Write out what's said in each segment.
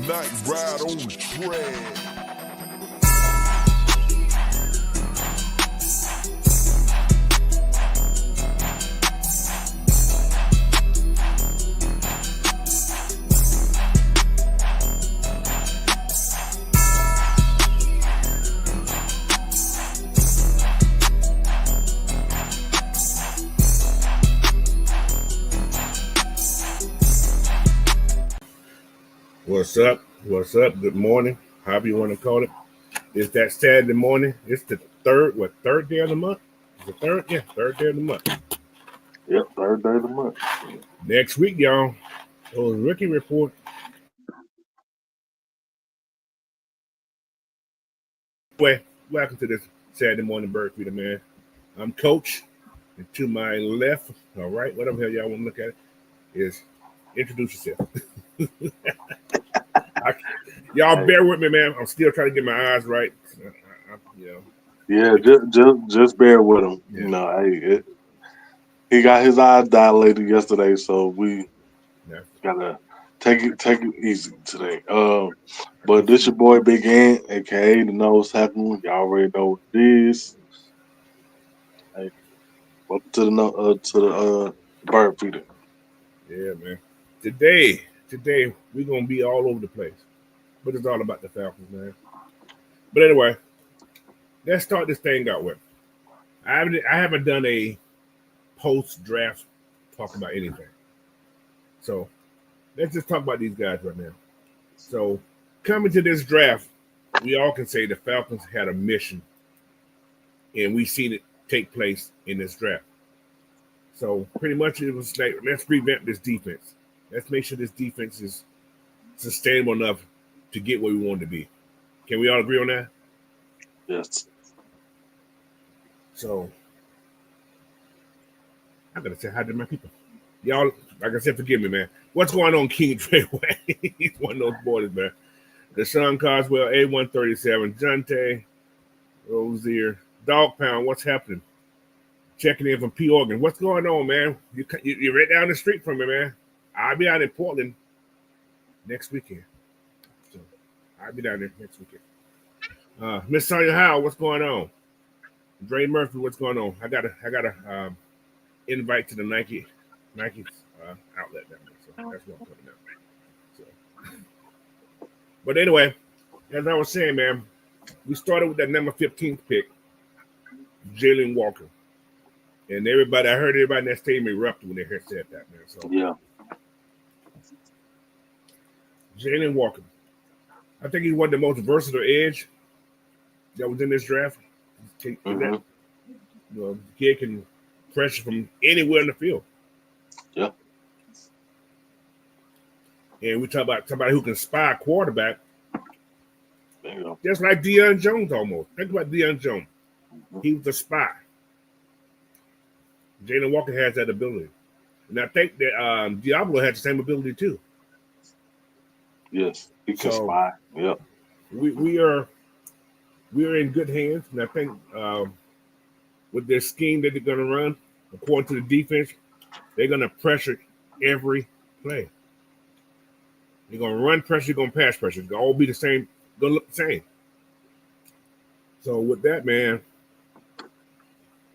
night ride on the track. What's up? What's up? Good morning. However you want to call it. It's that Saturday morning. It's the third day of the month? Is it third? Yeah, third day of the month. Yep, third day of the month. Next week, y'all, those rookie report. Well, welcome to this Saturday morning bird feeder, man. I'm Coach, and to my left, all right, whatever the hell y'all want to look at it, is introduce yourself. Y'all bear with me, man. I'm still trying to get my eyes right. Yeah, just bear with him. Yeah. You know, he got his eyes dilated yesterday, so we gotta take it easy today. But this your boy Big Ant, aka the Nose Happening. Y'all already know what it is. Hey, welcome to the bird feeder. Yeah, man. Today we're gonna be all over the place, but it's all about the Falcons, man. But anyway, let's start this thing out with. I haven't done a post-draft talk about anything, so let's just talk about these guys right now. So coming to this draft, we all can say the Falcons had a mission, and we seen it take place in this draft. So pretty much it was like, let's revamp this defense. Let's make sure this defense is sustainable enough to get where we want to be. Can we all agree on that? Yes. So I gotta say hi to my people. Y'all, like I said, forgive me, man. What's going on, King Treyway? He's one of those boys, man. Deshaun Coswell, A137, Jonte, Rozier, Dog Pound, what's happening? Checking in from P. Oregon. What's going on, man? You're right down the street from me, man. I'll be out in Portland next weekend. So I'll be down there next weekend. Miss Sonia Howe, what's going on? Dre Murphy, what's going on? I got a invite to the Nike outlet down there. So that's what I'm putting out. So. But anyway, as I was saying, man, we started with that number 15th pick, Jalen Walker. And I heard everybody in that stadium erupt when they said that, man. So yeah. Jalen Walker. I think he's one of the most versatile edge that was in this draft. The kid can pressure from anywhere in the field. Yeah. And we talk about somebody who can spy a quarterback. There you go. Just like Deion Jones almost. Think about Deion Jones. He was a spy. Jalen Walker has that ability. And I think that Diablo has the same ability too. Yes, he can spy. Yep. We are in good hands, and I think with their scheme that they're going to run, according to the defense, they're going to pressure every play. They're going to run pressure, they're going to pass pressure. It's going to all be the same, going to look the same. So with that, man,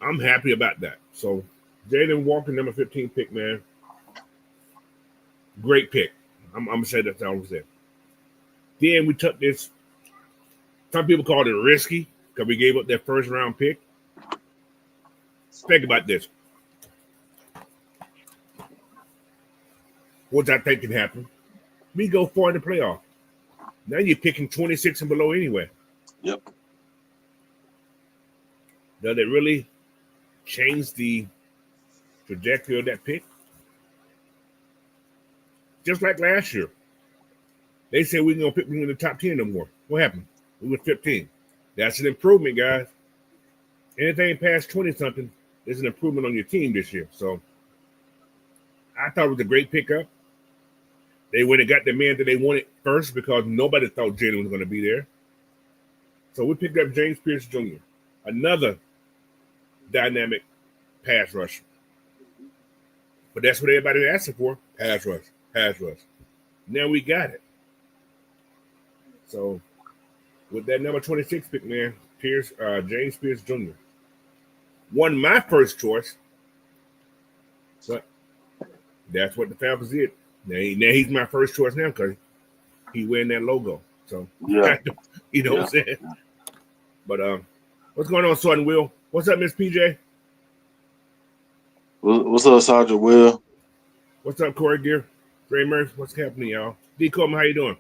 I'm happy about that. So Jalen Walker, number 15 pick, man. Great pick. I'm going to say that's all I'm saying. Then we took this. Some people called it risky because we gave up that first round pick. Think about this. What I think can happen. We go far in the playoff. Now you're picking 26 and below anyway. Yep. Does it really change the trajectory of that pick? Just like last year. They said we're going to pick in the top 10 no more. What happened? We were 15. That's an improvement, guys. Anything past 20-something is an improvement on your team this year. So I thought it was a great pickup. They went and got the man that they wanted first because nobody thought Jalen was going to be there. So we picked up James Pierce Jr., another dynamic pass rusher. But that's what everybody was asking for, pass rush. Now we got it. So with that number 26 pick, man, James Pierce Jr. Wasn't my first choice, but that's what the Falcons did. Now he's my first choice now because he wearing that logo. So you know what I'm saying. But what's going on, Sergeant Will? What's up, Miss PJ? What's up, Sergeant Will? What's up, Corey Gear? Ray Murphy, what's happening, y'all? D. Coleman, how you doing?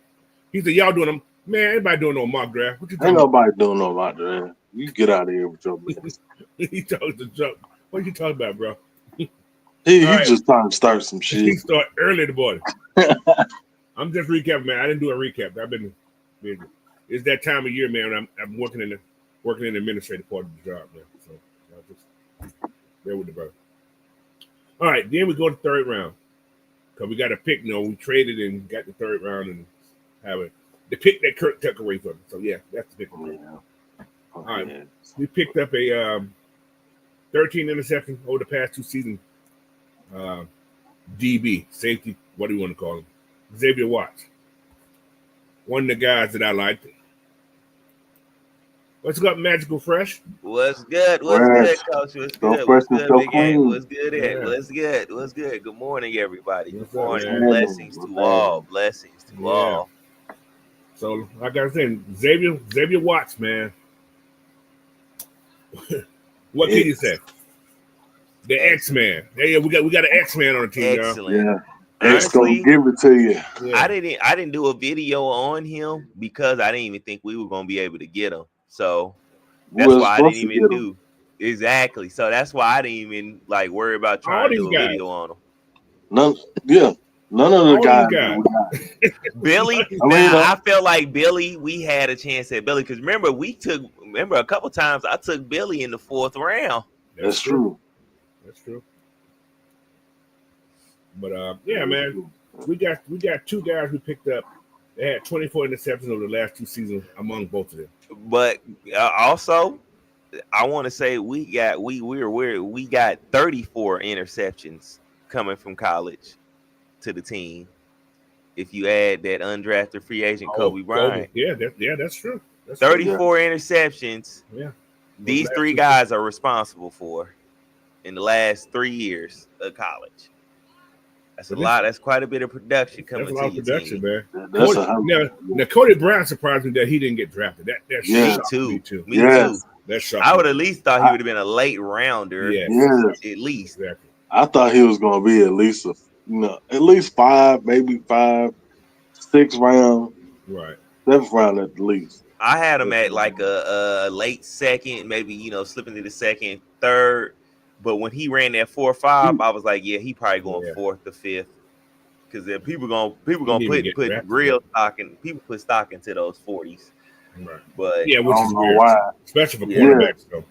He said, y'all doing them. Man, ain't doing no mock draft. What you talking Ain't about? nobody doing no mock draft. You get out of here with your business. He talks the joke. What you talking about, bro? He right. just trying to start some shit. He start early in the morning. I'm just recapping, man. I didn't do a recap. I've been busy. It's that time of year, man. I'm working in the administrative part of the job, man. So I'll just bear with the brother. All right, then we go to the third round. Because we got a pick, we traded and got the third round and have it. The pick that Kirk took away from us. So, yeah, that's the pick. All right. We picked up a 13 interception over the past 2 seasons. DB, safety, what do you want to call him? Xavier Watts. One of the guys that I liked. What's up, Magical Fresh? What's good? What's good, Coach? What's good? What's good, Big A? What's good? What's good? What's good? Good morning, everybody. Good morning. Blessings to all. Blessings to all. So, like I was saying, Xavier Watts, man. What can you say? The X-Man. Yeah, we got an X-Man on the team, Excellent. Yeah. X gonna give it to you. Yeah. I didn't do a video on him because I didn't even think we were gonna be able to get him. So that's why I didn't even do exactly. So that's why I didn't even worry about trying to do a video on him. None of the guys. Billy. I felt like Billy. We had a chance at Billy because remember a couple times I took Billy in the 4th round. That's true. That's true. But yeah, man, we got 2 guys we picked up. They had 24 interceptions over the last 2 seasons among both of them. But also, I want to say we got 34 interceptions coming from college to the team. If you add that undrafted free agent Kobe Bryant, that's true. That's 34 interceptions. Yeah, these 3 guys are responsible for in the last 3 years of college. That's a lot. That's quite a bit of production coming to your team. That's a lot of production, man. Now, Cody Brown surprised me that he didn't get drafted. That me too. Me too. That shocked I would me. at least thought he would have been a late rounder. Yeah. At least. Exactly. I thought he was going to be at least 5, maybe 5, 6 round. Right. 7th round at least. I had him at a late second, maybe slipping to the 2nd, 3rd. But when he ran that 4.5, I was like, yeah, he probably going 4th or 5th. Because then people gonna put real stock in. People put stock into those 40s. Right. But yeah, which is weird, why. Especially for quarterbacks. Though.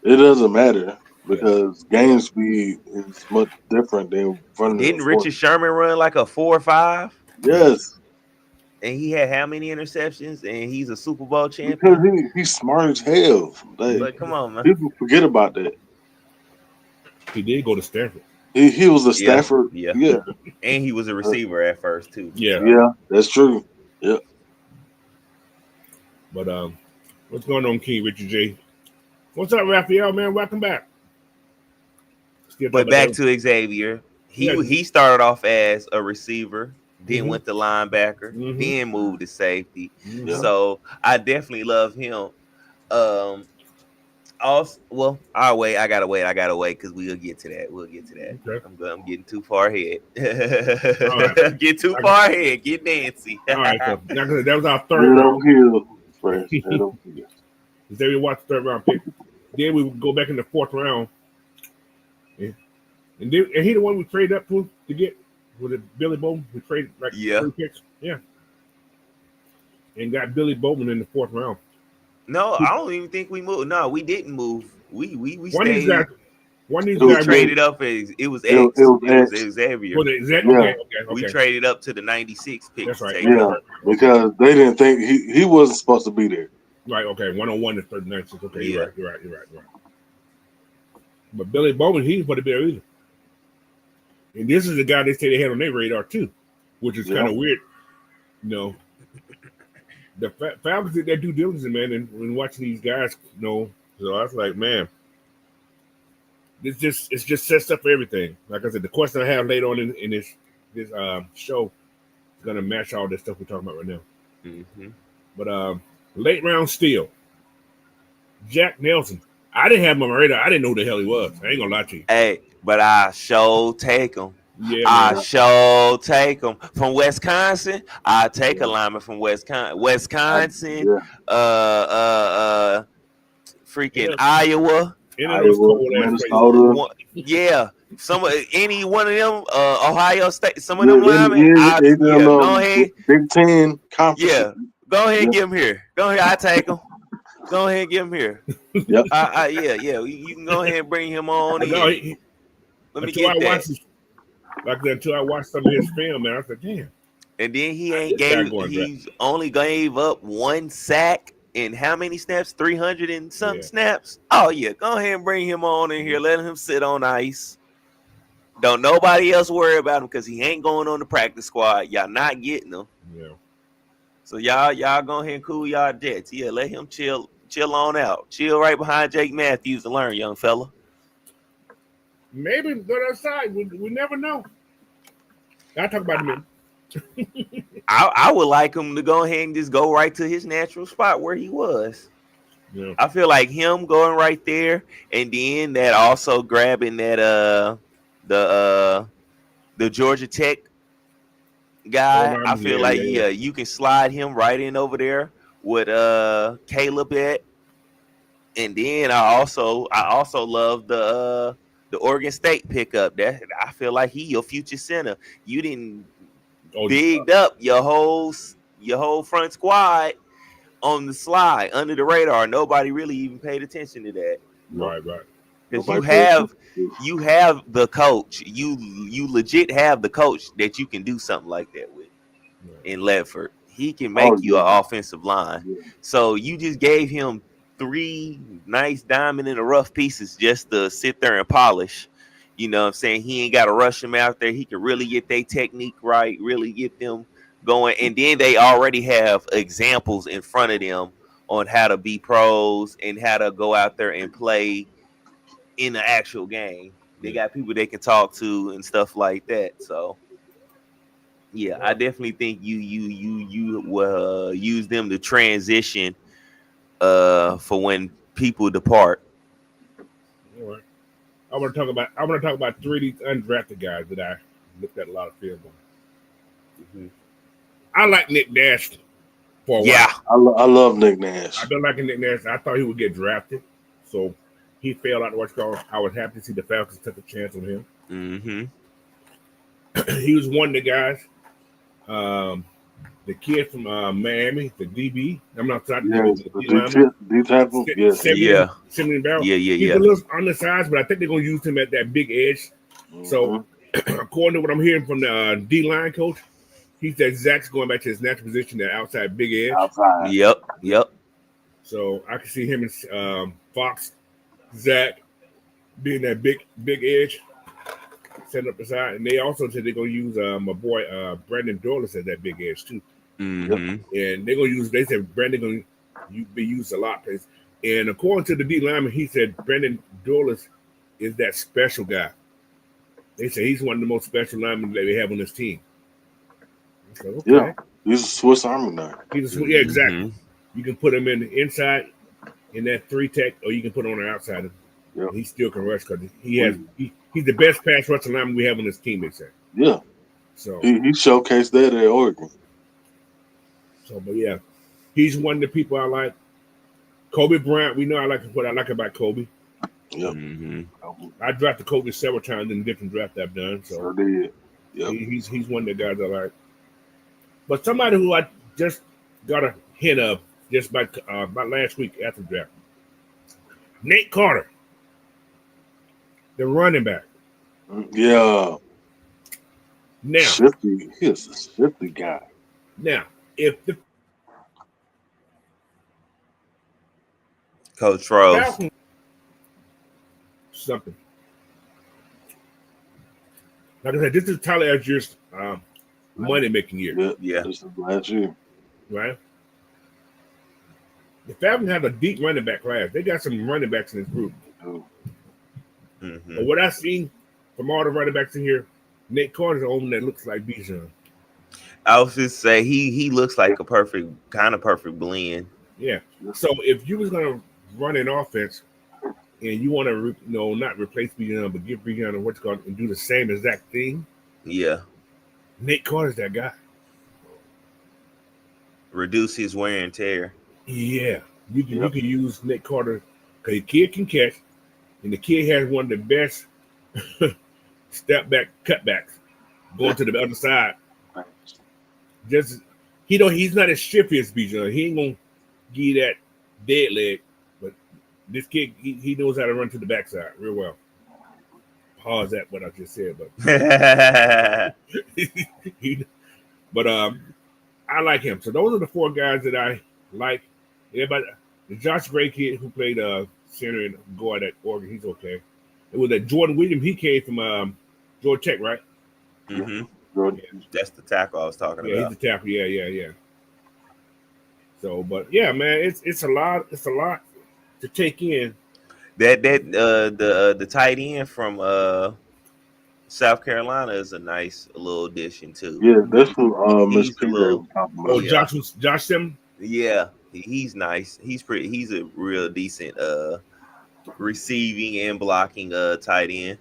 It doesn't matter because game speed is much different than running. Didn't Richard Sherman run like a 4.5? Yes. And he had how many interceptions? And he's a Super Bowl champion. Because he's smart as hell. But come on, man. People forget about that. He did go to Stanford. He was a Stafford. Yeah. And he was a receiver at first too. Yeah, that's true. Yeah. But what's going on, King Richard J? What's up, Raphael, man? Welcome back. But back to Xavier. He started off as a receiver, then went to linebacker, then moved to safety. So I definitely love him. Also, I'll wait. I gotta wait because we'll get to that. Okay. I'm getting too far ahead. Right. Get too far ahead. Get Nancy. All right, so that was our 3rd round. Xavier Watts, 3rd round pick. Then we would go back in the 4th round. Yeah. And he the one we traded up to get, was it Billy Bowman? We traded 3 picks. Yeah. And got Billy Bowman in the 4th round. No, I don't even think we moved. No, we didn't move. We stayed. One of these guys traded up. It was X. It was Xavier. Okay. We traded up to the 96 pick. That's right. Yeah, because they didn't think he wasn't supposed to be there. Right. Okay. 101 to 39. Okay. You're right. But Billy Bowman, he's supposed to be there either. And this is the guy they say they had on their radar too, which is kind of weird. the Falcons did their due diligence, man, and when watching these guys, so I was like, man, it's just sets up for everything. Like I said, the question I have later on in this show is gonna match all this stuff we're talking about right now. Mm-hmm. But late round steal, Jack Nelson. I didn't have him on my radar. I didn't know who the hell he was. I ain't gonna lie to you. Hey, but I sure take him. Yeah, I sure take them from Wisconsin. I take a lineman from Wisconsin. Freaking Iowa. Minnesota. Yeah, any one of them. Ohio State. Some of them linemen. Go ahead. Big Ten conference. Yeah, go ahead and get him here. Go ahead. I take him. Go ahead and get him here. Yep. Yeah. You can go ahead and bring him on in. Let me get that. Until I watched some of his film, man, I said, damn. And then he's only gave up one sack in how many snaps? 300 and some snaps. Oh yeah, go ahead and bring him on in here. Let him sit on ice. Don't nobody else worry about him because he ain't going on the practice squad. Y'all not getting him. Yeah. So y'all go ahead and cool y'all jets. Yeah, let him chill on out. Chill right behind Jake Matthews to learn, young fella. Maybe go outside. We never know. I'll talk about him. I would like him to go ahead and just go right to his natural spot where he was. Yeah. I feel like him going right there, and then that also grabbing that the Georgia Tech guy. I feel like you can slide him right in over there with Caleb at. And then I also love the Oregon State pickup. That I feel like he your future center. You didn't bigged up your whole front squad on the slide under the radar. Nobody really even paid attention to that. Right. Because you have the coach. You legit have the coach that you can do something like that with. In Ledford, he can make you an offensive line. Yeah. So you just gave him 3 nice diamond in the rough pieces just to sit there and polish. You know what I'm saying? He ain't got to rush him out there. He can really get their technique right, really get them going. And then they already have examples in front of them on how to be pros and how to go out there and play in the actual game. They got people they can talk to and stuff like that. So, yeah, I definitely think you use them to transition for when people depart. All right. I want to talk about 3 of these undrafted guys that I looked at a lot of film on. Mm-hmm. I like Nick Nash for a while. I love Nick Nash. I've been liking Nick Nash. I thought he would get drafted, so he failed out to what's called. I was happy to see the Falcons took a chance on him. Mm-hmm. He was one of the guys. The kid from Miami, the DB. I'm not talking about the D tackle. Simeon Barrow. Yeah. He's a little undersized, but I think they're going to use him at that big edge. Mm-hmm. So, according to what I'm hearing from the D-line coach, he said Zach's going back to his natural position, the outside big edge. Outside. Yep. So I can see him and Fox, Zach being that big edge, setting up the side. And they also said they're going to use my boy Brandon Dorlus as that big edge too. Mm-hmm. And they're going to use. They said Brandon going to be used a lot. And according to the D lineman, he said Brandon Dorlus is that special guy. They say he's one of the most special linemen that they have on this team. Said, okay. Yeah, he's a Swiss Army knife. Yeah, exactly. Mm-hmm. You can put him in the inside in that 3 tech, or you can put him on the outside. Yep. He still can rush because he's the best pass rushing lineman we have on this team. They say. Yeah. So he showcased that at Oregon. So, but yeah, he's one of the people I like. Kobe Bryant, we know what I like about Kobe. Yeah. Mm-hmm. I drafted Kobe several times in different drafts I've done. So sure did. Yep. He's one of the guys I like. But somebody who I just got a hint of just about last week after the draft. Nate Carter, the running back. Yeah. Now, shifty. He's a shifty guy. Now, if the Coach Rose something like I said, this is Tyler Allgeier's money making year. Yeah, this is last year, right? The Falcons have a deep running back class. They got some running backs in this group. Mm-hmm. But what I see from all the running backs in here, Nate Carter's the only one that looks like Bijan. I was just say he looks like a perfect blend. Yeah. So if you was gonna run an offense and you want to not replace Bijan but give Bijan what's called and do the same exact thing, yeah, Nate Carter's that guy. Reduce his wear and tear. Yeah, you can use Nate Carter because the kid can catch, and the kid has one of the best step back cutbacks going to the other side. Just he's not as shifty as Bijan. He ain't gonna give you that dead leg, but this kid he knows how to run to the backside real well. Pause that what I just said, but but I like him. So those are the four guys that I like. Everybody, the Josh Gray kid who played center and guard at Oregon, he's okay. It was that Jordan Williams. He came from Georgia Tech, right? Mm-hmm. That's the tackle I was talking about. Yeah, he's the tackle. Yeah. So, but yeah, man, it's a lot. It's a lot to take in. The tight end from South Carolina is a nice little addition too. Yeah, that's what Miss PJ was talking about. Oh, yeah. Josh Simmons? Yeah, he's nice. He's a real decent receiving and blocking tight end.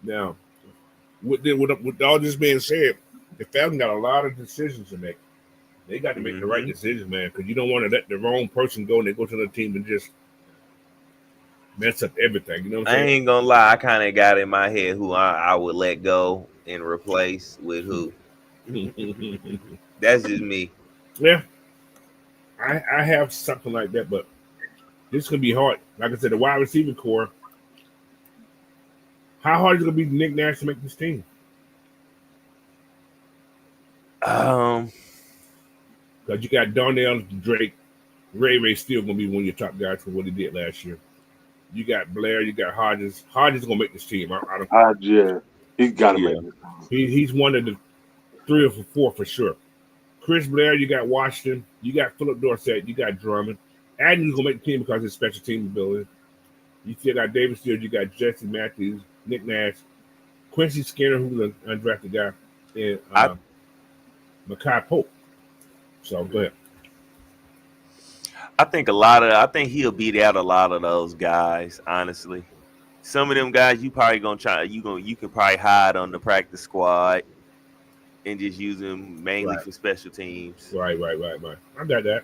Now, with all this being said, the Falcons got a lot of decisions to make. They got to make the right decision, man, because you don't want to let the wrong person go and they go to another team and just mess up everything. You know what I'm saying? I ain't gonna lie, I kind of got in my head who I would let go and replace with who. That's just me. Yeah, I have something like that, but this is gonna be hard. Like I said, the wide receiver core. How hard is it gonna be for Nick Nash to make this team? Because you got Darnell Drake, Ray still gonna be one of your top guys for what he did last year. You got Blair, you got Hodges. Hodges is gonna make this team. Yeah, he's got to make it. He's one of the 3 or 4 for sure. Chris Blair, you got Washington, you got Philip Dorsett, you got Drummond. Adams gonna make the team because of his special team ability. You still got David Steele, you got Jesse Matthews, Nick Nash, Quincy Skinner, who's an undrafted guy, and Mekhi Pope. So go ahead. I think he'll beat out a lot of those guys, honestly. Some of them guys you probably gonna try you can probably hide on the practice squad and just use them mainly for special teams. Right. I got that.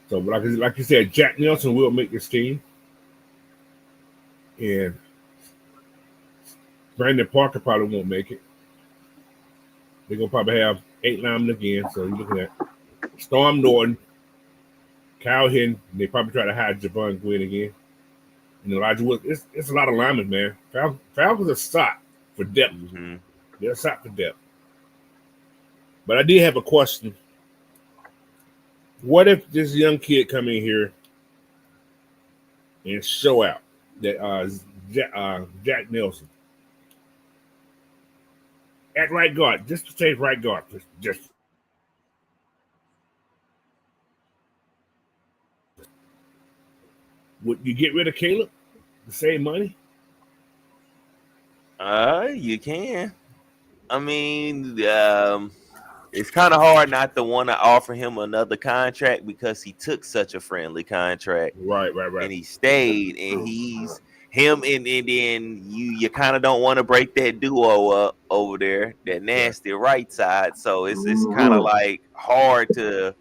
So like you said, Jack Nelson will make this team. And Brandon Parker probably won't make it. They're gonna probably have 8 linemen again. So you're looking at Storm Norton, Kyle Hinton. They probably try to hide Javon Gwynn again. And Elijah Woods. It's a lot of linemen, man. Falcons are stocked for depth. Mm-hmm. They're stocked for depth. But I did have a question. What if this young kid come in here and show out that Jack Nelson at right guard, just to say right guard, just would you get rid of Caleb to save money? You can. I mean, it's kind of hard not to want to offer him another contract because he took such a friendly contract. Right. And he stayed, and he's him, and then you kind of don't want to break that duo up over there, that nasty right side. So it's kind of like hard to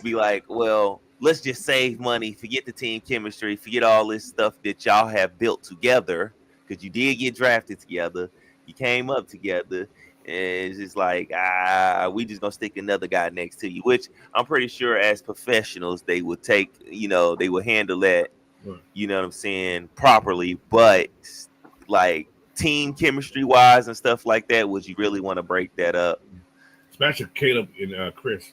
be like, well, let's just save money, forget the team chemistry, forget all this stuff that y'all have built together, because you did get drafted together, you came up together. And it's just like, we just gonna stick another guy next to you, which I'm pretty sure as professionals they would take, they would handle that, you know what I'm saying, properly. But like team chemistry wise and stuff like that, would you really want to break that up? Especially Caleb and Chris.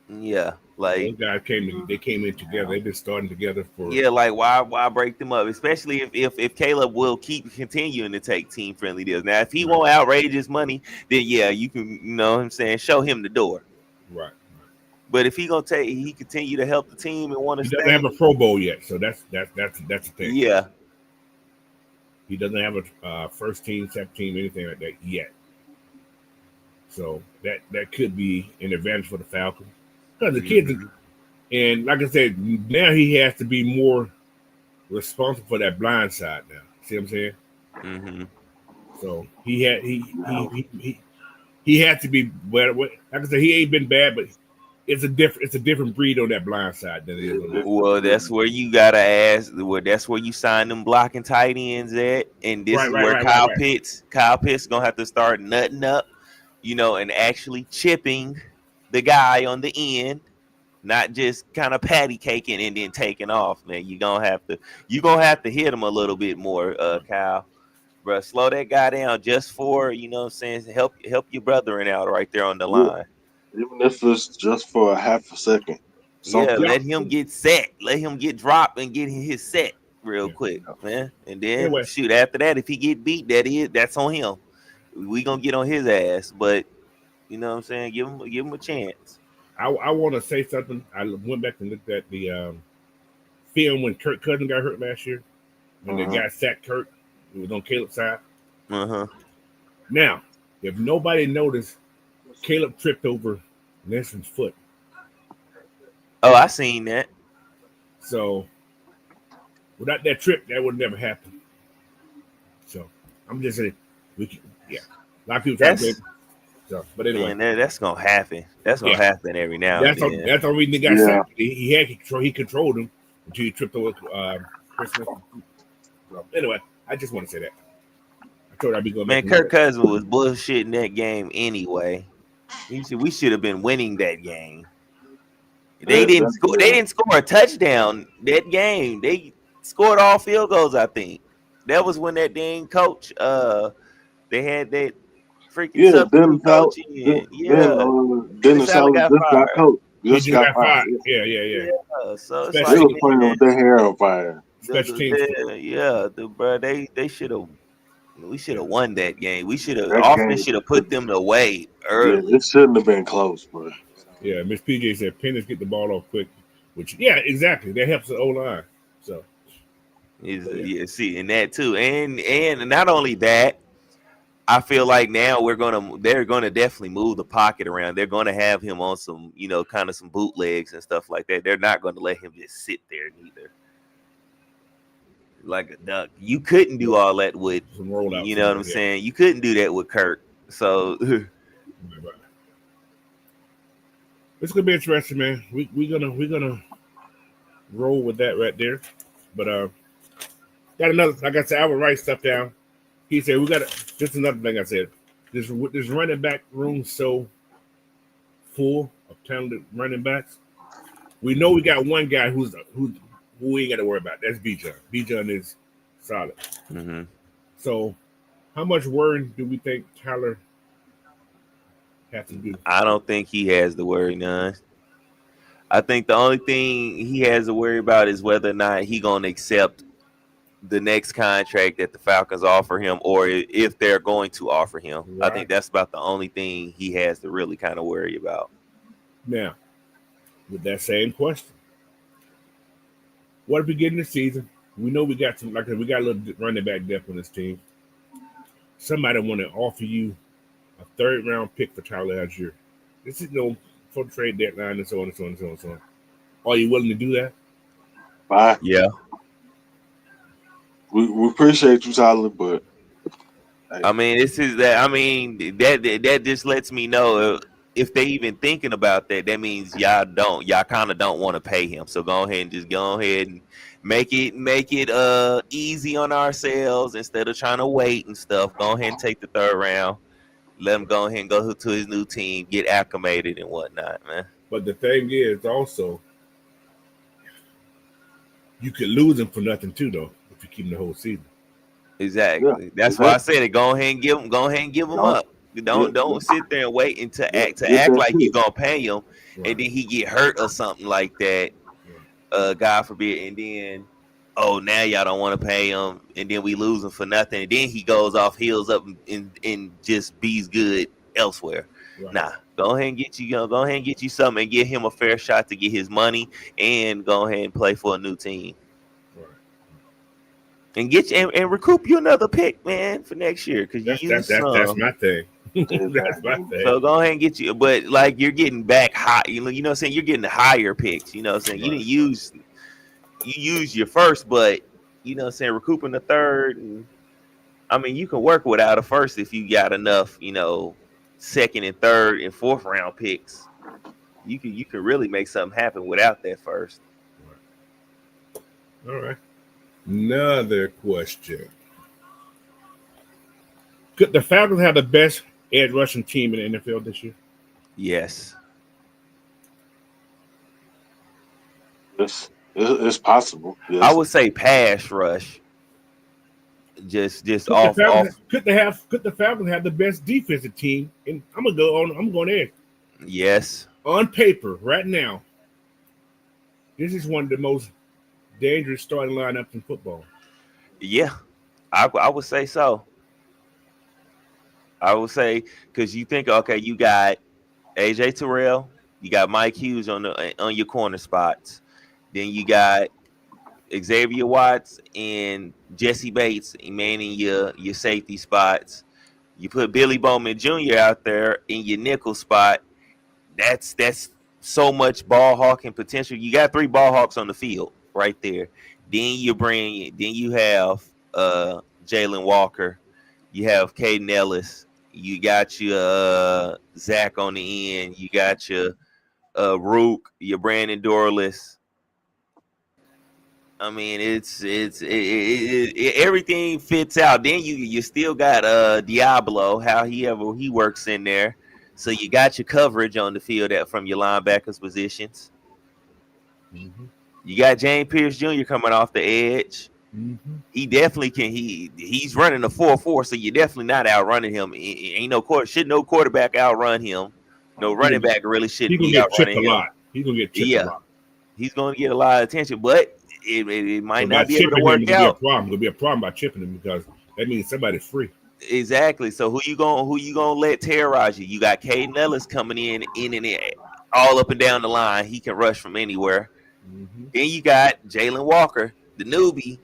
Yeah, like those guys came in together. They've been starting together for like why break them up? Especially if Caleb will keep continuing to take team friendly deals. Now, if he won't outrageous money, then you can, you know what I'm saying, show him the door. Right. But if he continue to help the team and want to He stay. doesn't have a Pro Bowl yet, so that's the thing. Yeah. He doesn't have a first team, second team, anything like that yet. So that could be an advantage for the Falcons because the kids. And like I said, now he has to be more responsible for that blind side now. See what I'm saying? Mm-hmm. So he had to be better. Like I said, he ain't been bad, but it's a different breed on that blind side than it is on that. Well, that's where you gotta ask. Well, that's where you sign them blocking tight ends at, and this is where Kyle Pitts gonna have to start nutting up, and actually chipping the guy on the end. Not just kind of patty caking and then taking off, man. You're gonna have to hit him a little bit more, Kyle. Bro, slow that guy down just for, help your brethren out right there on the line. Even if it's just for a half a second. Yeah, let him get set. Let him get dropped and get his set real quick, man. And then shoot, after that, if he get beat, that's on him. We gonna get on his ass, but you know what I'm saying? Give him a chance. I want to say something. I went back and looked at the film when Kirk Cousins got hurt last year. When the guy sacked Kirk, it was on Caleb's side. Now, if nobody noticed, Caleb tripped over Lenson's foot. Oh, I seen that. So, without that trip, that would never happen. So, I'm just saying, a lot of people try to blame. So, but anyway, man, that's gonna happen. That's gonna happen every now and then. That's the reason he got sacked. He had control. He controlled him until he tripped over Christmas. So, anyway, I just want to say that. I told I'd be going. Man, Kirk Cousins was bullshitting that game anyway. We should have been winning that game. They didn't score a touchdown that game. They scored all field goals. I think that was when that dang coach. They had that. Dennis Allen just got coached. Just got fired. Yeah. So it's they was playing with their hair on fire. Bro, they should have. We should have won that game. We should have. Offense should have put them away early. Yeah, it shouldn't have been close, bro. Yeah, Miss PJ said Pennis get the ball off quick, which exactly that helps the O line. So see, and that too, and not only that. I feel like now they're gonna definitely move the pocket around. They're gonna have him on some, kind of some bootlegs and stuff like that. They're not gonna let him just sit there neither. Like a duck. You couldn't do all that with what I'm saying? You couldn't do that with Kirk. So it's gonna be interesting, man. We're gonna roll with that right there. But got another, like I said, I would write stuff down. He said, we got to, just another thing I said, this running back room so full of talented running backs. We know we got one guy who we ain't got to worry about. That's Bijan. Bijan is solid. Mm-hmm. So how much worry do we think Tyler has to do? I don't think he has to worry none. I think the only thing he has to worry about is whether or not he going to accept the next contract that the Falcons offer him, or if they're going to offer him. Right. I think that's about the only thing he has to really kind of worry about. Now, with that same question, what if we get in the season? We know we got a little running back depth on this team. Somebody want to offer you a third-round pick for Tyler Algier. This is for the trade deadline and so on and so on and so on and so on. Are you willing to do that? Bye. Yeah. We appreciate you, Tyler, but I mean, that just lets me know if they even thinking about that. That means y'all kind of don't want to pay him. So go ahead and make it easy on ourselves instead of trying to wait and stuff. Go ahead and take the third round. Let him go ahead and go to his new team, get acclimated and whatnot, man. But the thing is, also, you could lose him for nothing too, though. If you keep him the whole season. Exactly. That's why I said it. Go ahead and give him up. Don't sit there and wait until act like you're gonna pay him, right. And then he get hurt or something like that. God forbid, and then now y'all don't want to pay him, and then we lose him for nothing, and then he goes off heels up and just be's good elsewhere. Right. Nah, go ahead and get you something and give him a fair shot to get his money and go ahead and play for a new team. Right. And get you and recoup you another pick, man, for next year because you use some. That's my thing. That's my thing. So go ahead and get you, but like you're getting back high. You know what I'm saying? You're getting higher picks. You know what I'm saying? Right. You use your first, but you know what I'm saying? Recouping the third, and I mean you can work without a first if you got enough. You know, second and third and fourth round picks. You can really make something happen without that first. All right. Another question. Could the Falcons have the best edge rushing team in the NFL this year? Yes. It's possible. Yes. I would say pass rush. Just could off. Could the Falcons have the best defensive team? And I'm going there. Yes. On paper, right now, this is one of the most dangerous starting lineups in football. Yeah, I would say so. I would say because you think, okay, you got AJ Terrell, you got Mike Hughes on your corner spots, then you got Xavier Watts and Jesse Bates manning your safety spots. You put Billy Bowman Jr. out there in your nickel spot. That's so much ball hawking potential. You got 3 ball hawks on the field right there. Then you have Jalen Walker, you have Caden Ellis, you got your Zach on the end, you got your Rook, your Brandon Dorless. I mean, it's everything fits out. Then you still got Diablo, how he works in there. So you got your coverage on the field from your linebackers positions. Mm-hmm. You got James Pierce Jr. coming off the edge. Mm-hmm. He definitely can. He's running a 4.4, so you're definitely not outrunning him. Ain't no quarterback outrun him. No running back really shouldn't be outrunning him. He's gonna get chipped a lot. He's gonna get a lot of attention, but it might not be able to work work out. It's gonna be a problem by chipping him because that means somebody's free. Exactly. So who you gonna let terrorize you? You got Caden Ellis coming in and all up and down the line. He can rush from anywhere. Mm-hmm. Then you got Jalen Walker, the newbie,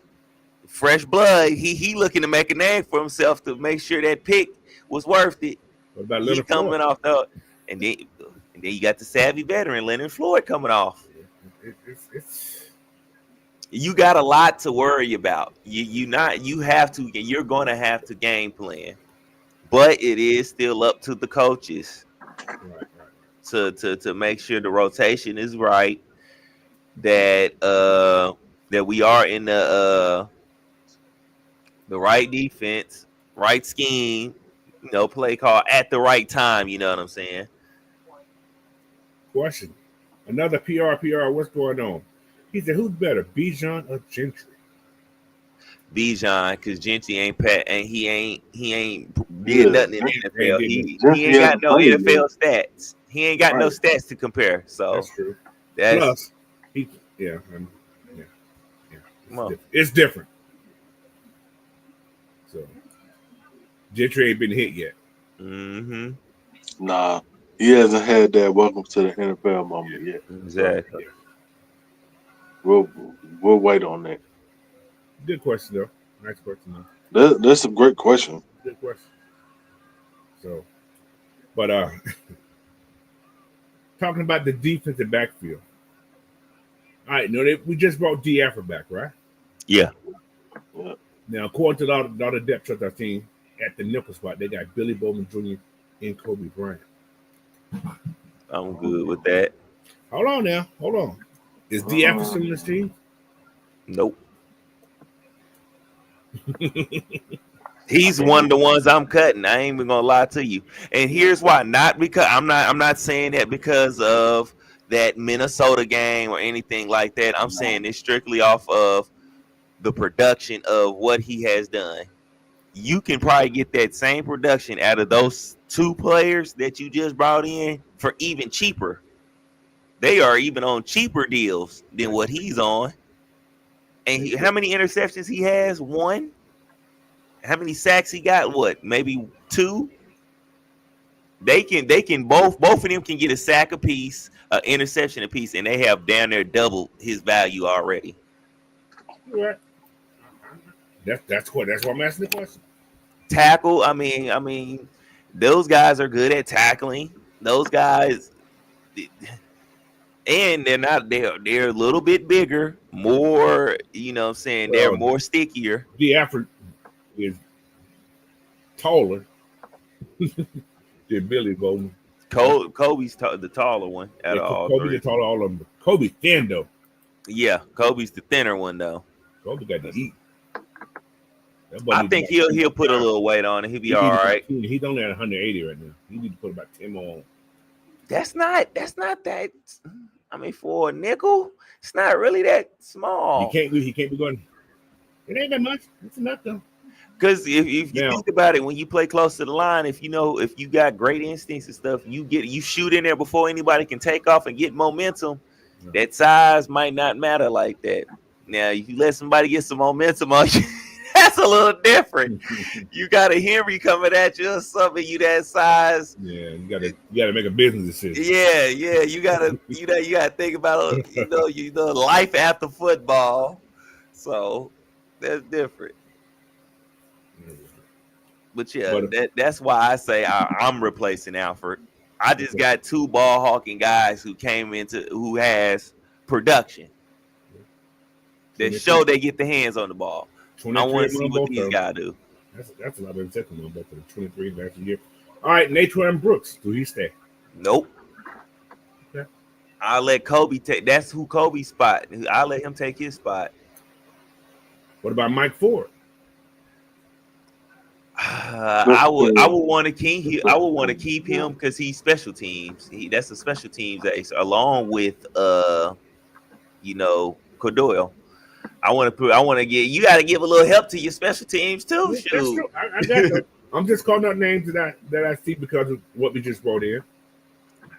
fresh blood. He looking to make a name for himself to make sure that pick was worth it. What about He's coming off and then you got the savvy veteran Leonard Floyd coming off. You got a lot to worry about. You're going to have to game plan, but it is still up to the coaches to make sure the rotation is right. That we are in the right defense, right scheme, play call at the right time. You know what I'm saying? Question. Another PR. What's going on? He said, "Who's better, Bijan or Gentry?" Bijan, because Gentry ain't he ain't did nothing in the NFL. He ain't got no NFL stats. He ain't got no stats to compare. So that's true. Plus, it's different. So Gentry ain't been hit yet. Mm-hmm. Nah, he hasn't had that welcome to the NFL moment yet. Exactly. We'll wait on that. Good question though. Nice question though. That's a great question. Good question. So, but talking about the defensive backfield. All right, we just brought D. Afro back, right? Yeah. Now, according to all the depth charts I've seen at the nickel spot, they got Billy Bowman Jr. and Kobe Bryant. I'm good with that. Hold on. Is D. Afro still in this team? Nope. He's one of the ones I'm cutting. I ain't even gonna lie to you. And here's why. Not because I'm not saying that because of that Minnesota game or anything like that. I'm saying it's strictly off of the production of what he has done. You can probably get that same production out of those 2 players that you just brought in for even cheaper. They are even on cheaper deals than what he's on. And how many interceptions he has? 1. How many sacks he got? What? Maybe 2. They can both of them can get a sack apiece, an interception apiece, and they have down there double his value already. Right. That's why I'm asking the question. Tackle. I mean, those guys are good at tackling. Those guys, and they're a little bit bigger, more. You know what I'm saying? Well, they're more stickier. The effort is taller than Billy Bowman. Kobe's the taller one out of all Kobe's three. the taller all of them. Kobe's thin though. Yeah, Kobe's the thinner one though. Kobe got to eat. I think he'll put a little weight on it. He'll be all right. He's only at 180 right now. He needs to put about 10 more on. That's not that. I mean, for a nickel, it's not really that small. He can't be going. It ain't that much. It's enough though. Because if you think about it, when you play close to the line, if you got great instincts and stuff, you shoot in there before anybody can take off and get momentum. That size might not matter like that. Now, if you let somebody get some momentum on you, that's a little different. You got a Henry coming at you or something, you that size. Yeah, you gotta make a business decision. Yeah, you gotta think about life after football. So that's different. But that's why I say I'm replacing Alfred. I just got two ball hawking guys who has production. That show they get the hands on the ball. I want to see what these guys do. That's a lot of second on both of the 23 last year. All right, Natron Brooks, do he stay? Nope. Okay. I'll let Kobe take. That's who Kobe's spot. I'll let him take his spot. What about Mike Ford? I would want to keep him. I would want to keep him because he's special teams. That's a special teams ace, along with Cordoyle. I want to get. You got to give a little help to your special teams too. Yeah, that's true. I got that. I'm just calling out names that I see because of what we just brought in.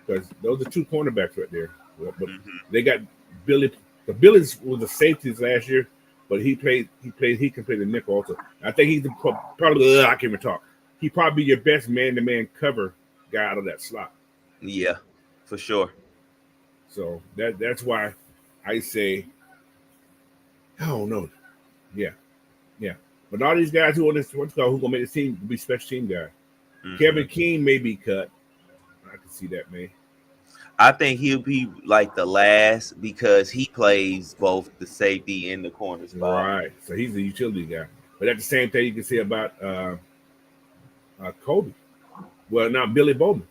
Because those are two cornerbacks right there. But they got Billy. The Billy's was the safeties last year, but he can play the nickel also. I think he's probably I can't even talk. He probably be your best man-to-man cover guy out of that slot. Yeah, for sure. So that's why I say. I don't know. Yeah. But all these guys who gonna make this team will be special team guys. Kevin King may be cut. I can see that, man. I think he'll be like the last because he plays both the safety and the corner spot. Right. So he's a utility guy. But at the same thing, you can say about Kobe. Well, not Billy Bowman.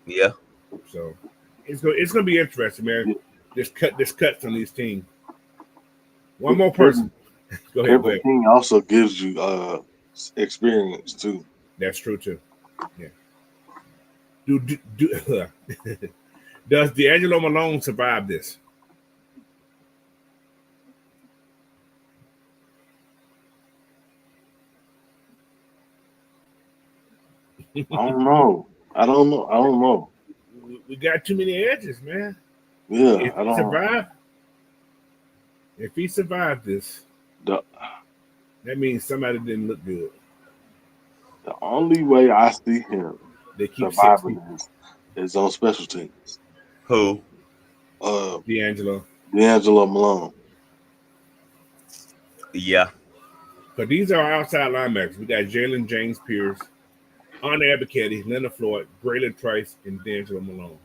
Yeah. So it's gonna be interesting, man. This cuts on these teams. One more person. Go ahead. King also gives you experience too. That's true too. Yeah. Does D'Angelo Malone survive this? I don't know. We got too many edges, man. Yeah, If he survived this, that means somebody didn't look good. The only way I see him they keep surviving is on special teams. Who? D'Angelo Malone. Yeah. But these are our outside linebackers. We got Jalen James Pierce, Arne Abichetti, Leonard Floyd, Braylon Trice, and D'Angelo Malone.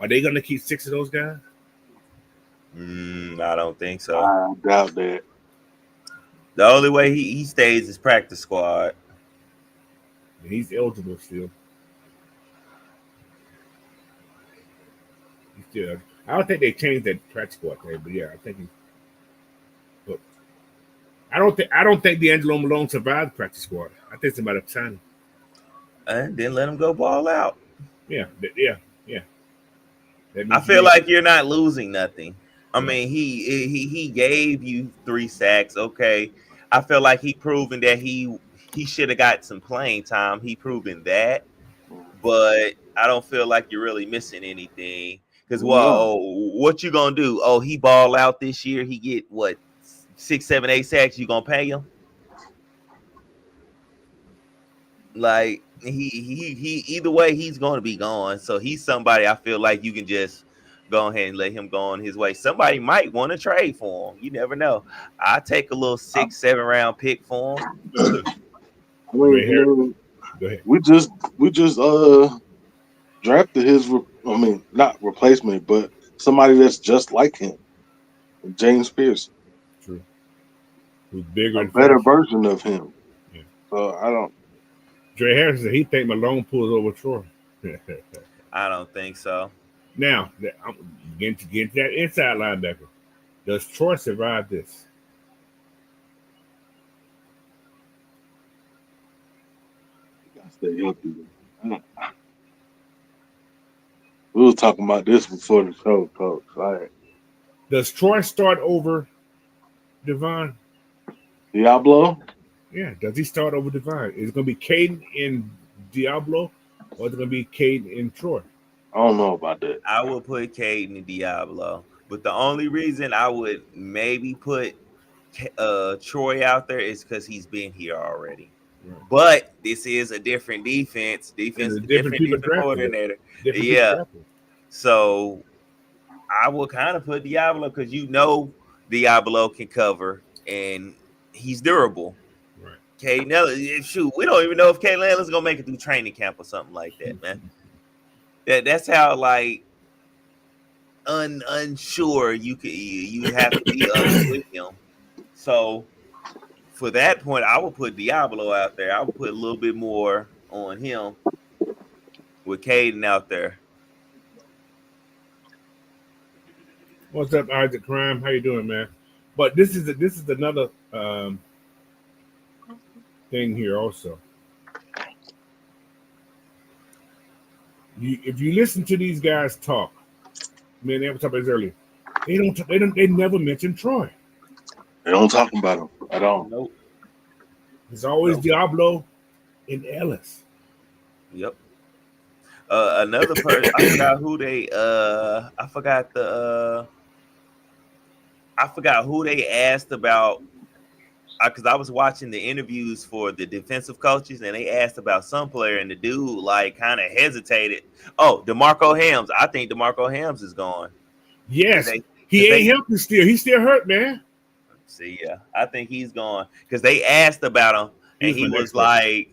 Are they going to keep 6 of those guys? I don't think so. I doubt that. The only way he stays is practice squad. And he's eligible still. I don't think they changed that practice squad thing, but yeah, I think he. But I don't think D'Angelo Malone survived the practice squad. I think somebody signed him. And then let him go ball out. Yeah. I feel like you're not losing nothing. I mean, he gave you 3 sacks. Okay, I feel like he proven that he should have got some playing time. He proven that, but I don't feel like you're really missing anything. Because what you gonna do? Oh, he ball out this year. He get what 6, 7, 8 sacks. You gonna pay him? Like he either way, he's going to be gone. So he's somebody I feel like you can just go ahead and let him go on his way. Somebody might want to trade for him. You never know. I take a little 6-7 round pick for him. I mean, go ahead. We just drafted his. I mean, not replacement, but somebody that's just like him, James Pierce. True. Who's bigger, a better version of him. Yeah. So I don't. Dre Harris said he think Malone pulls over Troy. I don't think so. Now, I'm getting to that inside linebacker. Does Troy survive this? Stay healthy. We were talking about this before the show, Coach. Right. Does Troy start over Devon? Diablo? Yeah. Does he start over Devon? Is it going to be Caden and Diablo, or is it going to be Caden and Troy? I don't know about that. I would put Caden and Diablo, but the only reason I would maybe put Troy out there is because he's been here already. Right. But this is a different defense. Defense is a different coordinator. Yeah. So I will kind of put Diablo because Diablo can cover and he's durable. Right. Caden, shoot, we don't even know if Caden Allen's gonna make it through training camp or something like that, man. That's how like unsure you have to be with him. So for that point, I would put Diablo out there. I would put a little bit more on him with Caden out there. What's up, Isaac Crime? How you doing, man? But this is another thing here also. If you listen to these guys talk, man, they were talking about this earlier. They never mention Troy. They don't talk about him at all. Nope. It's always Diablo and Ellis. Yep. Another person, I forgot who they I forgot who they asked about because I was watching the interviews for the defensive coaches and they asked about some player and the dude like kind of hesitated. Oh, DeMarco Hams. I think DeMarco Hams is gone. Yes. He ain't healthy still. He's still hurt, man. See, yeah. I think he's gone because they asked about him and he was like,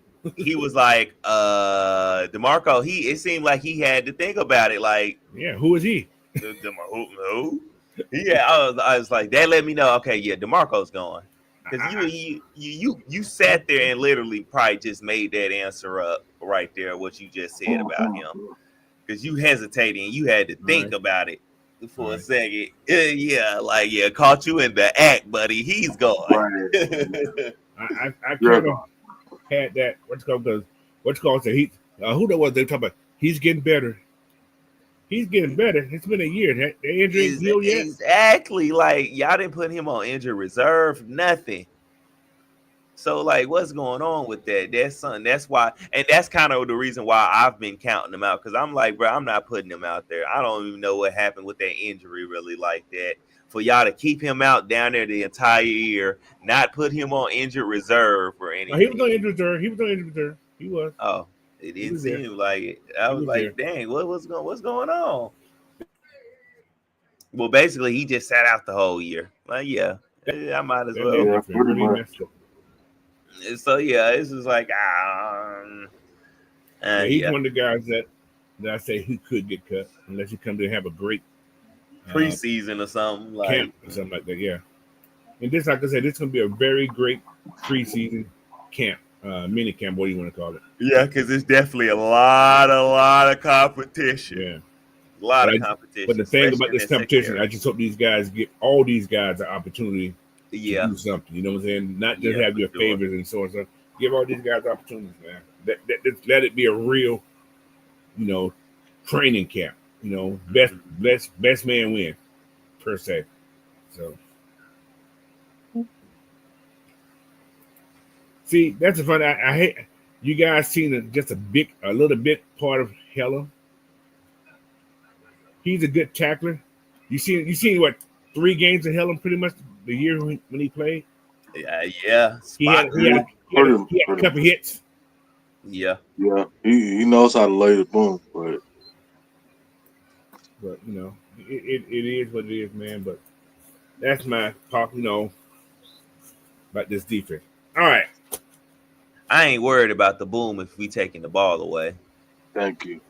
DeMarco, it seemed like he had to think about it. Like, yeah, who is he? Who? Yeah, I was like, that let me know. Okay, yeah, DeMarco's gone. Because you sat there and literally probably just made that answer up right there, what you just said about him. Because you hesitated and you had to think about it for a second. Yeah, caught you in the act, buddy. He's gone. Right. I kind of had that. Said who that was they talking about? He's getting better. He's getting better. It's been a year. The injury is healed yet? Exactly. Like y'all didn't put him on injured reserve. Nothing. So like, what's going on with that? That's why, and that's kind of the reason why I've been counting him out because I'm like, bro, I'm not putting him out there. I don't even know what happened with that injury really like that. For y'all to keep him out down there the entire year, not put him on injured reserve or anything. He was on injured reserve. He was. Oh. It didn't seem like it. I was like, dang, what's going on? Well, basically, he just sat out the whole year. Like, yeah, I might as well. So, yeah, it's just like, he's one of the guys that I say he could get cut unless he comes to have a great preseason or something like camp or something like that. Yeah, and this, like I said, this is going to be a very great preseason camp. Mini camp, what do you want to call it? Yeah, because it's definitely a lot of competition. Yeah, a lot of competition. But the thing about this competition, I just hope these guys get all these guys an opportunity to do something. You know what I'm saying? Not just have your favors and so on. So give all these guys opportunities, man. Let it be a real, training camp. Best man win per se. So. See, that's the fun. I hate you guys seen a little bit part of Hella. He's a good tackler. You seen what 3 games of Hella pretty much the year when he played. Yeah. He had a couple hits. Yeah. Yeah, he knows how to lay the boom, but you know, it is what it is, man. But that's my talk, you know, about this defense. All right. I ain't worried about the boom if we taking the ball away. Thank you.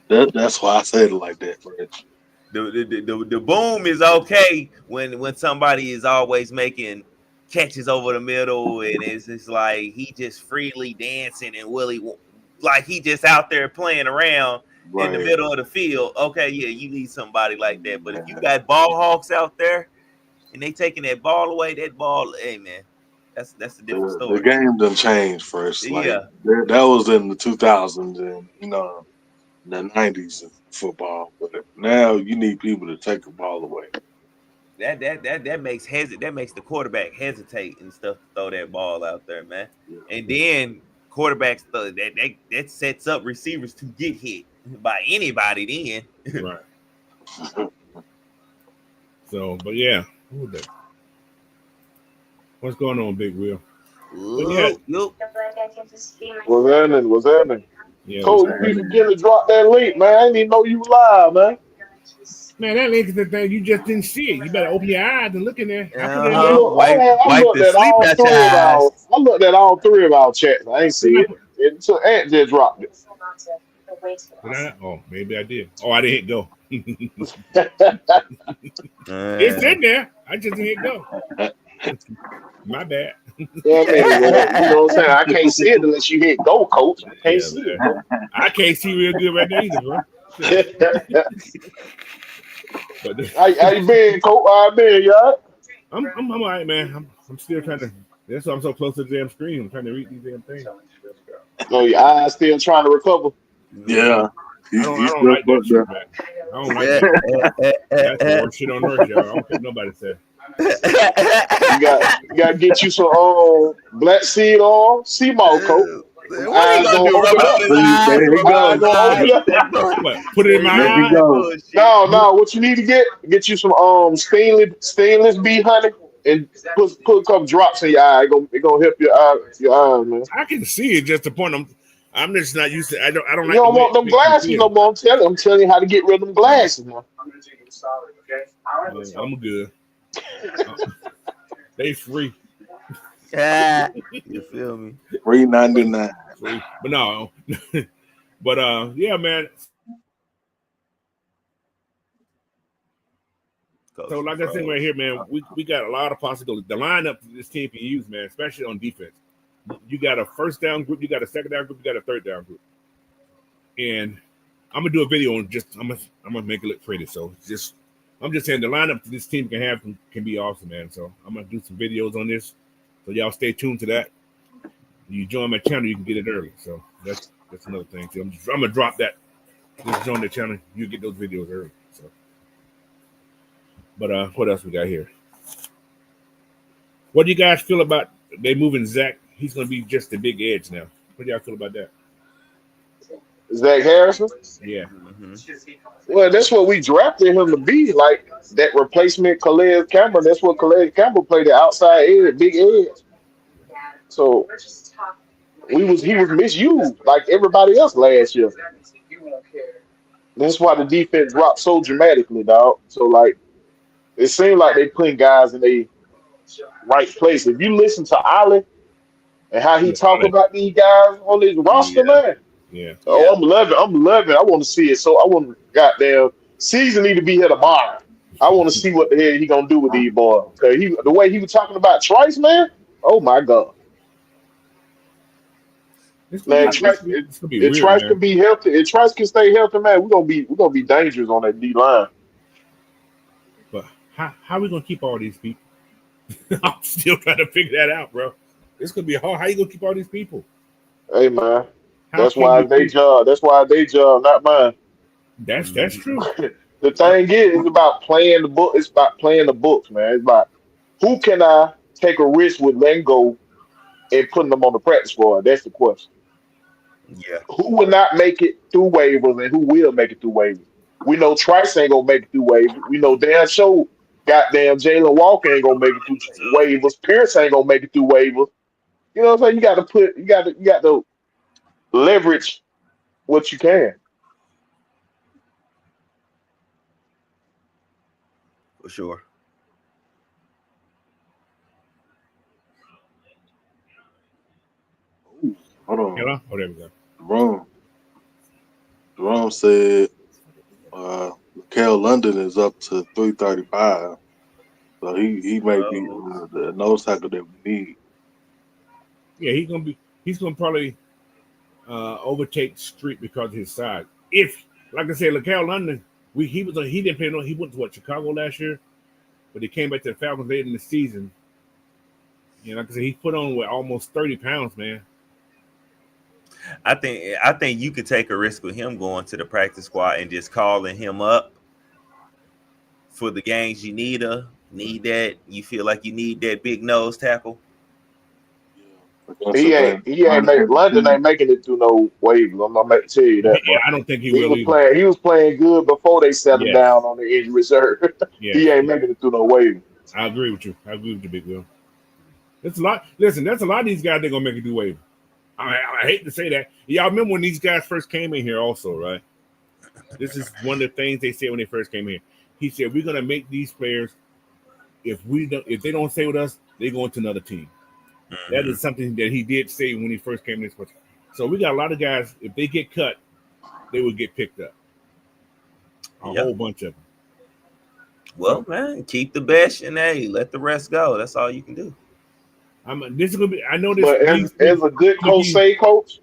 That's why I said it like that, Rich. The boom is okay when somebody is always making catches over the middle and it's like he just freely dancing and like he just out there playing around in the middle of the field. Okay, yeah, you need somebody like that. But if you got ball hawks out there and they taking that ball away, that ball, hey man, that's a different story. The game done changed first. Like, yeah, that was in the 2000s and the 90s of football. But now you need people to take the ball away. That makes the quarterback hesitate and stuff to throw that ball out there, man. Yeah. And then quarterbacks that sets up receivers to get hit by anybody. Then right. So, but yeah, what's going on, Big Wheel? What's happening? Yeah, Coach, you forget to drop that link, man. I didn't even know you were live, man. Man, that link is the thing. You just didn't see it. You better open your eyes and look in there. I looked at all three of our chats. I ain't see it. Until Ant just dropped it. Oh, maybe I did. Oh, I didn't hit go. It's in there. I just didn't hit go. My bad. Yeah, man, you know what I'm saying? I can't see it unless you hit go, Coach. I can't see it. I can't see real good right now either, bro. How you been, Coach? How you been, y'all? I'm all right, man. I'm still trying to. That's why I'm so close to the damn screen. I'm trying to read these damn things. So your eyes still trying to recover? Yeah. I don't like that shit, man. I don't like that. That's the worst shit on earth, y'all. I don't care what nobody says. You got to get you some black seed oil, sea moss, Coach. What are you gonna do? Put it in my eye. No. What you need to get you some stainless bee honey and put a couple drops in your eye. It gonna help your eyes, man. I can see it. Just the point. I'm just not used to. I don't. You don't want them glasses no more. I'm telling you how to get rid of them glasses, man. I'm good. They free. You feel me? $3.99. But no. But yeah, man. So like I said right here, man, we got a lot of possibilities. The lineup this team can use, man, especially on defense. You got a first down group, you got a second down group, you got a third down group. And I'm gonna do a video on I'm gonna make it look pretty. So I'm just saying the lineup this team can have can be awesome, man. So I'm gonna do some videos on this. So y'all stay tuned to that. You join my channel, you can get it early. So that's another thing too. I'm gonna drop that. Just join the channel, you get those videos early. So, but what else we got here? What do you guys feel about they moving Zach? He's gonna be just the big edge now. What do y'all feel about that? Zach Harrison? Yeah. Mm-hmm. Well, that's what we drafted him to be, like that replacement Calais Campbell. That's what Calais Campbell played, the outside edge, big edge. So he was misused like everybody else last year. That's why the defense dropped so dramatically, dog. So like it seemed like they putting guys in the right place. If you listen to Ali and how he talk about these guys on his roster, man. Yeah. Oh, I'm loving. I want to see it. So I want to goddamn season need to be here tomorrow. I want to see what the hell he gonna do with these boys. Cause the way he was talking about Trice, man. Oh my god. Man, Trice can be healthy. If Trice can stay healthy, man, we're gonna be dangerous on that D line. But how are we gonna keep all these people? I'm still trying to figure that out, bro. This could be hard. How you gonna keep all these people? Hey man. That's why they job. That's why they job, not mine. That's true. The thing is, it's about playing the book. It's about playing the books, man. It's about who can I take a risk with letting go and putting them on the practice squad. That's the question. Yeah. Who will not make it through waivers and who will make it through waivers? We know Trice ain't gonna make it through waivers. We know damn sure goddamn Jalen Walker ain't gonna make it through waivers. Pierce ain't gonna make it through waivers. You know what I'm saying? You got to leverage what you can. For sure. Hold on. Hello? Oh, there we go. Jerome said Kel London is up to 335. So he may be the nose tackle that we need. Yeah, he's gonna probably overtake Street because of his size. If, like I said, LaCal London, he didn't play he went to Chicago last year, but he came back to the Falcons late in the season. You know, like I said, he put on almost 30 pounds, man. I think you could take a risk with him going to the practice squad and just calling him up for the games you need that. You feel like you need that big nose tackle. London ain't making it through no waivers. I'm gonna tell you that. Yeah, I don't think he will either. He was playing good before they set him down on the injury reserve. He ain't making it through no waivers. I agree with you. Big Will. It's a lot. Listen, that's a lot of these guys they're gonna make it through waivers. I hate to say that. Y'all remember when these guys first came in here also, right? This is one of the things they said when they first came in. He said, we're gonna make these players, if they don't stay with us, they go into another team. Mm-hmm. That is something that he did say when he first came in this question. So we got a lot of guys, if they get cut, they will get picked up. A whole bunch of them. Well, man, keep the best and let the rest go. That's all you can do. This is gonna be. I know this. But as a good coach say, Coach,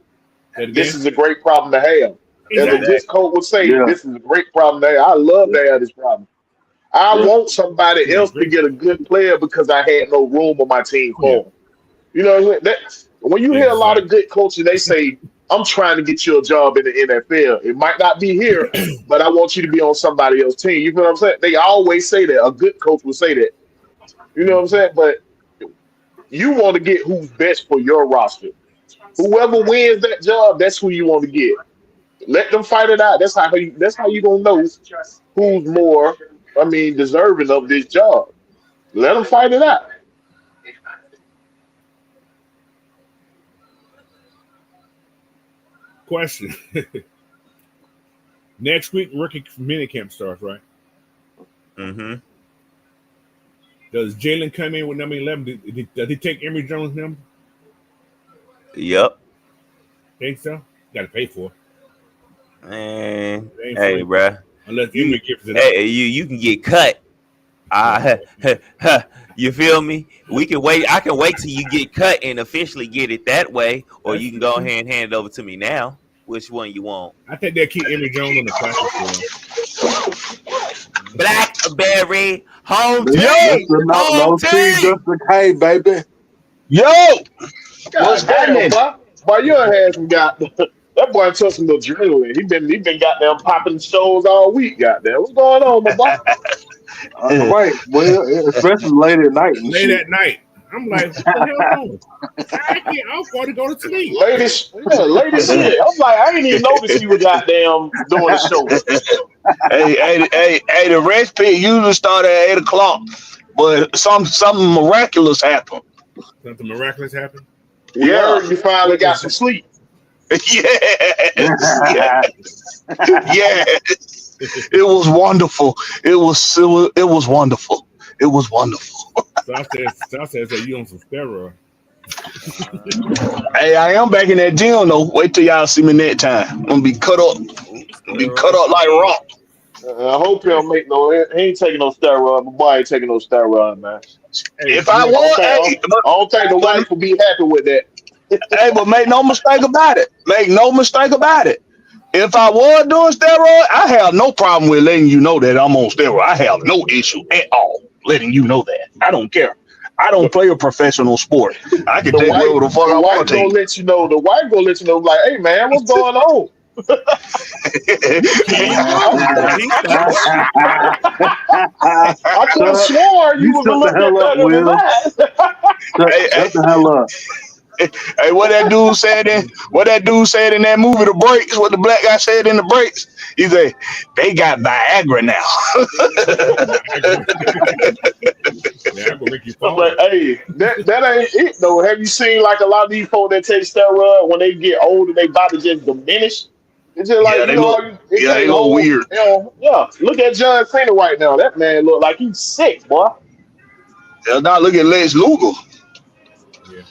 this is a great problem to have. Exactly. As a good coach would say, this is a great problem to have. I love to have this problem. I want somebody else to get a good player because I had no room on my team for him. You know, when you hear a lot of good coaches, they say, I'm trying to get you a job in the NFL. It might not be here, but I want you to be on somebody else's team. You know what I'm saying? They always say that. A good coach will say that. You know what I'm saying? But you want to get who's best for your roster. Whoever wins that job, that's who you want to get. Let them fight it out. That's how you gonna know who's more, deserving of this job. Let them fight it out. Question. Next week, rookie minicamp starts, right? Mm-hmm. Does Jalen come in with number 11? Does he take Emory Jones' number? Yep. Think so? Got to pay for it. Man, hey, bro. Unless Emory gives it up. You can get cut. You feel me? We can wait. I can wait till you get cut and officially get it that way, or you can go ahead and hand it over to me now. Which one you want? I think they'll keep Emory Jones on the practice field. Blackberry home team. No team, just the K, baby. Yo, what's happening? Boy, your ass got that boy took some adrenaline. He been goddamn popping shows all week. Goddamn, what's going on, my boy? Right. Well, especially late at night. At night. I'm like, what the hell on? I'm going to go to sleep. Lady shit. I'm like, I didn't even notice you were goddamn doing a show. Hey, the rest pit usually start at 8 o'clock, but something miraculous happened. Something miraculous happened? Yeah, you finally got some sleep. Yes. It was wonderful. It was wonderful. It was wonderful. South says that you on some steroids. Hey, I am back in that gym though. Wait till y'all see me next time. I'm gonna be cut up. Like rock. I hope he don't make no. He ain't taking no steroid. My boy ain't taking no steroid, man. If I want, I don't think the wife will be happy with that. Hey, but make no mistake about it. If I was doing steroid, I have no problem with letting you know that I'm on steroid. I have no issue at all letting you know that. I don't care. I don't play a professional sport. I can take whatever the fuck I want to take. The wife gonna let you know, like, hey man, what's going on? I could have sworn you was a little bit better than that. Shut the hell up. Hey, what that dude said in that movie, The Breaks, what the black guy said in The Breaks, he said, they got Viagra now. Yeah, I'm gonna make you fall. But hey, that ain't it though. Have you seen like a lot of these folks that take steroids when they get older, they body just diminish? It's just like Yeah, they look weird. You know, yeah. Look at John Cena right now. That man look like he's sick, boy. Yeah, now look at Lex Luger. Yeah.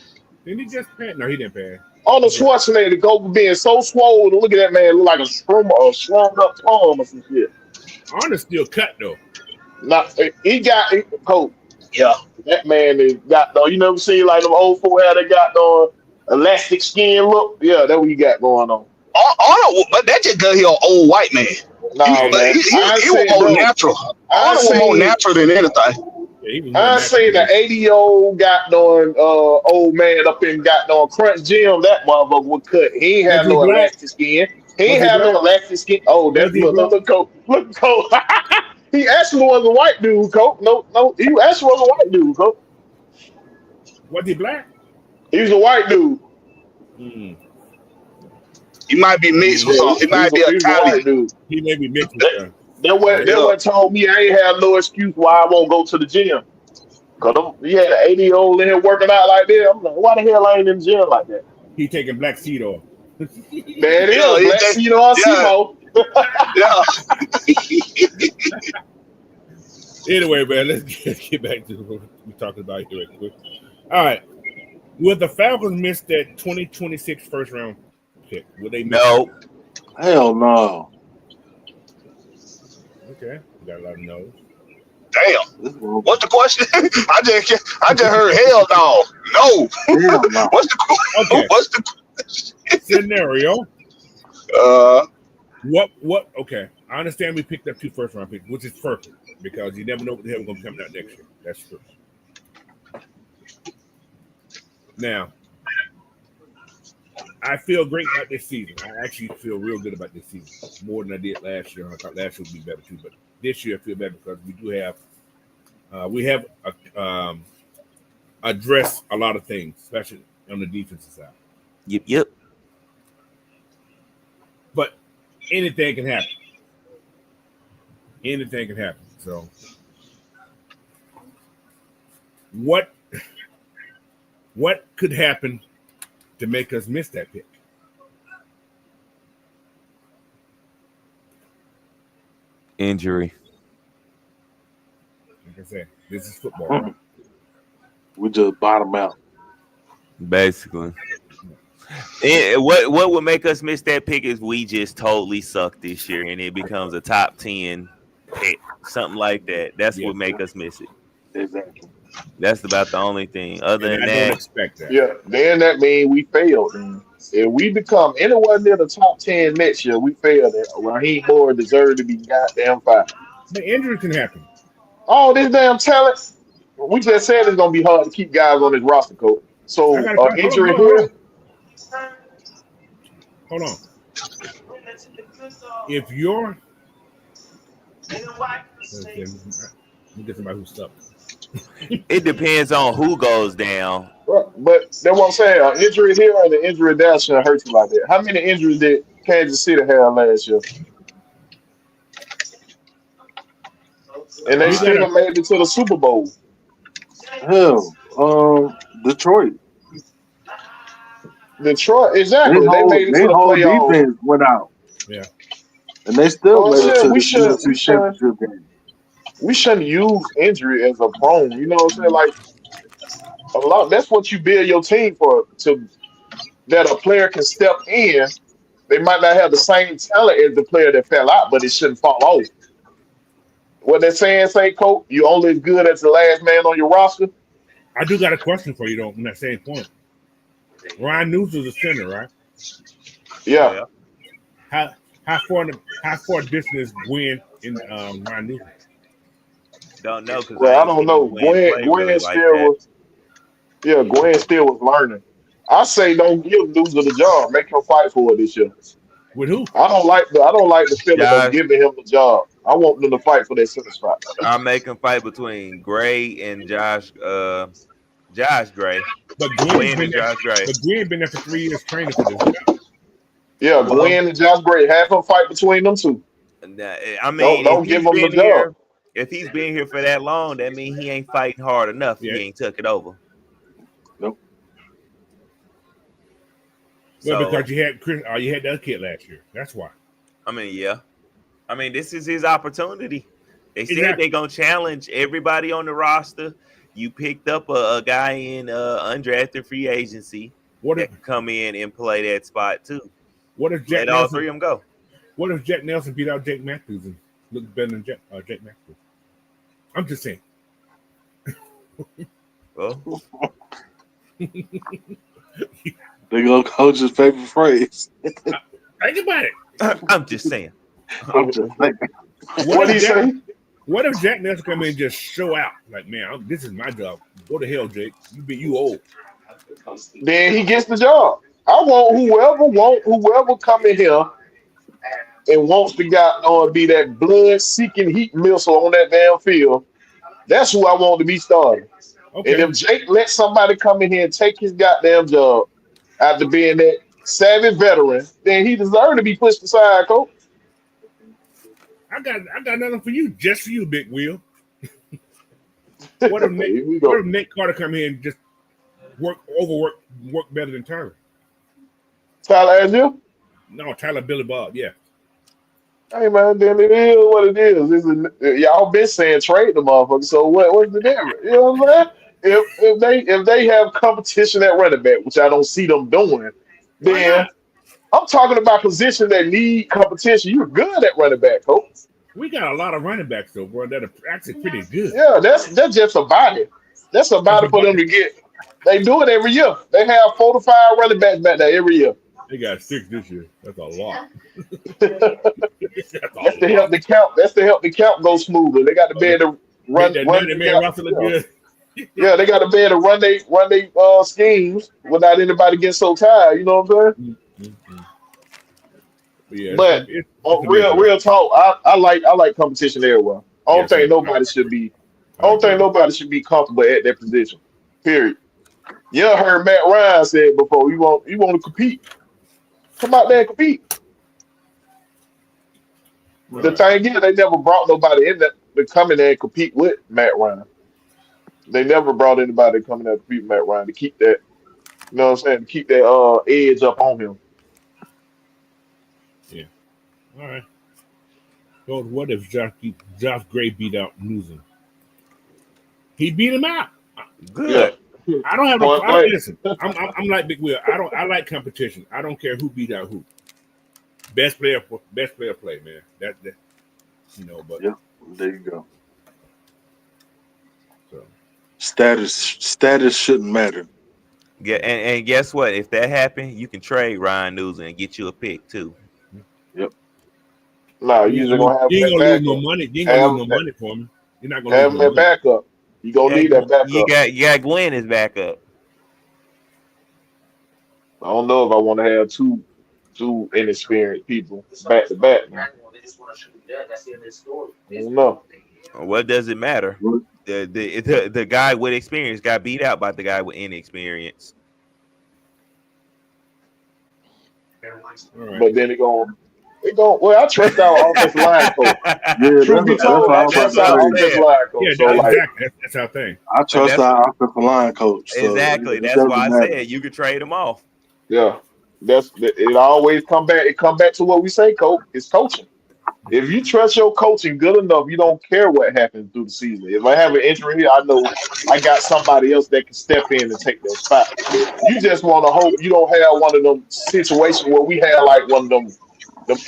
Didn't he just pass? No, he didn't pass. Arnold Schwarzenegger to go from being so swollen. Look at that man look like a shrunk up palm or some shit. Arnold's still cut though. Now he got coach. Yeah. That man is got though. You never seen like them old folk how they got on elastic skin look? Yeah, that's what he got going on. Arnold, but that just got here an old white man. No, man. He was more natural. Arnold was more natural than anything. Yeah, I seen the 80-year-old got on old man up in got on Crunch Gym. That motherfucker was cut. He ain't have no elastic skin. He ain't have no elastic skin. Oh, that's look, coach. Look, coach. He actually was a white dude, coach. No, he actually was a white dude, coach. Was he black? He was a white dude. He might be mixed with something. He might be Italian. Dude. He may be mixed with them. That what told me I ain't have no excuse why I won't go to the gym. Cause he had an 80-year-old in here working out like that. I'm like, why the hell I ain't in the gym like that? He taking black seed off. There it is, black seed on Simo. Anyway, man, let's get back to what we're talking about here. All right. Will the Falcons miss that 2026 first round pick? Will they miss No. Hell no. Okay. We got a lot of no's. Damn. What's the question? I just heard hell no. No. Hell no. What's the question? Scenario. What okay. I understand we picked up 2 first round picks, which is perfect because you never know what the hell is gonna be coming out next year. That's true. Now, I feel great about this season. I actually feel real good about this season. More than I did last year. I thought last year would be better too, but this year I feel better because we have addressed a lot of things, especially on the defensive side. Yep. But anything can happen. Anything can happen. So, what could happen to make us miss that pick? Injury. Like I said, this is football. We just bottom out. Basically. And what would make us miss that pick is we just totally suck this year and it becomes a top 10 pick, something like that. That's what make us miss it. Exactly. That's about the only thing. Other than I that, don't expect that. Yeah, then that means we failed. If we become anywhere near the top 10 next year, we failed. Raheem Morris deserved to be goddamn fired. The injury can happen. All this damn talent. We just said it's gonna be hard to keep guys on this roster, coach. So injury here. Hold on. If you're let me get somebody who's stuck. it depends on who goes down. But that's what I'm saying. An injury here and an injury there shouldn't hurt you like that. How many injuries did Kansas City have last year? And they still made it to the Super Bowl. Hell, Detroit. Exactly. They made it to the playoffs. Defense went out. Yeah. And they still made it to the championship game. We shouldn't use injury as a prone. You know what I'm saying? Like a lot. That's what you build your team for. That a player can step in. They might not have the same talent as the player that fell out, but it shouldn't fall off. What they're saying, coach, you only as good as the last man on your roster. I do got a question for you though. On that same point, Ryan News was a center, right? Yeah. How far distance Gwen in Ryan News? Don't know because I don't know. Gwen still was learning. I say don't give Loser the job. Make him fight for it this year. With who? I don't like the feeling of giving him the job. I want them to fight for their center spot. I'm making fight between Gray and Josh Josh Gray. But Gwen and Josh Gray. But Gwen been there for 3 years training for this job. Yeah, Gwen and Josh Gray, half a fight between them two. I mean, don't give him the here, job. if he's been here for that long, that means he ain't fighting hard enough. Yeah. He ain't took it over. Nope. Well, because you had Chris, you had that kid last year. That's why. I mean, yeah. I mean, this is his opportunity. They said they're gonna challenge everybody on the roster. You picked up a guy in undrafted free agency that can come in and play that spot too. What if Let all three of them go? What if Jack Nelson beat out Jake Matthews and looked better than Jake Matthews? I'm just saying. Well, they go coach's favorite phrase. Think about it. I'm just saying. I'm just saying. What he say? What if Jack Nelson come in and just show out? Like, man, this is my job. Go to hell, Jake. You old. Then he gets the job. I want whoever come in here and wants to be that blood-seeking heat missile on that damn field. That's who I want to be starting. Okay. And if Jake lets somebody come in here and take his goddamn job after being that savvy veteran, then he deserves to be pushed aside, coach. I got nothing for you, just for you, Big Wheel. What if Nate Carter come here and just work better than Tyler? Tyler Azure? No, Tyler Billy Bob, yeah. Hey man, then it is what it is. Y'all been saying trade the motherfucker. So what's the difference? You know what I'm saying? If they have competition at running back, which I don't see them doing, then I'm talking about positions that need competition. You're good at running back, coach. We got a lot of running backs though, bro, that are actually pretty good. Yeah, that's just a body. That's a body for them to get. They do it every year. They have 4 to 5 running backs back there every year. They got 6 this year. That's a lot. That's to help the count. That's to help the count go smoother. They got to be able to run. Good. Yeah, they got to be able to run they schemes without anybody getting so tired. You know what I'm saying? Mm-hmm. Yeah, but real talk, I like competition everywhere. I don't think nobody should be comfortable at that position. Period. You heard Matt Ryan said before, you want to compete. Come out there and compete. Right. The thing is, they never brought nobody in that to come in there and compete with Matt Ryan. They never brought anybody to come in there and compete with Matt Ryan to keep that, you know what I'm saying, to keep that edge up on him. Yeah. All right. So what if Josh Gray beat out Newsom? He beat him out. Good. Yeah. I don't have no problem. Listen, I'm like Big Will. I like competition. I don't care who beat out who. Best player play, man. That you know, but yeah, there you go. So status shouldn't matter. Yeah, and guess what? If that happened, you can trade Ryan Newsom and get you a pick too. Yep. No, you ain't gonna lose no money. You ain't gonna lose no money for me. You're not gonna have that backup. You gonna need that backup. You got Glenn as backup. I don't know if I want to have two inexperienced people back to back. I don't know. What does it matter? The guy with experience got beat out by the guy with inexperience. Right. But then it going. Well, I trust our offensive line coach. Yeah, Truth be told, I trust our offensive line coach. Yeah, so exactly. That's our thing. I trust our offensive line coach. So exactly. That's why I said you could trade them off. Yeah, it. Always come back. It come back to what we say, coach. It's coaching. If you trust your coaching good enough, you don't care what happens through the season. If I have an injury here, I know I got somebody else that can step in and take their spot. You just want to hope you don't have one of them situations where we had like one of them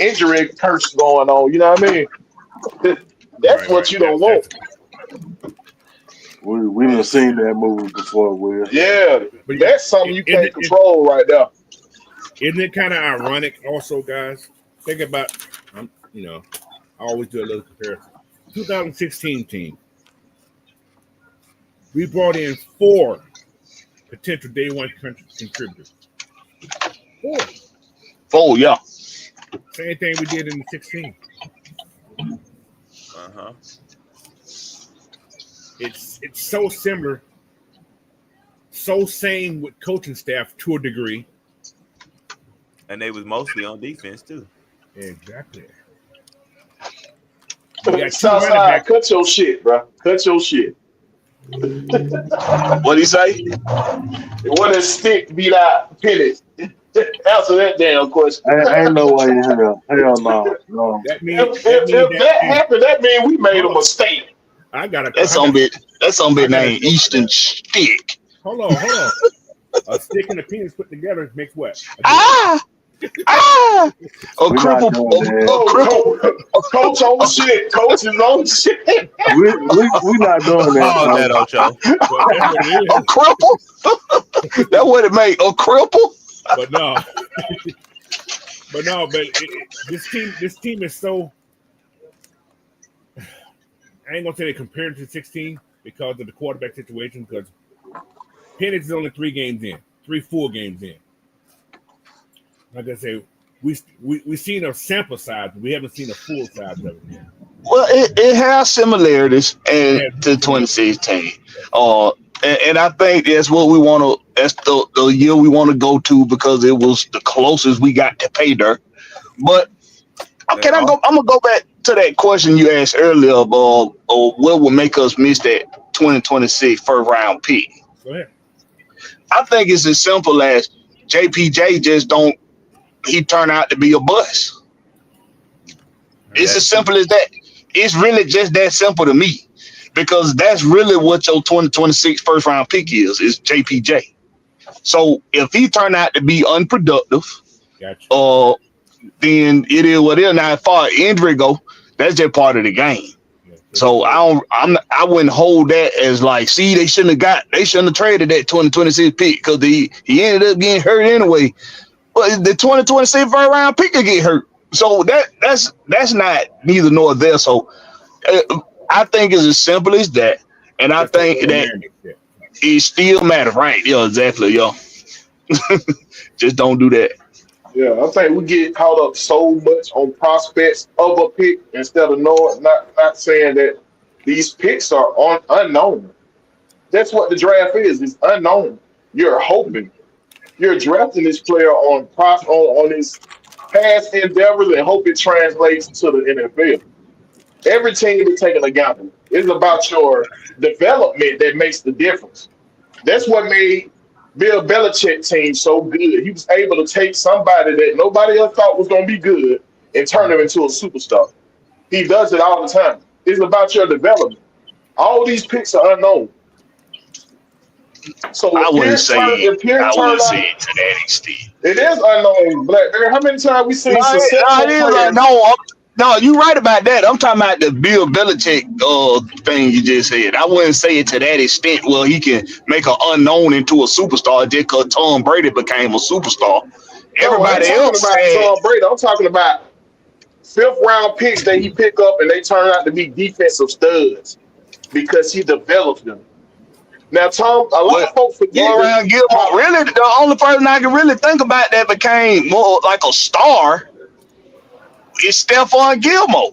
injury curse going on. You know what I mean? That's what you don't want. We done seen that movie before, Will. Yeah, but that's something you can't control right now. Isn't it kind of ironic also, guys? Think about, you know, I always do a little comparison. 2016 team. We brought in 4 potential day one contributors. 4, yeah. Same thing we did in the 16. Uh-huh. It's so similar so same with coaching staff to a degree. And they was mostly on defense too. Exactly. Southside, cut your shit, bro. Cut your shit. What'd he say? What a stick beat out Penny. Answer that damn question. Ain't no way in hell. Hell no. If that happened, that means we made a mistake. That's some bit named Eastern Stick. Hold on. A stick and a penis put together makes what? A cripple. Coach on shit. Coach is on shit. We not doing that. Ocho. A cripple? That's what it made. A cripple? But this team is so. I ain't gonna say they compared to 16 because of the quarterback situation. Because Penix is only 3 full games in. Like I say, we seen a sample size, but we haven't seen a full size of it yet. Well, it has similarities to 2016. And I think that's what we want to. That's the year we want to go to because it was the closest we got to pay dirt. But okay, I'm gonna go back to that question you asked earlier of what would make us miss that 2026 first round pick. Go ahead. I think it's as simple as JPJ just don't. He turned out to be a bust. It's as simple as that. It's really just that simple to me. Because that's really what your 2026 first round pick is JPJ. So if he turned out to be unproductive, gotcha. Then it is what it is. Now, as far as injury go, that's just part of the game. Yeah, so I wouldn't hold that as like, see, they shouldn't have traded that 2026 pick because he ended up getting hurt anyway. But the 2026 first round pick could get hurt. So that's not neither nor there. So I think it's as simple as that. And I think that it still matters, right? Yeah, exactly, yo. Just don't do that. Yeah, I think we get caught up so much on prospects of a pick instead of knowing, not saying that these picks are unknown. That's what the draft is. It's unknown. You're hoping. You're drafting this player on his past endeavors and hope it translates to the NFL. Every team is taking a gamble. It's about your development that makes the difference. That's what made Bill Belichick's team so good. He was able to take somebody that nobody else thought was going to be good and turn him into a superstar. He does it all the time. It's about your development. All these picks are unknown. So I wouldn't say it to that extent. It is unknown, Blackberry. How many times we seen successful players? No, you're right about that. I'm talking about the Bill Belichick thing you just said. I wouldn't say it to that extent. Well, he can make an unknown into a superstar just because Tom Brady became a superstar. Everybody else about Tom Brady. I'm talking about fifth round picks that he picked up and they turn out to be defensive studs because he developed them. Now, Tom, a lot of folks forget. Really, the only person I can really think about that became more like a star is Stephon Gilmore.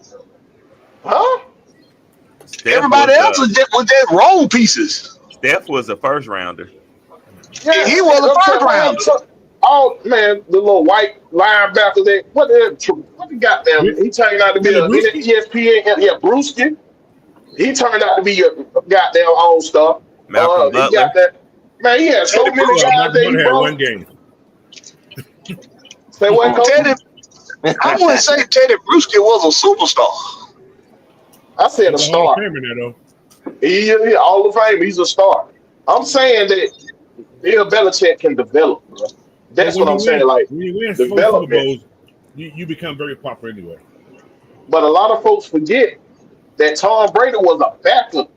Huh? Everybody else was just role pieces. Steph was a first rounder. Yeah, he was a first rounder. Oh man, the little white linebacker that what the goddamn he turned out to be a ESPN. Yeah, Brewski. He turned out to be a goddamn all-star. Malcolm Butler. He got that. Man, he had so many guys that he brought. One game. Say what, Coach? I wouldn't say Teddy Bruschi was a superstar. I said a star. He Hall of Fame. He's a star. I'm saying that Bill Belichick can develop, bro. That's what I'm saying. Like, when you win Super Bowls, you become very popular anyway. But a lot of folks forget that Tom Brady was a backup.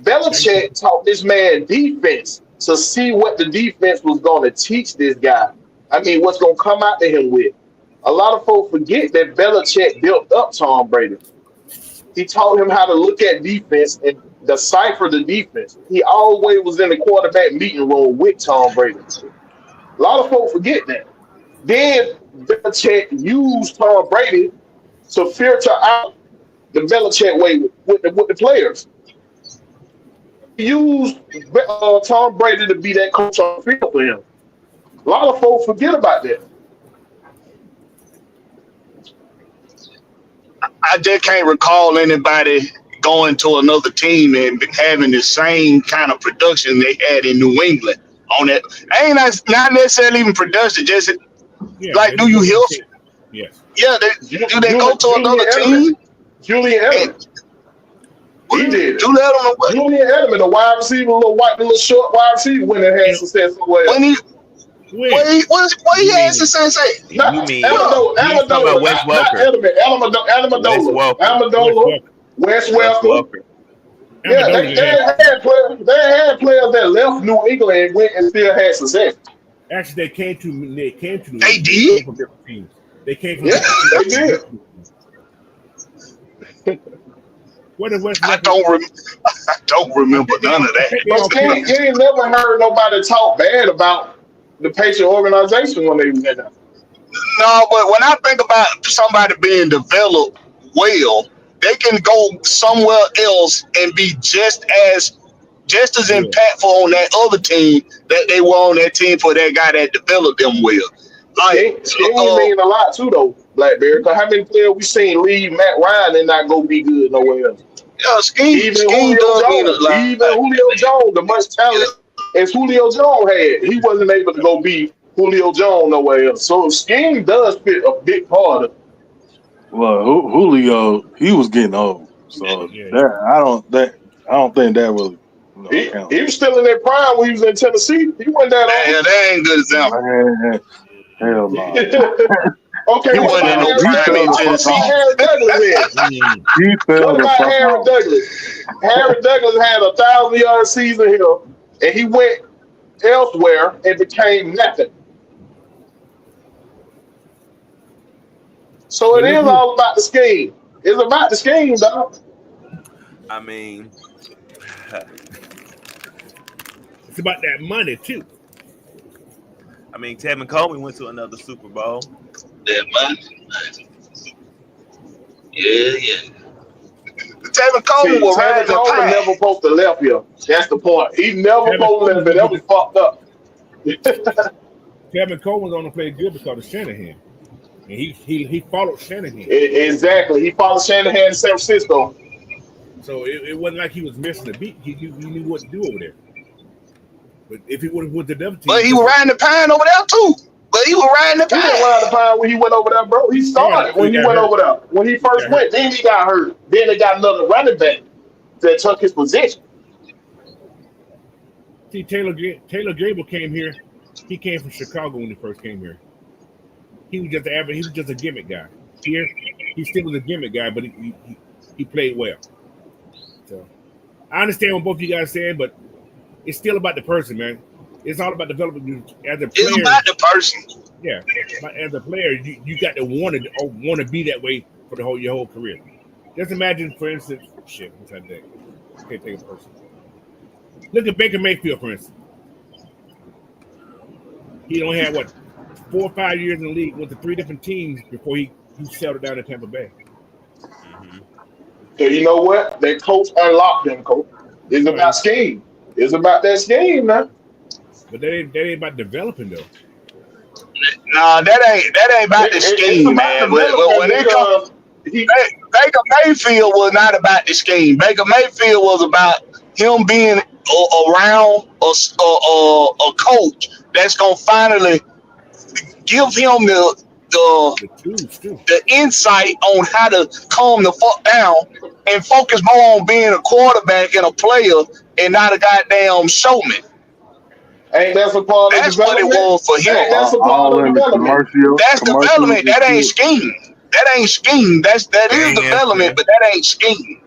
Belichick taught this man defense to see what the defense was going to teach this guy. I mean, what's going to come out to him with. A lot of folks forget that Belichick built up Tom Brady. He taught him how to look at defense and decipher the defense. He always was in the quarterback meeting room with Tom Brady. A lot of folks forget that. Then Belichick used Tom Brady to filter out the Belichick way with the players. used Tom Brady to be that coach on the field for him. A lot of folks forget about that. I just can't recall anybody going to another team and having the same kind of production they had in New England on that. Ain't not necessarily even production, just like, do you hear? Yes. Yeah, do they go to another team? Julian Edelman. He did it. Julian Edelman, the wide receiver, little short wide receiver, when it had success somewhere. What he had success at? You mean Amendola, Wes not Welker. Amendola, Wes Welker. Yeah, they had players that left New England and went and still had success. Actually, they came to New England. They did from different teams. They came from they did. What is Wes? I don't remember none of that. But you ain't never heard nobody talk bad about the Patriot organization when they was in there. No, but when I think about somebody being developed well, they can go somewhere else and be just as impactful on that other team that they were on that team for that guy that developed them well. Like, it mean a lot too, though, Blackberry. Because how many players we seen leave Matt Ryan and not go be good nowhere else? Yeah, scheme Julio Jones, the much talent as Julio Jones had, he wasn't able to go be Julio Jones nowhere else. So scheme does fit a big part of it. Well, Julio, he was getting old, so I don't think that really. He was still in that prime when he was in Tennessee. He wasn't that old. Yeah, that ain't good example. Hell no. Okay, he wasn't in no prime in Tennessee. Harry Douglas what about Harry Douglas? Harry Douglas had a 1,000-yard season here, and he went elsewhere and became nothing. So it is all about the scheme. It's about the scheme, dog. I mean, it's about that money too. I mean, Tevin Coleman went to another Super Bowl. That money. Yeah. Tevin Coleman was riding the pie. Never supposed to left here. That's the point. He never supposed to left, but that was fucked up. Tevin Coleman was only played good because of Shanahan. And he followed Shanahan. Exactly. He followed Shanahan in San Francisco. So it wasn't like he was missing a beat. He knew what to do over there. But if he would have went to the other team, but he was riding the pine over there too. But he was riding the pine. He didn't ride the pine when he went over there, bro. He started when he went over there. When he first went, then he got hurt. Then they got another running back that took his position. See, Taylor Gable came here. He came from Chicago when he first came here. He was just average. He was just a gimmick guy. Here, he still was a gimmick guy, but he played well. So I understand what both of you guys are saying, but it's still about the person, man. It's all about development as a player. It's about the person. Yeah, as a player, you got to want to be that way for your whole career. Just imagine, for instance, what's that thing? I can't think of a person. Look at Baker Mayfield, for instance. He only had 4 or 5 years in the league, went to 3 different teams before he settled down in Tampa Bay. And you know what? That coach unlocked him, coach. It's about scheme. It's about that scheme, man. But that ain't about developing, though. Nah, that ain't about the scheme, man. When it comes, Baker Mayfield was not about the scheme. Baker Mayfield was about him being around a coach that's gonna finally give him the insight on how to calm the fuck down and focus more on being a quarterback and a player and not a goddamn showman. Ain't that a part of That's what it was for him. That's a part of development. That's development. That ain't scheme. That ain't scheme. That is development, but that ain't scheme.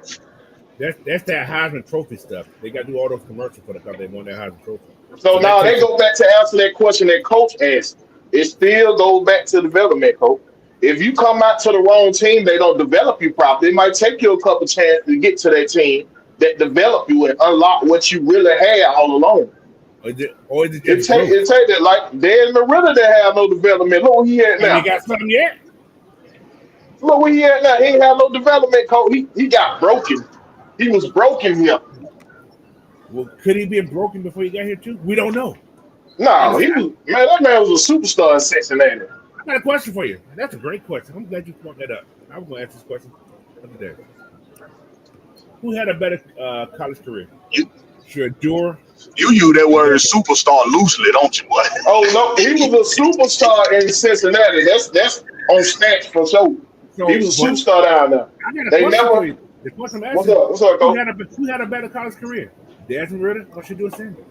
That's that Heisman Trophy stuff. They got to do all those commercials for because they won that Heisman Trophy. So now they go back to answer that question that coach asked. It still goes back to development, coach. If you come out to the wrong team, they don't develop you properly. It might take you a couple chances to get to that team that develop you and unlock what you really had all along. Or is it just it take that, like Desmond Ritter that have no development. Look where he at now. He got something yet? Look where he at now. He ain't have no development, coach. He got broken. He was broken here. Well, could he been broken before he got here too? We don't know. No, that man was a superstar in Cincinnati. I got a question for you. That's a great question. I'm glad you brought that up. I was going to ask this question the other day. Who had a better college career? Shador. You use that word superstar loosely, don't you, boy? Oh no, he was a superstar in Cincinnati. That's on stats for sure. So, he was a superstar down there. I got a question for you. The question I'm asking, What's up, Coach? Who had a better college career? Desmond Ritter or Shador Sanders?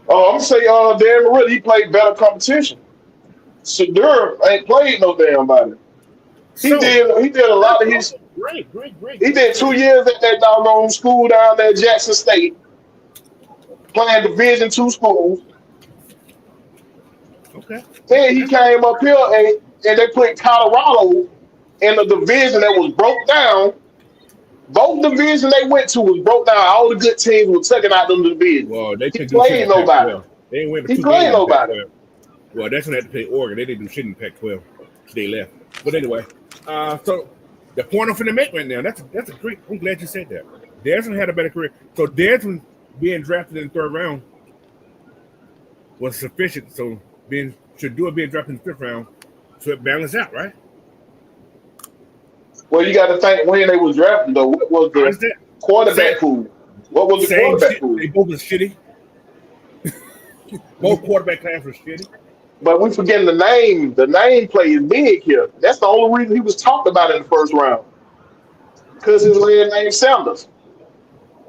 Oh, I'm gonna say Dan Marino, he played better competition. Shador ain't played no damn body. He did a lot of his great. He did 2 years at that doggone school down there at Jackson State, playing Division II schools. Okay. Then he came up here and they put Colorado in a division that was broke down. Both divisions they went to was broke down. All the good teams were taken out of the division. Well, they he played nobody. Well. They didn't win he played nobody. Well, that's when they had to play Oregon. They didn't do shit in Pac-12. They left. But anyway, so the point I'm finna make right now, that's a great. I'm glad you said that. Desmond had a better career. So Desmond being drafted in the third round was sufficient. So Shador being drafted in the fifth round, so it balanced out, right? Well, you got to think when they was drafted though. What was the quarterback pool? What was the quarterback pool? They both was shitty. Both quarterback class was shitty. But we forgetting the name. The name play is big here. That's the only reason he was talked about in the first round. Because his last name Sanders.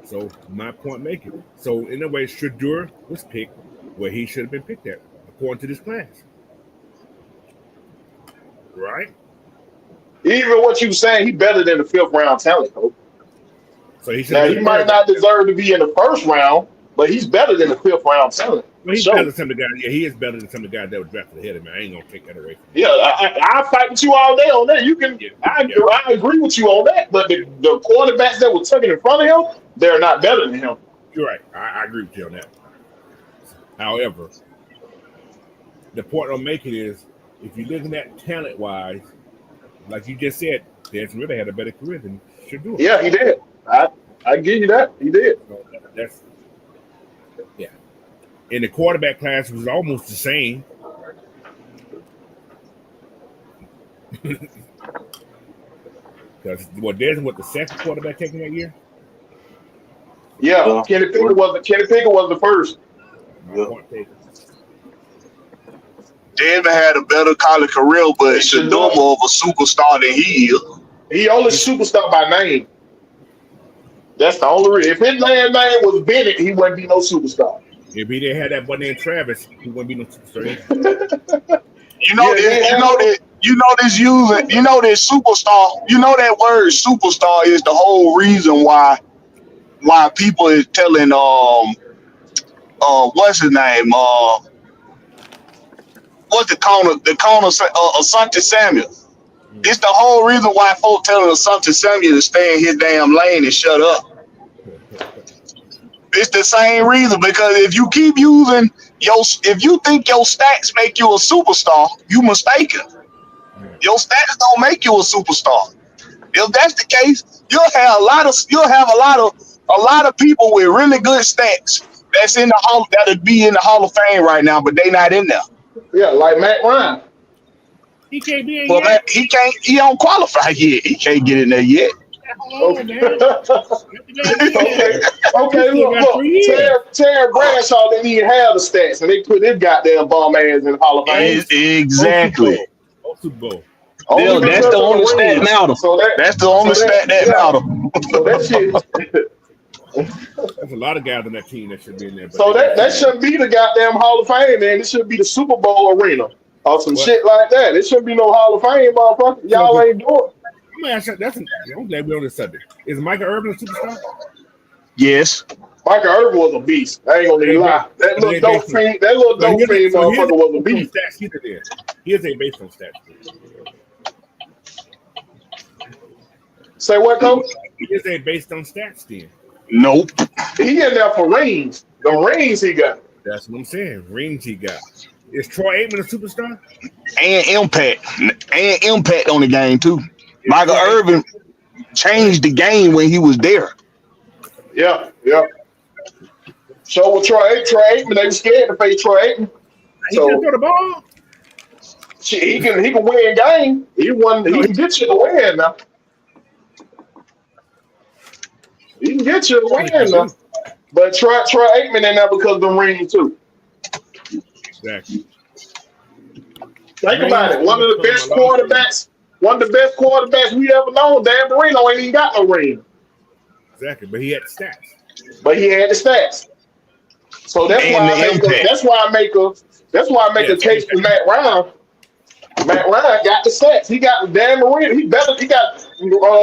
So my point making. So in a way, Shador was picked where he should have been picked at, according to this class. Right? Even what you were saying, he better than the fifth round talent, coach. So he might not deserve to be in the first round, but he's better than the fifth round talent. Well, he's better than some of the guys. Yeah, he is better than some of the guys that were drafted ahead of him. I ain't gonna take that away from him. Yeah, I'll fight with you all day on that. You can. I agree with you on that. But the quarterbacks that were taken in front of him, they're not better than him. You're right. I agree with you on that. However, the point I'm making is, if you're looking at talent-wise, like you just said, Desmond really had a better career than Shador. Yeah, he did. I give you that. He did. So that's yeah. And the quarterback class was almost the same. Because Desmond the second quarterback taken that year. Yeah, Kenny Pickett was the first. Yeah. Desmond had a better college career, but Shador more of a superstar than he is. He only superstar by name. That's the only reason. If his last name was Bennett, he wouldn't be no superstar. If he didn't have that boy named Travis, he wouldn't be no superstar. This superstar. You know that word superstar is the whole reason why people is telling what's his name what's the corner Asante Samuel. It's the whole reason why folks telling Asante Samuel to stay in his damn lane and shut up. It's the same reason, because if you keep using if you think your stats make you a superstar, you mistaken. Your stats don't make you a superstar. If that's the case, you'll have a lot of people with really good stats that'll be in the Hall of Fame right now, but they not in there. Yeah, like Matt Ryan. He can't be in well, yet. He don't qualify yet. He can't get in there yet. Okay, look. Terry Bradshaw didn't even have the stats, and they put his goddamn bum ass in the Hall of Fame. Exactly. Super Bowl. That's the only stat matter. That's the only stat that matter. So that shit. There's a lot of guys on that team that should be in there. So that shouldn't be the goddamn Hall of Fame, man. It should be the Super Bowl arena or some shit like that. It shouldn't be no Hall of Fame, motherfucker. Y'all ain't doing it. I'm glad we're on this subject. Is Michael Irvin a superstar? Yes. Michael Irvin was a beast. I ain't gonna lie. That little dope fiend motherfucker was a beast. He is a based on stats. Say what, Coach? He is a based on stats then. Nope. He in there for rings. The rings he got. That's what I'm saying. Rings he got. Is Troy Aikman a superstar? And impact on the game too. Michael Irvin changed the game when he was there. Yeah. So with Troy Aikman, they were scared to face Troy Aikman. He can So throw the ball. he can win game. He can get you to win now. He can get you to win now. But Troy Aikman in there because of the ring too. Exactly. Think about it. One of the best quarterbacks we ever known. Dan Marino ain't even got no ring. Exactly, but he had stats. But he had the stats. So that's why I make a case for Matt Ryan. Matt Ryan got the stats. He got Dan Marino. He got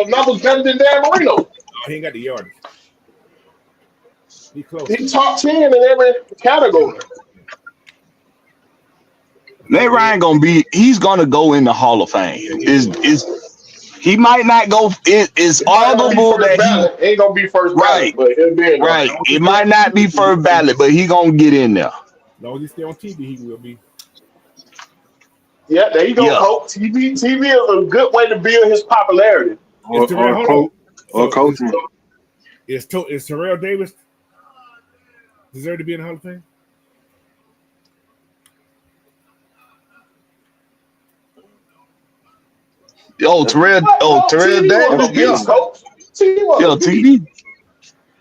numbers better than Dan Marino. No, he ain't got the yardage. He close. He's top 10 in every category. Matt Ryan he's gonna go in the Hall of Fame. He might not go. It's arguable that he ain't gonna be first ballot, but he'll be in right. It might not be first ballot, but he gonna get in there. No, he's still on TV. He will be. Yeah, there you go, Coach. TV is a good way to build his popularity. Or coaching. Is Terrell Davis deserve to be in the Hall of Fame? Terrell Davis. TV.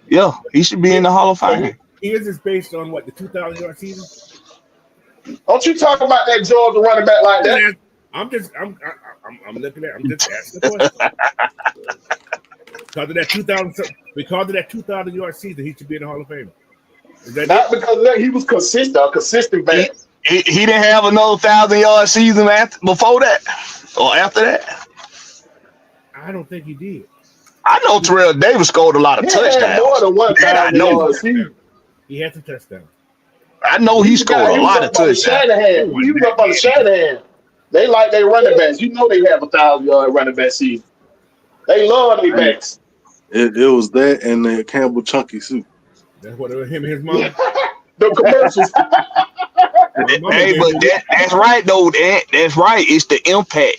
Yeah, he should be in the Hall of Fame. Is based on what, the 2,000-yard season? Don't you talk about that Georgia running back like that? I'm looking at. I'm just asking the question. Because of that 2,000-yard season, he should be in the Hall of Fame. Not because of that, he was consistent back. He didn't have another 1,000-yard season before that or after that. I don't think he did. I know Terrell Davis scored a lot of touchdowns. More than 1,000-yard season. He had some touchdowns. I know he scored a lot of touchdowns. He was up on the Shanahan. They like their running backs. You know they have 1,000-yard running back season. They love their backs. It was that and the Campbell Chunky soup. That's what it was, him and his mom. The commercials. Hey, but that's right though. That's right. It's the impact.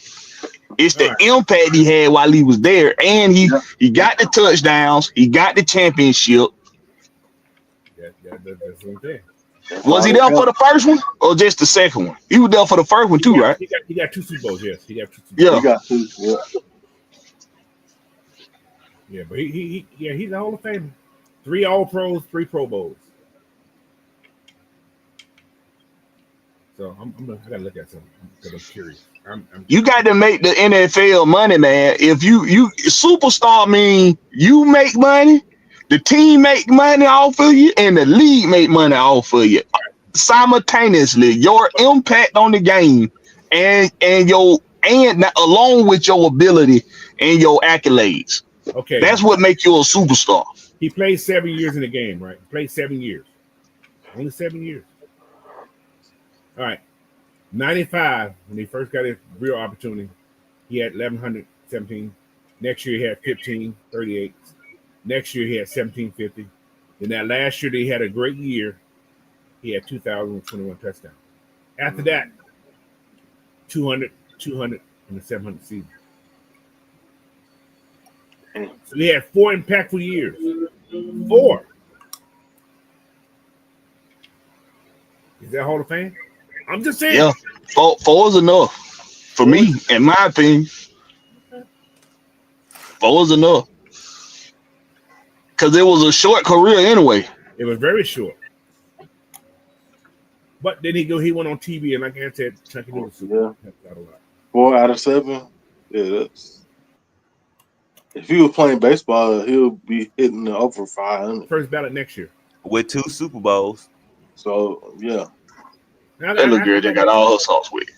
It's the impact he had while he was there, and he got the touchdowns. He got the championship. That's one thing. Was he there for the first one or just the second one? He was there for the first one too, right? He got 2 Super Bowls. Yes, he got 2 Super Bowls. Yeah, he got 2. Yeah. Yeah, but he's a Hall of Famer. 3 All-Pros, 3 Pro Bowls. So I gotta look at something because I'm curious. You got to make the NFL money, man. If you superstar mean you make money, the team make money off of you, and the league make money off of you simultaneously. Your impact on the game and along with your ability and your accolades. Okay, that's what makes you a superstar. He played 7 years in the game, right? He played 7 years, only 7 years. All right, 95 when he first got his real opportunity, he had 1,117. Next year he had 1,538. Next year he had 1,750. Then that last year that he had a great year, he had 2,021 touchdowns. After that, 200, and the 700 season. So he had 4 impactful years. 4. Is that Hall of Fame? I'm just saying. Yeah, 4 is enough for me, in my opinion. 4 is enough because it was a short career anyway. It was very short, but then he went on TV and like I said, Chucky Noodle Soup. Yeah. 4 out of 7. Yeah, that's. If he was playing baseball, he'll be hitting the over 500. First ballot next year with 2 Super Bowls. So yeah. That little girl just got all her sauce with it.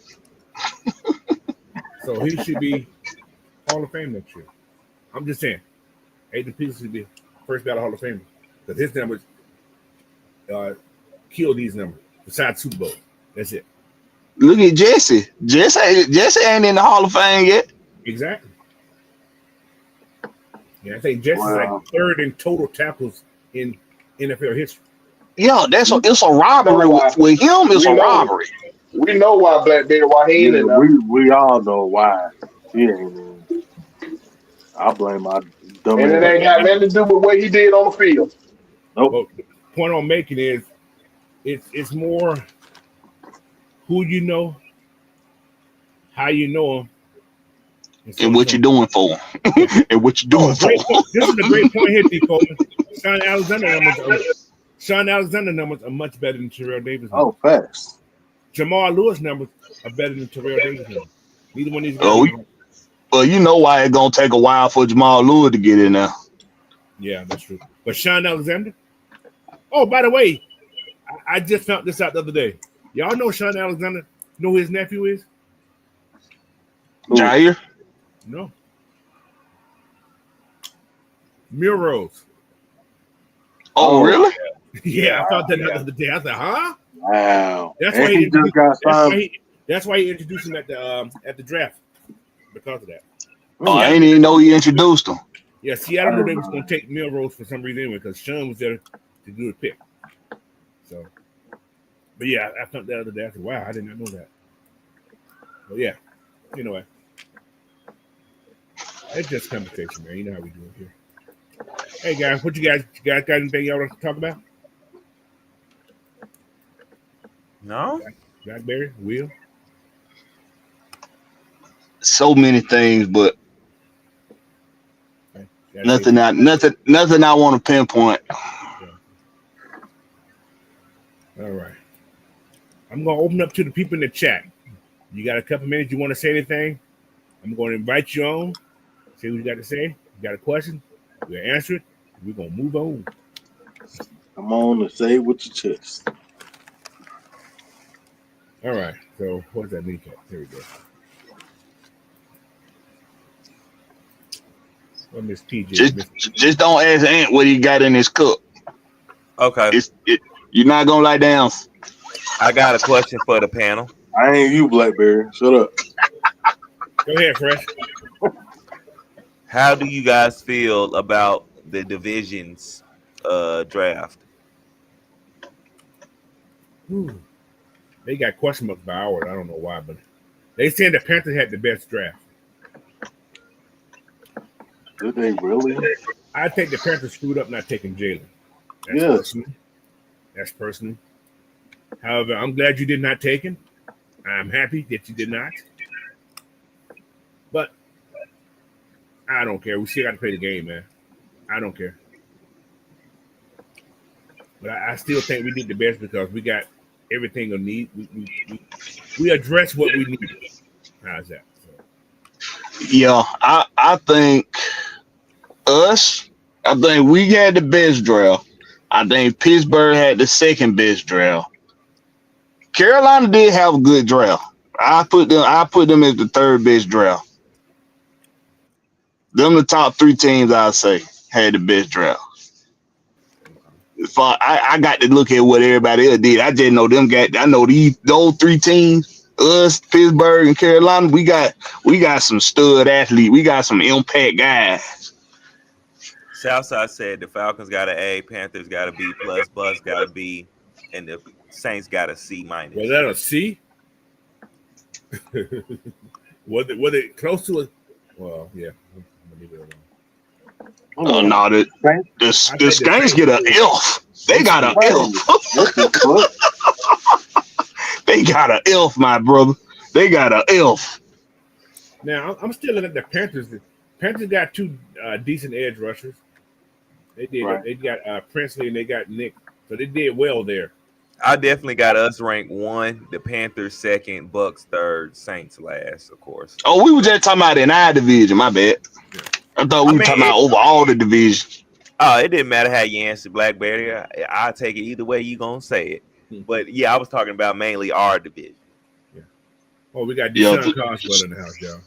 So he should be Hall of Fame next year. I'm just saying. Aiden Peterson should be first ballot Hall of Famer because his numbers kill these numbers besides Super Bowl. That's it. Look at Jesse. Jesse ain't in the Hall of Fame yet. Exactly. Yeah, I think Jesse's like 3rd in total tackles in NFL history. Yeah, it's a robbery with him. It's a robbery. We know why Blackberry. Why he ain't in there. We all know why. Yeah, I blame my And it ain't got nothing to do with what he did on the field. Nope. Well, the point I'm making is it's more who you know, how you know him, and what you're doing for him. And what you're doing for him. This is a great point here, D. Coleman. Sean Alexander numbers are much better than Terrell Davis numbers. Oh, facts. Jamal Lewis numbers are better than Terrell Davis numbers. Neither one of these guys. Well, you know why it's gonna take a while for Jamal Lewis to get in there. Yeah, that's true. But Sean Alexander. Oh, by the way, I just found this out the other day. Y'all know Sean Alexander? Know who his nephew is? Jair? No. Muros. Oh, really? Yeah, I found that the other day. I said, huh? Wow. That's why he just got signed. That's why he introduced him at the draft. Because of that. Oh, I didn't even know he introduced him. Yeah, see, I don't know they was going to take Milrose for some reason anyway, because Sean was there to do the pick. So, but yeah, I found that the other day. I said, wow, I did not know that. But yeah, anyway. It's just conversation, man. You know how we do it here. Hey, guys, what you guys got anything y'all want to talk about? No? Blackberry, Will? So many things, but nothing I want to pinpoint. All right. I'm going to open up to the people in the chat. You got a couple minutes? You want to say anything? I'm going to invite you on. See what you got to say. You got a question? We'll answer it. We're going to move on. Come on and say it with your chest. All right. So what's that kneecap? Here we go. Well, Miss PJ. Just don't ask Ant what he got in his cup. Okay. You're not going to lie down. I got a question for the panel. I ain't you, Blackberry. Shut up. Go ahead, Fresh. How do you guys feel about the divisions draft? They got question marks by hours. I don't know why, but they said the Panthers had the best draft. Did they really? I think the Panthers screwed up not taking Jalen. That's personal. However, I'm glad you did not take him. I'm happy that you did not. But I don't care. We still got to play the game, man. I don't care. But I still think we did the best because we got everything we need. We addressed what we needed. How's that? So. Yeah, I think we had the best draft. I think Pittsburgh had the second best draft. Carolina did have a good draft. I put them as the third best draft. Them the top three teams I'd say had the best draft. I got to look at what everybody else did. I just know those three teams, us, Pittsburgh, and Carolina, we got some stud athletes. We got some impact guys. Southside said the Falcons got an A, Panthers got a B plus, Bucks got a B, and the Saints got a C minus. Was that a C? was it close to it? Well, yeah. I'm gonna leave it alone. Oh no, the Saints get an F. They got an F. They got an F, my brother. They got an F. Now I'm still looking at the Panthers. The Panthers got two decent edge rushers. They did. Right. They got Princely and they got Nick, so they did well there. I definitely got us ranked 1, the Panthers 2nd, Bucks 3rd, Saints last, of course. Oh, we were just talking about in our division. My bad. Yeah. I thought we were talking about over all the divisions. Oh, it didn't matter how you answered, Blackberry. I'll take it either way you gonna say it. But yeah, I was talking about mainly our division. Yeah. Oh, we got Deshaun Coswell in the house, y'all.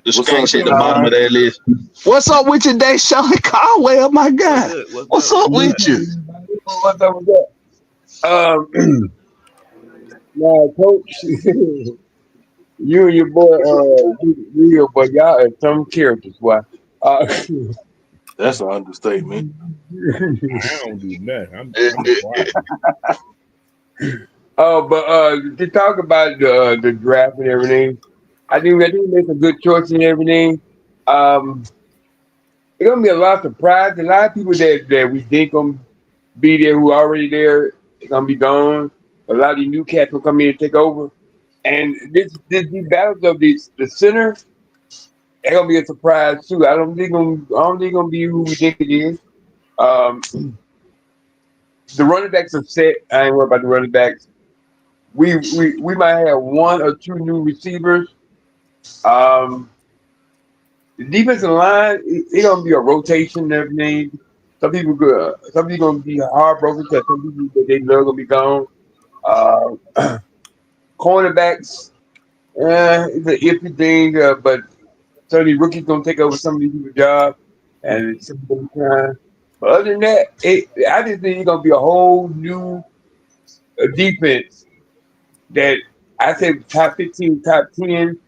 The Skanks at the bottom of that list. What's up with you, Deshaun Caldwell, my guy? What's up with you? What's up with that? Now, Coach, you and your boy, but y'all are some characters, boy. That's an understatement. I don't do nothing. I'm quiet. But to talk about the draft and everything, I think they made some good choices and everything. It's gonna be a lot of surprise. A lot of people that we think gonna be there who are already there, they're gonna be gone. A lot of these new cats will come in and take over. And these battles of the center, they're gonna be a surprise too. I don't think gonna be who we think it is. Um, the running backs are set. I ain't worried about the running backs. We might have one or two new receivers. The defensive line, it's gonna be a rotation and everything. Some people gonna be heartbroken because some people that they love gonna be gone. Cornerbacks, it's an iffy thing, but some of these rookies gonna take over some of these people's jobs, and it's some time. But other than that, I just think it's gonna be a whole new defense that I say top 15, top 10,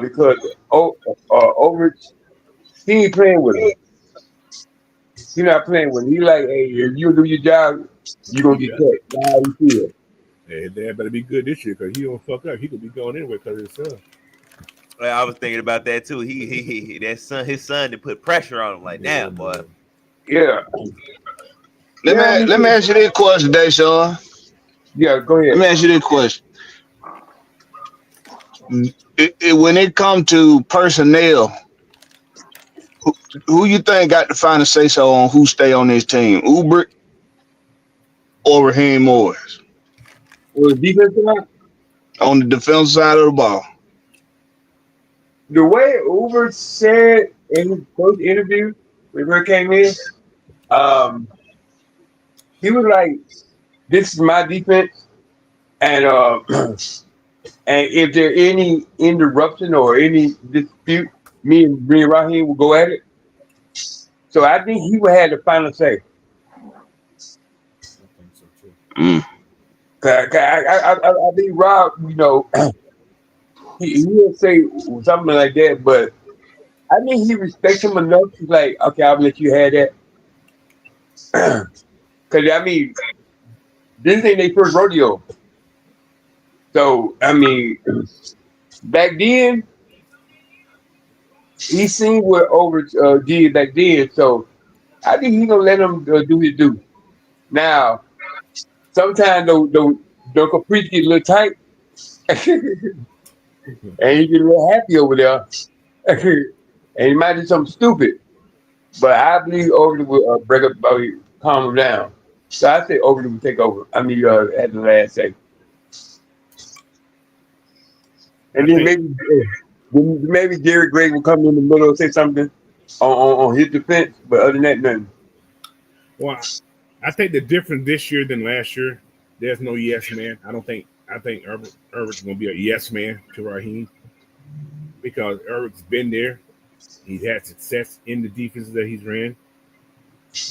because Overage, he ain't playing with him. He's not playing with him. He like, hey, if you do your job, you gonna get cut. That's how he feel. Hey, Dad better be good this year because he don't fuck up. He could be going anywhere because of his son. I was thinking about that too. He his son to put pressure on him. Like, damn, boy. Yeah. Let me ask you this question, Deshaun. Yeah, go ahead. Let me ask you this question. When it comes to personnel, who you think got the final say so on who stay on this team? Uber or Raheem Morris? On the defensive line? On the defensive side of the ball. The way Uber said in his first interview when he came in, he was like, "This is my defense, and and if there any interruption or any dispute, me and Raheem will go at it." So I think he would have the final say. Mm. I think Rob, he will say something like that, but I think he respects him enough. He's like, okay, I'll let you have that. Because, I mean, this ain't their first rodeo. So, I mean, back then, he seen what Over did back then. So, I think he's going to let him do his due. Now, sometimes the caprice get a little tight. And he get a little happy over there. And he might do something stupid. But I believe Overly will break up, calm him down. So I say Overly will take over. I mean, at the last second. And then maybe Jerry Gray will come in the middle and say something on his defense. But other than that, nothing. Well, I think the difference this year than last year, there's no yes man. I think Irvin's going to be a yes man to Raheem because Irvin's been there. He's had success in the defenses that he's ran.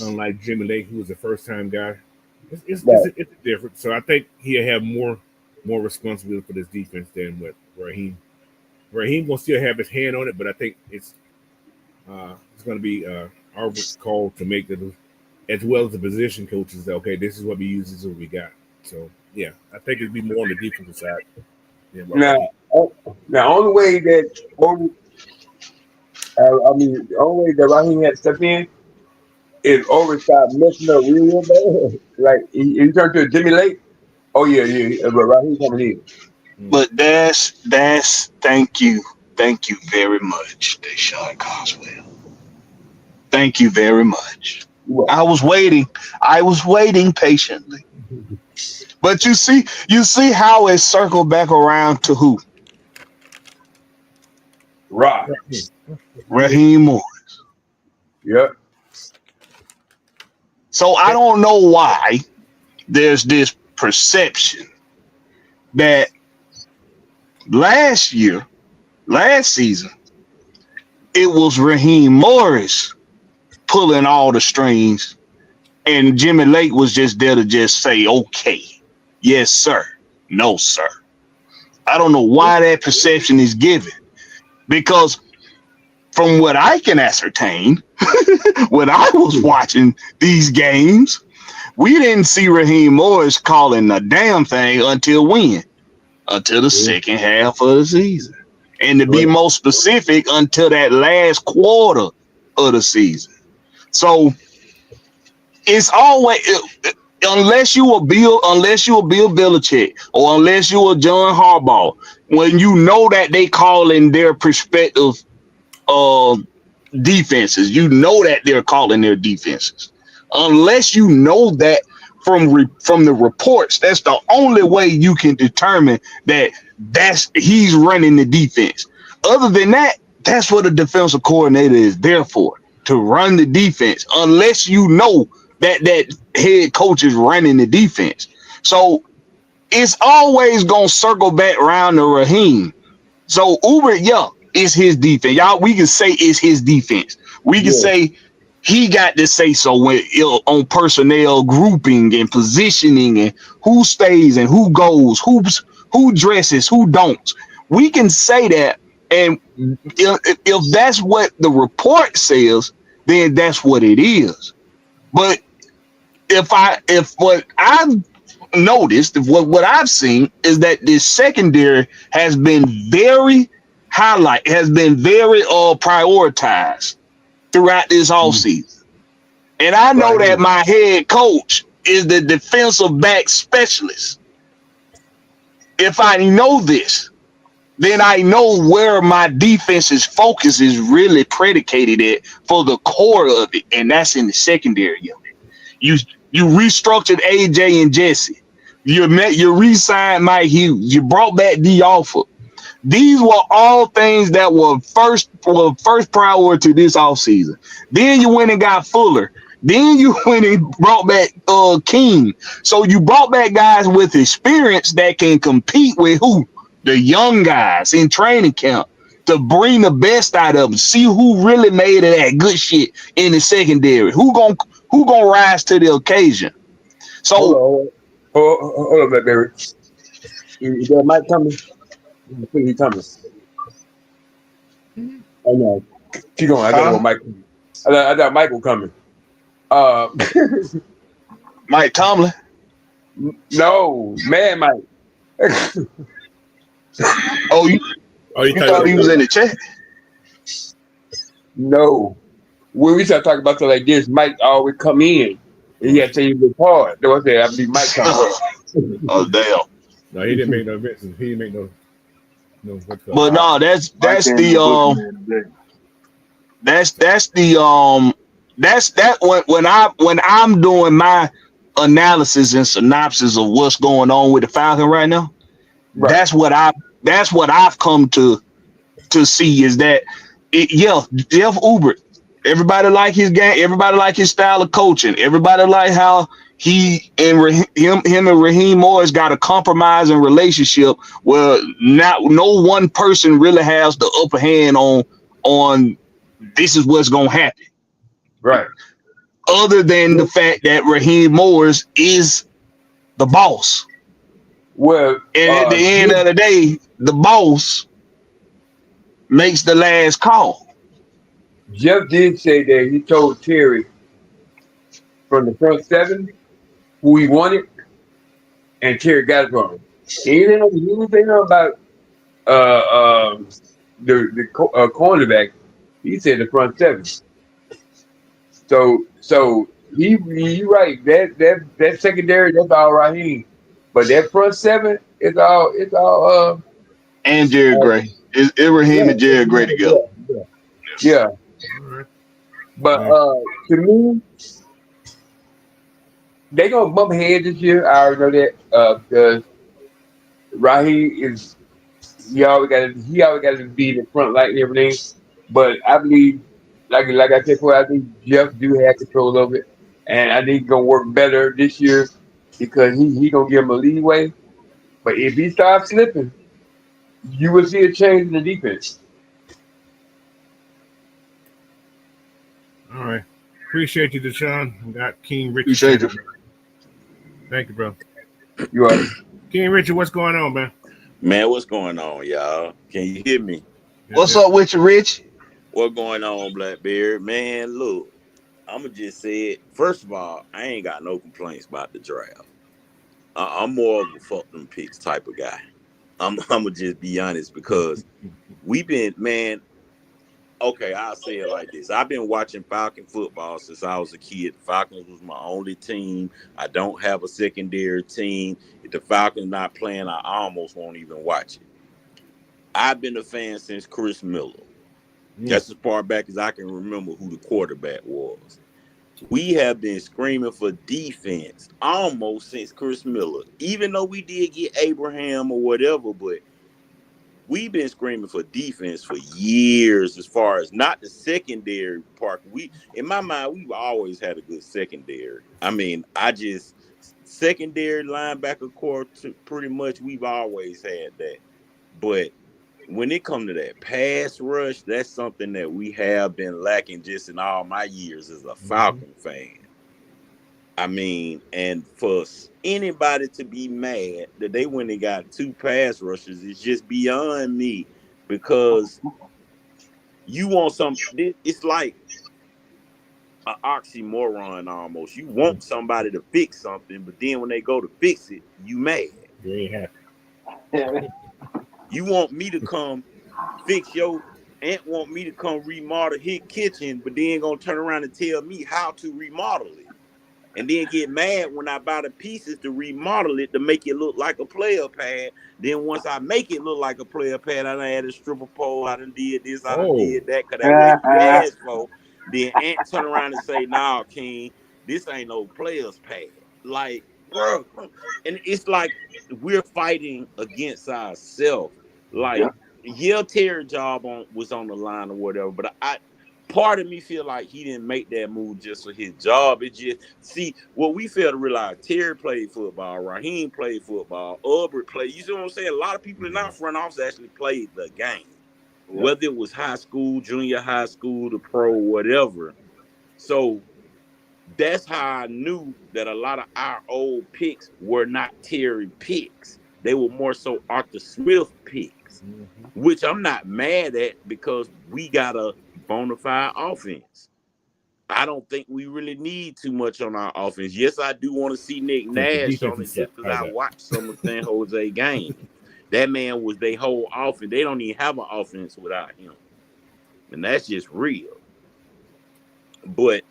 Unlike Jimmy Lake, who was a first-time guy. It's a difference. So I think he'll have more responsibility for this defense than what Raheem. Raheem will still have his hand on it, but I think it's going to be Irvin's call to make it, as well as the position coaches. Okay, this is what we use. This is what we got. So yeah, I think it'd be more on the defensive side. Now, the only way that the only way that Raheem had to step in is Over stop messing up real bad. Like he turned to Jimmy Lake. Oh yeah, but Raheem coming in. But that's thank you very much, Deshaun Coswell. Thank you very much. I was waiting patiently. But you see how it circled back around to who? Right. Raheem Morris. Yep. So I don't know why there's this perception that last season, it was Raheem Morris pulling all the strings, and Jimmy Lake was just there to just say, okay, yes, sir, no, sir. I don't know why that perception is given, because from what I can ascertain, when I was watching these games, we didn't see Raheem Morris calling a damn thing until when? Until the second half of the season. And to be more specific, until that last quarter of the season. So it's always unless you a Bill Belichick or unless you a John Harbaugh, when you know that they calling their perspective defenses, you know that they're calling their defenses. Unless you know that from the reports, that's the only way you can determine that he's running the defense. Other than that, that's what a defensive coordinator is there for, to run the defense. Unless you know that head coach is running the defense. So it's always gonna circle back around to Raheem. So Uber, it's his defense. Y'all, we can say it's his defense. We can say he got to say so when on personnel grouping and positioning and who stays and who goes, who dresses, who don't. We can say that, and if that's what the report says, then that's what it is. But if what I've noticed, what I've seen is that this secondary has been very prioritized throughout this offseason. And I know that my head coach is the defensive back specialist. If I know this, then I know where my defense's focus is really predicated at for the core of it, and that's in the secondary. You restructured AJ and Jesse. You re-signed Mike Hughes. You brought back D. Alford. These were all things that were first priority this offseason. Then you went and got Fuller. Then you went and brought back King. So you brought back guys with experience that can compete with who? The young guys in training camp, to bring the best out of them. See who really made it that good shit in the secondary. Who gonna rise to the occasion? So hold on, Barry. Is that Mike coming? I think he's coming. I know. Keep going. I got Mike. I got Michael coming. Mike Tomlin. No, man, Mike. You thought he was in the chat? No. When we start talking about stuff like this, Mike always come in. He had to say he was hard. That was it. I believe Mike come in. Oh damn. No, he didn't make no Vincent. He didn't make no. But no, that's when I'm doing my analysis and synopsis of what's going on with the Falcons right now. Right. That's what I've come to see is that Jeff Uber, everybody like his game, everybody like his style of coaching, everybody like how he and him and Raheem Morris got a compromising relationship where no one person really has the upper hand on this is what's gonna happen. Right. Other than the fact that Raheem Morris is the boss. Well, and at the end of the day, the boss makes the last call. Jeff did say that he told Terry from the front seven who he wanted, and Terry got it from him. He didn't say nothing about the cornerback. He said the front seven. So he right. That secondary, that's all Raheem. But that front seven is all and Jared Gray. It's Raheem and Jared Gray together. Yeah. But to me, they gonna bump heads this year. I already know that because Raheem he always got to be in the front light and everything. But I believe, like I said before, I think Jeff do have control of it, and I think he's gonna work better this year because he gonna give him a leeway. But if he starts slipping, you will see a change in the defense. All right. Appreciate you, Deshaun. We got King Richard. Appreciate you. Thank you, bro. You are. King Richard, what's going on, man? Man, what's going on, y'all? Can you hear me? What's up with you, Rich? What's going on, Blackbeard? Man, look, I'm going to just say it. First of all, I ain't got no complaints about the draft. I'm more of a fuck them picks type of guy. I'm going to just be honest because we've been, man, Okay, I'll say it like this. I've been watching Falcon football since I was a kid. The Falcons was my only team. I don't have a secondary team. If the Falcons not playing, I almost won't even watch it. I've been a fan since Chris Miller. That's as far back as I can remember who the quarterback was. We have been screaming for defense almost since Chris Miller. Even though we did get Abraham or whatever, but we've been screaming for defense for years as far as not the secondary part. In my mind, we've always had a good secondary. I mean, secondary linebacker core, pretty much we've always had that. But when it comes to that pass rush, that's something that we have been lacking just in all my years as a Falcon fan. I mean, and for anybody to be mad that they went and got 2 pass rushes is just beyond me, because you want it's like an oxymoron almost. You want somebody to fix something, but then when they go to fix it, you mad. You ain't happy. You want me to come fix your aunt, want me to come remodel his kitchen, but then gonna turn around and tell me how to remodel it. And then get mad when I buy the pieces to remodel it to make it look like a player pad. Then once I make it look like a player pad, I done added a stripper pole, I done did this, I done did that, because that's what you asked for. Then Aunt turn around and say, nah, King, this ain't no player's pad. Like, bro, and it's like we're fighting against ourselves. Like, Terry job was on the line or whatever, but part of me feel like he didn't make that move just for his job. It just, see, what we fail to realize, Terry played football, Raheem played football, Albert played. You see what I'm saying? A lot of people in our front office actually played the game, whether it was high school, junior high school, the pro, whatever. So that's how I knew that a lot of our old picks were not Terry picks. They were more so Arthur Smith picks, which I'm not mad at, because we got a bona fide offense. I don't think we really need too much on our offense. Yes, I do want to see Nick Nash on it, just because I watched some of San Jose games. That man was their whole offense. They don't even have an offense without him. And that's just real. But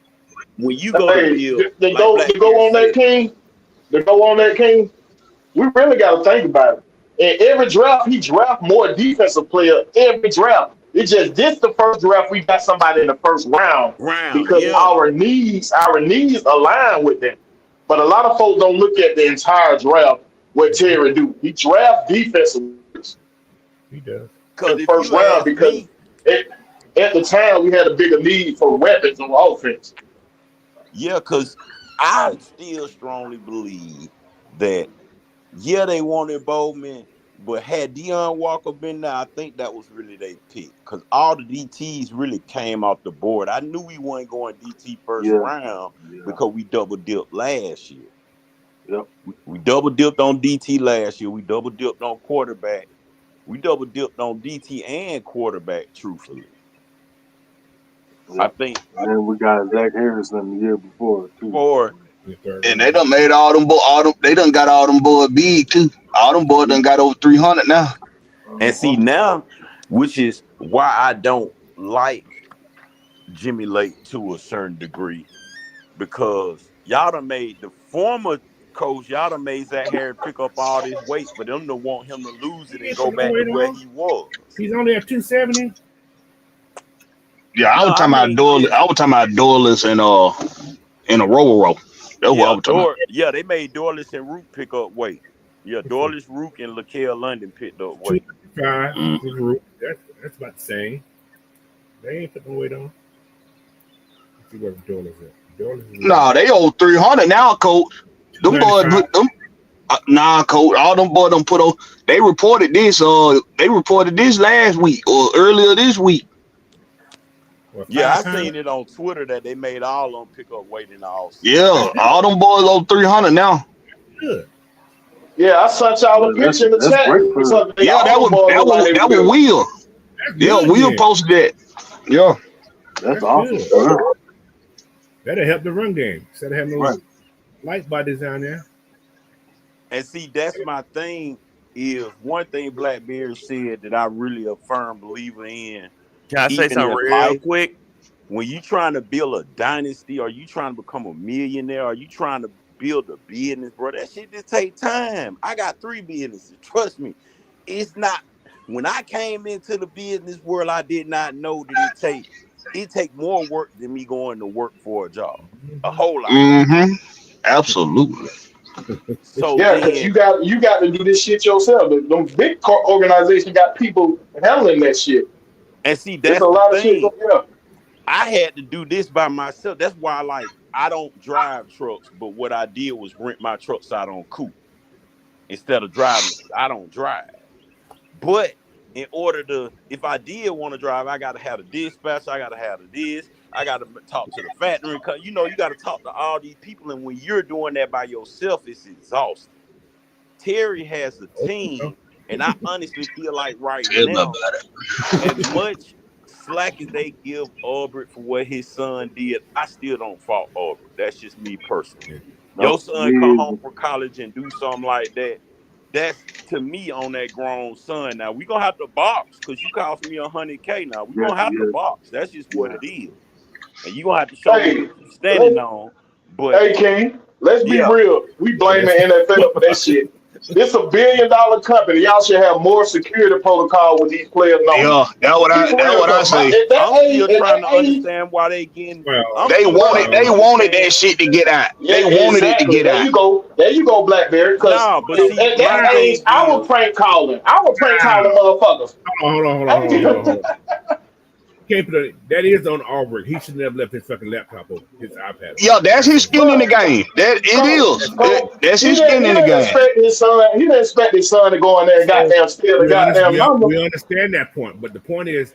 when you go to build, to go on that King, we really got to think about it. In every draft, he draft more defensive player every draft. It's just this the first draft we got somebody in the first round because our needs align with them. But a lot of folks don't look at the entire draft. What Terry do? He draft defensive. He does. In the first round because at the time we had a bigger need for weapons on offense. Yeah, because I still strongly believe that, they wanted Bowman, but had Deion Walker been there, I think that was really their pick, because all the DTs really came off the board. I knew we weren't going DT first round because we double dipped last year. Yep. We double dipped on DT last year. We double dipped on quarterback. We double dipped on DT and quarterback, truthfully. Yep. I think. And then we got Zach Harrison the year before, too. And they done made they done got all them boys big too. All them boys done got over 300 now. And see now, which is why I don't like Jimmy Lake to a certain degree, because y'all done made the former coach, y'all done made Zach Harris pick up all this weight for them to want him to lose it and go back to where he was. He's only at 270. Yeah, I was talking about Dorless and a row. That's what I was talking about. Yeah, they made Dorless and Rook pick up weight. Yeah, Dorless, Rook, and LaKale London picked up weight. That's about the same. They ain't putting weight on. Let's see what Dorless is. Nah, they owe 300 now, coach. Them boys put them. Coach. All them boys done put on. They reported this. They reported this last week or earlier this week. Yeah, I seen it on Twitter that they made all of them pick up weight in the offseason. Yeah, all them boys owe 300 now. Good. Yeah, I sent y'all a picture in the chat. Yeah, that was Will. Yeah, Will posted that. Yeah, that's awesome. That'll help the run game instead of having no light bodies down there. And see, that's my thing. Is one thing Blackbeard said that I really a firm believer in Can I say even something in real life, quick? when you trying to build a dynasty, or you trying to become a millionaire, or you trying to build a business, bro, that shit just take time. I got 3 businesses. Trust me. It's not when I came into the business world, I did not know that it take more work than me going to work for a job. A whole lot more. Mm-hmm. Absolutely. So Yeah, because then, you got to do this shit yourself. The big organization got people handling that shit. and see, It's a that's the lot of shit. thing. Yeah. I had to do this by myself. That's why, like, I don't drive trucks, but what I did was rent my trucks out on Coop instead of driving. I don't drive. But in order to, if I did want to drive, I got to have a dispatch. I got to have this. I got to talk to the factory. You know, you got to talk to all these people. And when you're doing that by yourself, it's exhausting. Terry has a team. And I honestly feel like right Tell me now, about it. as much slack as they give Albert for what his son did, I still don't fault Albert. That's just me personally. Your Nope. son come home Me from college and do something like that. That's to me on that grown son. Now we gonna have to box because you cost me $100K. Now we either. gonna have to Yeah, box. That's just what yeah, it is, and you gonna have to show me Hey, what you standing on. But hey, King, let's be yeah, real. We blame the That's NFL for that shit. It's $1 billion company. Y'all should have more security protocol with these players knowing. Yeah, Be that real, what I cause say. I'm still at trying that to age, understand why they getting. well, I'm They still wanted trying to they wanted that understand. shit to get out. yeah, They wanted it to exactly. get out. There you go, BlackBerry. Cause Nah, but at see, my that age, thing I was is, prank calling. I was prank calling motherfuckers. hold on. Can't put that is on Auburn. He should never left his fucking laptop open, his iPad open. Yeah, that's his skin in the But game. That it is. That's he his skin in the didn't game. expect his son. He didn't expect his son to go in there and So goddamn steal the goddamn number. we understand that point, but the point is,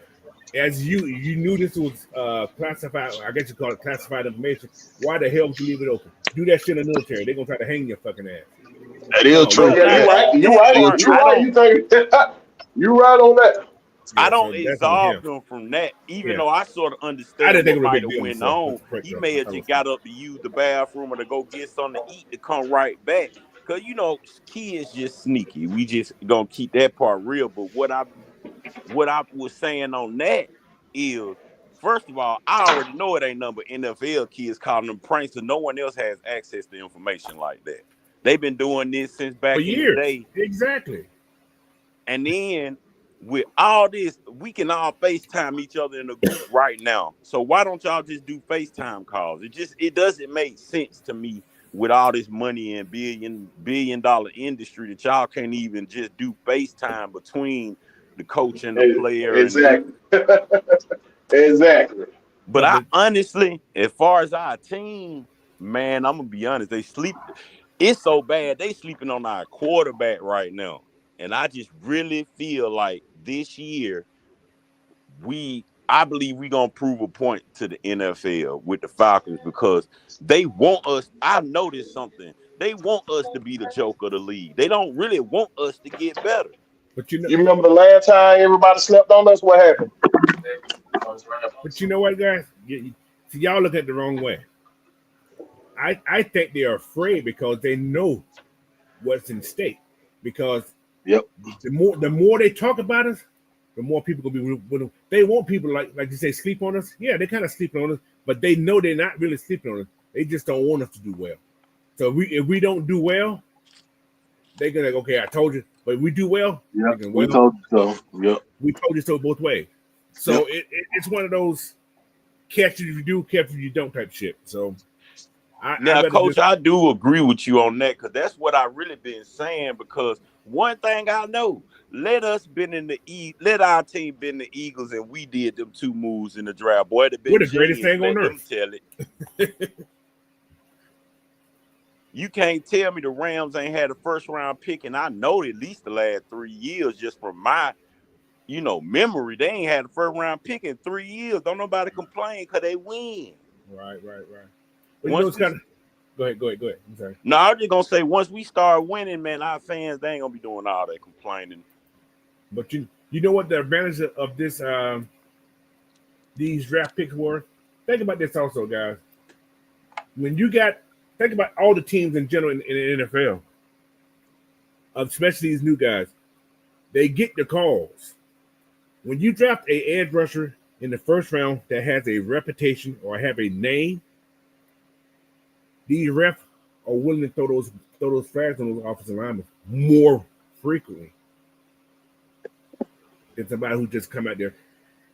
as you knew this was classified, I guess you call it classified information. Why the hell would you leave it open? Do that shit in the military. They're gonna try to hang your fucking ass. That is No, true. but Yeah, now you That right. on You that right. is part, You true. right. You think you right on that? I yeah, so don't that's on absolve him. him from that, even Yeah, though I sort of I didn't understand think what it was a might big have deal went myself. on. That's correct, He though. may I have thought it just was got up to use the bathroom or to go get something to eat to come right back. Cause you know, kids just sneaky. We just gonna keep that part real. But what I was saying on that is, first of all, I already know it ain't number NFL kids calling them pranks, so no one else has access to information like that. They've been doing this since for back in the years. day. Exactly. And then with all this, we can all FaceTime each other in a group right now. So why don't y'all just do FaceTime calls? It doesn't make sense to me with all this money and billion dollar industry that y'all can't even just do FaceTime between the coach and the player and do. Exactly. Exactly. But But I the honestly, as far as our team, man, I'm gonna be honest, they sleep. It's so bad they sleeping on our quarterback right now. And I just really feel like this year I believe we're gonna prove a point to the NFL with the Falcons because they want us. I noticed something. They want us to be the joke of the league. They don't really want us to get better. but you know You remember the last time everybody slept on us? What happened? but you know what, guys? See, y'all look at it the wrong way. I think they're afraid because they know what's in stake. Because yep. the more they talk about us, the more people gonna be with them. They want people like you say sleep on us. Yeah, they kind of sleeping on us, but they know they're not really sleeping on us. They just don't want us to do well. So if we don't do well, they're gonna okay. I told you, but if we do well, Yep. thinking, We well, told you so. Yep. we told you so both ways. So it's one of those catch if you do, catch if you don't type shit. So I Now, rather Coach, just I do agree with you on that because that's what I really been saying. Because one thing I know, let our team been the Eagles, and we did them 2 moves in the draft. Boy, it'd we're been the greatest genius. thing on Let them earth. tell it. You can't tell me the Rams ain't had a first round pick, and I know at least the last 3 years, just from my memory, they ain't had a first round pick in 3 years. Don't nobody complain because they win. Right. But Once it's we kind of go ahead. I'm sorry. No, I'm just gonna say once we start winning, man, our fans they ain't gonna be doing all that complaining. But you know what the advantage of this these draft picks were? Think about this also, guys. When you think about all the teams in general in the NFL, especially these new guys, they get the calls. When you draft a edge rusher in the first round that has a reputation or have a name, these refs are willing to throw those flags on those offensive linemen more frequently than somebody who just come out there.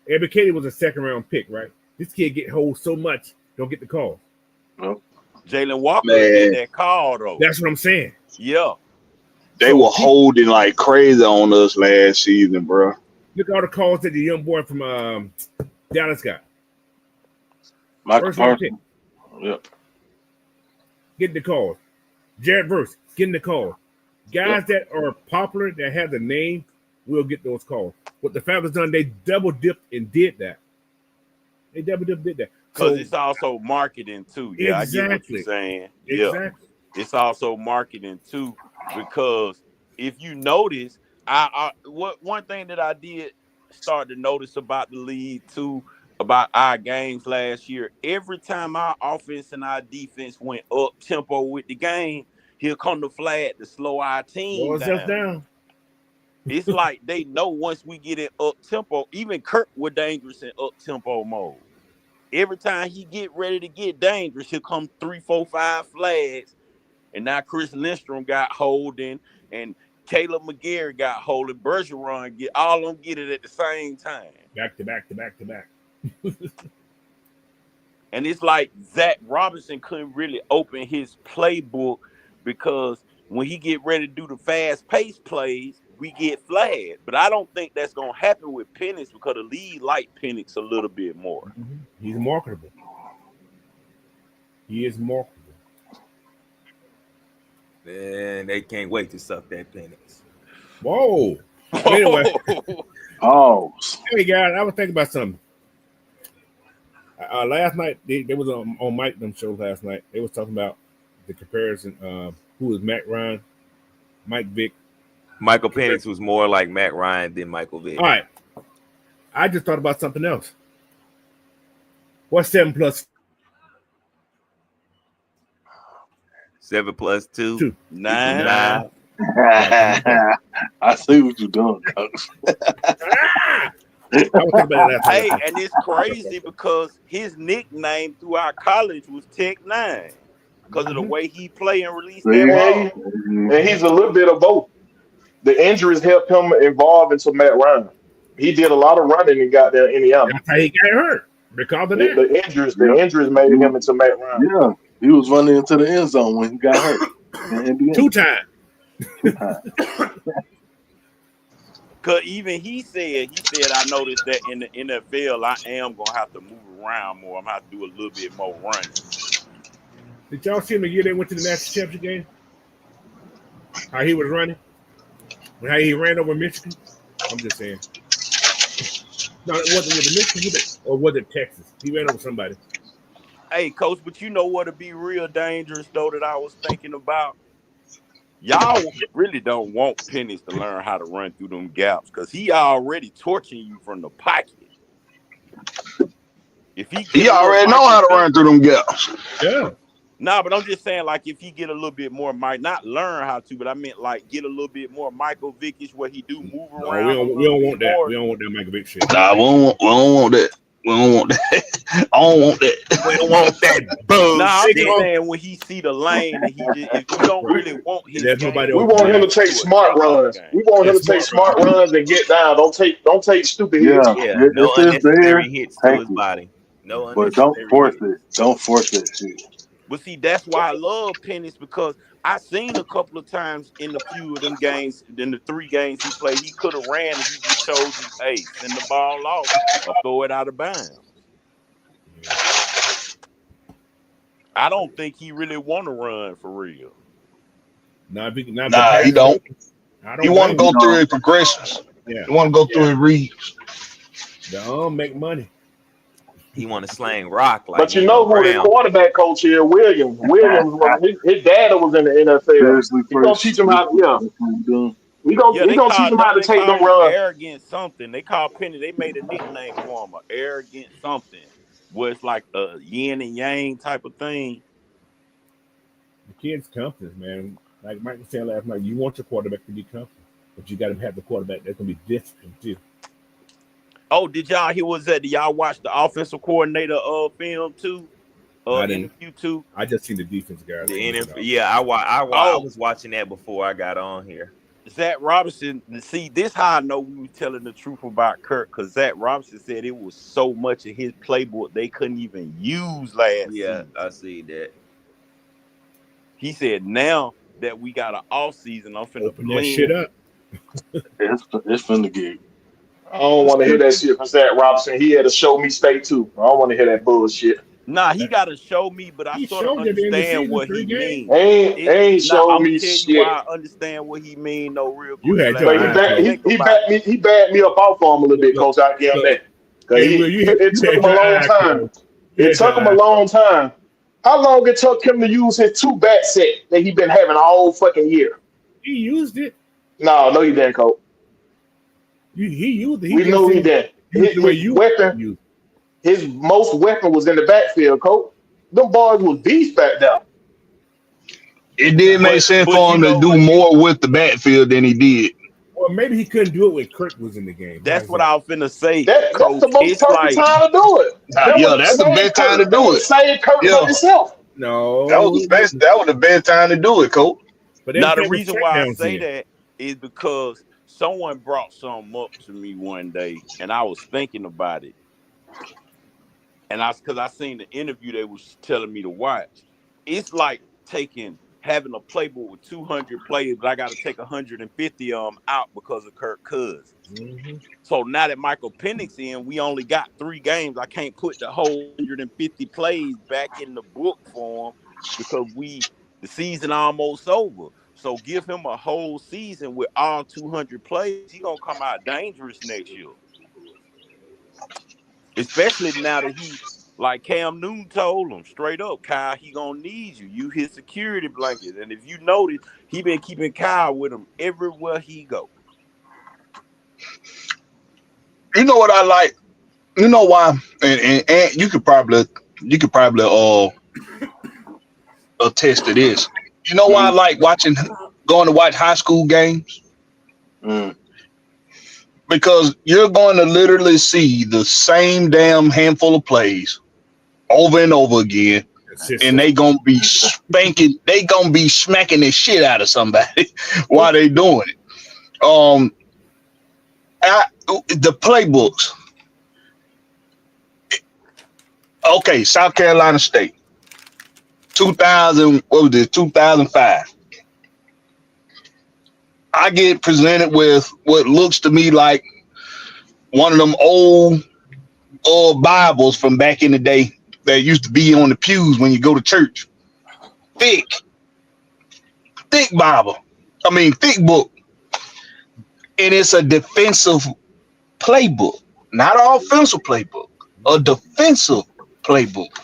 Evan Katie was a second round pick, right? This kid get hold so much, don't get the call. No. Jalen Walker did that call though. That's what I'm saying. Yeah. They were holding like crazy on us last season, bro. Look at all the calls that the young boy from Dallas got. First round pick. Yep. Getting the calls. Jared Verse getting the calls. Guys that are popular that have the name will get those calls. What the Falcons done, they double dipped and did that. They double dipped did that. Because it's also marketing too. Yeah, exactly. I get what you're saying. Exactly. Yeah. It's also marketing too, because if you notice, one thing that I did start to notice about the league too, about our games last year, every time our offense and our defense went up tempo with the game, here come the flag to slow our team down. It's like they know once we get in up tempo, even Kirk was dangerous in up tempo mode. Every time he get ready to get dangerous, here come 3, 4, 5 flags. And now Chris Lindstrom got holding, and Caleb McGarry got holding. Bergeron get all of them get it at the same time. Back to back to back to back. And it's like Zach Robinson couldn't really open his playbook, because when he get ready to do the fast-paced plays, we get flagged. But I don't think that's going to happen with Penix, because the league like Penix a little bit more. Mm-hmm. He's marketable. He is marketable. Man, they can't wait to suck that Penix. Whoa. Anyway. Hey, guys, I was thinking about something. Last night, there was on Mike them show last night. They was talking about the comparison. Who was Matt Ryan, Mike Vick. Michael Penix was more like Matt Ryan than Michael Vick. All right. I just thought about something else. What's 7 plus 7 plus 2? 9. I see what you're doing, Coach. Hey, and it's crazy because his nickname throughout college was Tech 9 because of the way he play and release that ball. And he's a little bit of both. The injuries helped him evolve into Matt Ryan. He did a lot of running and got there in Indiana. That's how he got hurt. Because of that. The injuries made him into Matt Ryan. Yeah, he was running into the end zone when he got hurt. 2 times. Because even he said, I noticed that in the NFL, I am going to have to move around more. I'm going to have to do a little bit more running. Did y'all see him the year they went to the national championship game? How he was running? How he ran over Michigan? I'm just saying. No, it wasn't with the Michigan, or was it Texas? He ran over somebody. Hey, Coach, but you know what would be real dangerous, though, that I was thinking about? Y'all really don't want Penix to learn how to run through them gaps because he already torching you from the pocket. If he already know how to run through them gaps. Yeah. Nah, but I'm just saying, like, if he get a little bit more, might not learn how to, but I meant like get a little bit more Michael Vickish where he do move around. We don't want that. We don't want that Michael Vick shit. Nah, we don't want that. We don't want that. I don't want that. We don't want that bug. Nah, I'm just saying when he see the lane, and if you don't really want his game, we want him to take smart runs. We want him to take smart runs and get down. Don't take stupid hits. Yeah, no unnecessary hits to his body. No unnecessary. But don't force it. Don't force it. But see, that's why I love Penix because I seen a couple of times in the few of them games, in the 3 games he played, he could have ran and he just chose, hey, send the ball off or throw it out of bounds. I don't think he really want to run for real. Nah, he don't. He want to go through his progressions. Yeah. He want to go through his reads. The arm make money. He want to slang rock like. But you know who the quarterback coach here, Williams. His dad was in the NFL. He gonna teach him how. He gonna teach him how to take them runs. Arrogant something. They call Penny. They made a nickname for him, arrogant something, where it's like a yin and yang type of thing. The kid's confidence, man. Like Mike was saying last night, you want your quarterback to be confident, but you got to have the quarterback that's gonna be disciplined too. Oh, did y'all hear what's that? Did y'all watch the offensive coordinator film too? I didn't. Interview too. I just seen the defense guys. The NFL, yeah, I was watching that before I got on here. Zach Robinson, see, this how I know we were telling the truth about Kirk, because Zach Robinson said it was so much of his playbook they couldn't even use last season. I see that. He said, now that we got an off season, I'm finna open that shit up. It's finna get. I don't want to hear that shit from Zach Robinson. He had to show me state too. I don't want to hear that bullshit. Nah, he got to show me, but I sort of understand what he means. Ain't show me shit. You why I understand what he mean, no real quick. You had he backed me up off for him a little bit, Coach. I give him that. It took him a long time. It took him a long time. How long it took him to use his 2 bat set that he been having all fucking year? He used it. No, he didn't, Coach. He used it. We know he did. His most weapon was in the backfield, Coach. Them boys was beast back there. It did make sense for him to do more with the backfield than he did. Well, maybe he couldn't do it when Kirk was in the game. That's what I was finna say. That's the most perfect time to do it. That's the best time to do it. Say Kirk for himself. No, that was the best. That was the best time to do it, Coach. But now the reason why I say that is because someone brought something up to me one day, and I was thinking about it. And because I seen the interview they was telling me to watch. It's like having a playbook with 200 players, but I got to take 150 of them out because of Kirk Cousins. Mm-hmm. So now that Michael Penix in, we only got 3 games. I can't put the whole 150 plays back in the book for him because the season almost over. So give him a whole season with all 200 plays. He gonna come out dangerous next year. Especially now that he, like Cam Newton told him straight up, Kyle, he gonna need you. You his security blanket. And if you notice, he been keeping Kyle with him everywhere he go. You know what I like? You know why? And you could probably attest to this. You know why I like going to watch high school games? Because you're going to literally see the same damn handful of plays over and over again, and they gonna be smacking the shit out of somebody while they doing it. The playbooks. Okay, South Carolina State, 2005. I get presented with what looks to me like one of them old Bibles from back in the day that used to be on the pews when you go to church. Thick Bible. Thick book. And it's a defensive playbook, not an offensive playbook, a defensive playbook.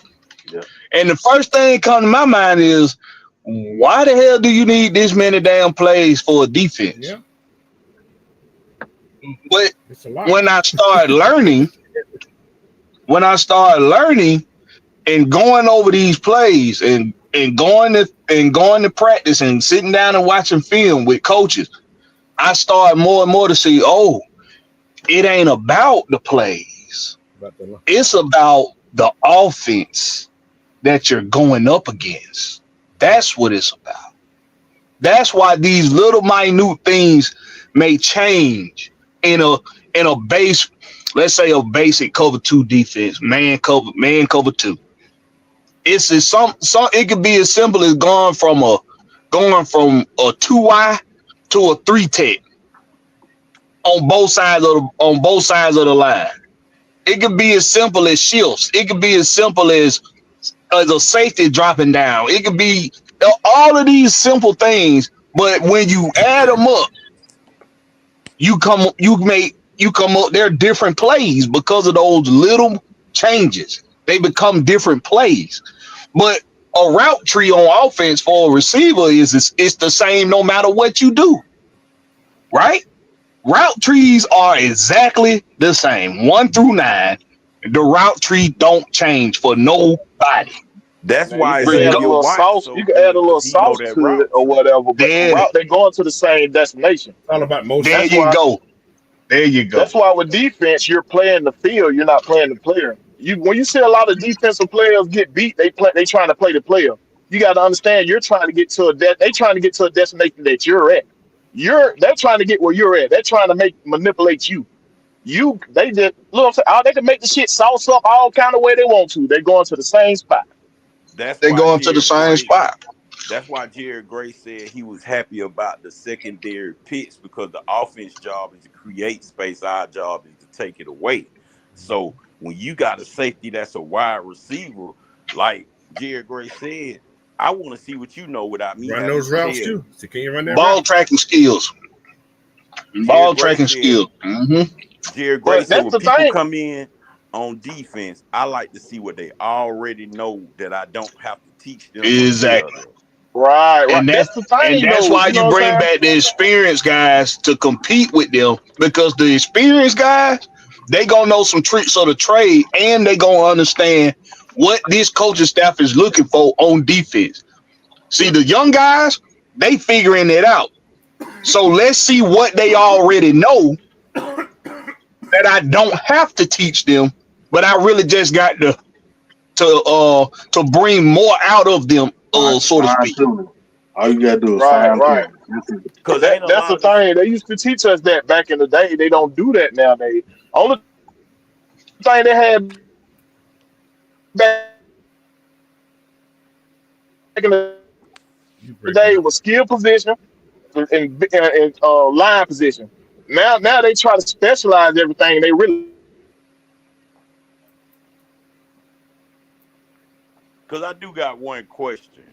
Yeah. And the first thing that comes to my mind is, why the hell do you need this many damn plays for a defense? Yeah. But when I started learning and going over these plays and going to practice and sitting down and watching film with coaches, I started more and more to see, it ain't about the plays. It's about the offense that you're going up against. That's what it's about. That's why these little minute things may change in a base, let's say a basic cover 2 defense, man cover 2. It's it could be as simple as going from a 2Y to a 3 tech on both sides of the line. It could be as simple as shifts. It could be as simple as a safety dropping down. It could be all of these simple things, but when you add them up, you come up. They're different plays because of those little changes. They become different plays. But a route tree on offense for a receiver it's the same no matter what you do, right? Route trees are exactly the same, 1 through 9. The route tree don't change for nobody. That's why you can add a little sauce. You can add a little sauce to it or whatever. But they're going to the same destination. It's all about motion. There you go. There you go. That's why with defense, you're playing the field. You're not playing the player. When you see a lot of defensive players get beat, they trying to play the player. You got to understand you're trying to get to they trying to get to a destination that you're at. They're trying to get where you're at. They're trying to manipulate you. They just look. They can make the shit sauce up all kind of way they want to. They're going to the same spot. They're going to the same spot. That's why Jared Gray said he was happy about the secondary picks because the offense job is to create space. Our job is to take it away. So when you got a safety that's a wide receiver, like Jared Gray said, I want to see what you know without me. Run those routes too. So can you run that ball route? tracking skills? Ball tracking skills. Jared Gray said when people come in on defense, I like to see what they already know that I don't have to teach them. Exactly. Right. And that's the thing. And that's why you bring back the experienced guys to compete with them, because the experienced guys, they gonna know some tricks of the trade, and they gonna understand what this coaching staff is looking for on defense. See, the young guys, they figuring it out. So let's see what they already know that I don't have to teach them, but I really just got to bring more out of them, so to speak. All you gotta do is right. Because that's the thing. They used to teach us that back in the day. They don't do that nowadays. Only thing they had back in the day was skill position and line position. Now they try to specialize everything. They really. Because I do got one question.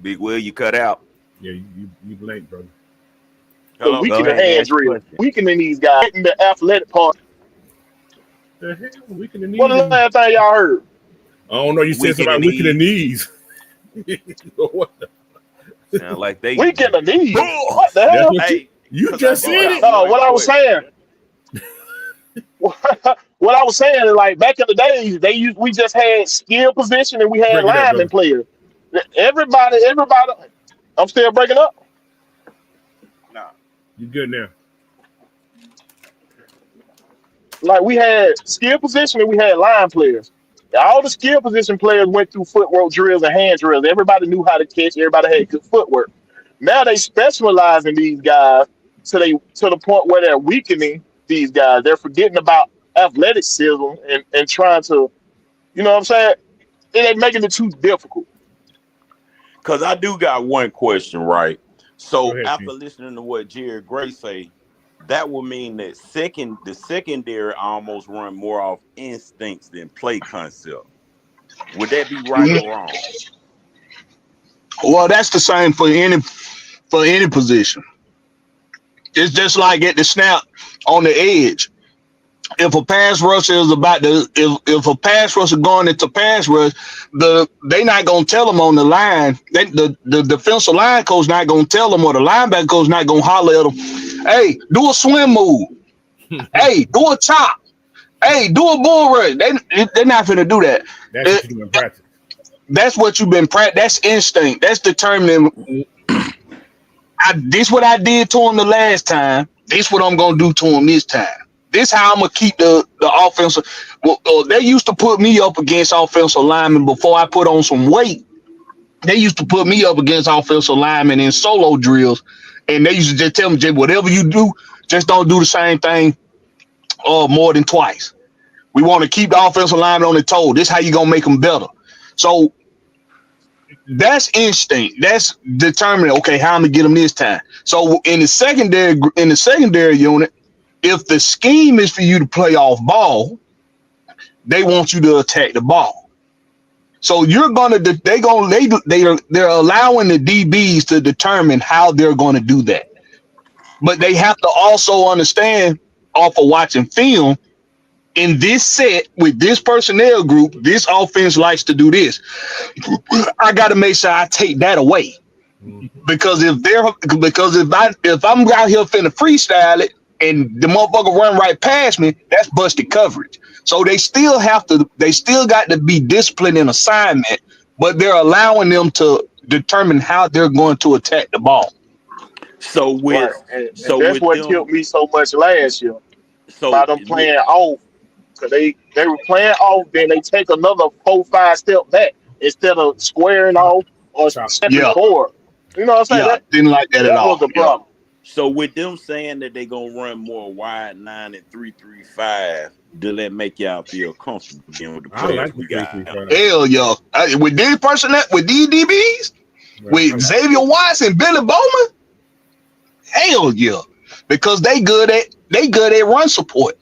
Big Will, you cut out. Yeah, you late, brother. Hello? Weakening hand drill. Weakening these guys. In the athletic part. The hell? Weakening knees. What the last time y'all heard? I don't know. You said something about weakening knees. What the? Sound like they weakening the knees. What the hell? Hey, you just said it. No, what I was saying. What I was saying is, like, back in the days, we just had skill position and we had lineman players. Everybody. I'm still breaking up. Nah, you good now? Like, we had skill position and we had line players. All the skill position players went through footwork drills and hand drills. Everybody knew how to catch. Everybody had good footwork. Now they specialize in these guys to the point where they're weakening these guys. They're forgetting about athleticism and trying to, you know what I'm saying? They're making it too difficult. Because I do got one question, right? So after listening to what Jared Gray say, that would mean that the secondary almost run more off instincts than play concept. Would that be right or wrong? Well, that's the same for any position. It's just like at the snap on the edge. If a pass rusher is if a pass rusher going into pass rush, they not gonna tell them on the line. The defensive line coach not gonna tell them, or the linebacker coach not gonna holler at them. Hey, do a swim move. Hey, do a chop. Hey, do a bull rush. They're not gonna do that. That's what you've been practicing. That's what you've been practicing. That's instinct. That's determining. This what I did to him the last time. This what I'm gonna do to him this time. This how I'm gonna keep the offensive. Well, they used to put me up against offensive linemen before I put on some weight. They used to put me up against offensive linemen in solo drills, and they used to just tell me, whatever you do, just don't do the same thing more than twice. We want to keep the offensive lineman on the toe. This how you gonna make them better. So that's instinct. That's determining. Okay, how I'm gonna get them this time. So in the secondary unit, if the scheme is for you to play off ball, they want you to attack the ball. So they're allowing the DBs to determine how they're going to do that. But they have to also understand, off of watching film, in this set with this personnel group, this offense likes to do this. I got to make sure I take that away, because if I'm out here finna freestyle it, and the motherfucker run right past me, that's busted coverage. So they still got to be disciplined in assignment but they're allowing them to determine how they're going to attack the ball. So with and so that's with what them, killed me so much last year by so them with, playing off. Cause they were playing off, then they take another 4-5 step back instead of squaring off or stepping Yeah, forward. You know what I'm saying? yeah, didn't like that at That was all. the Yeah. problem. so with them saying that they gonna run more wide 9 and 3-3-5, does that make y'all feel comfortable again with the I players like the we got? 3-3-5. Hell yeah. With these with these DBs, with Xavier Watts and Billy Bowman, hell yeah. Because they good at run support.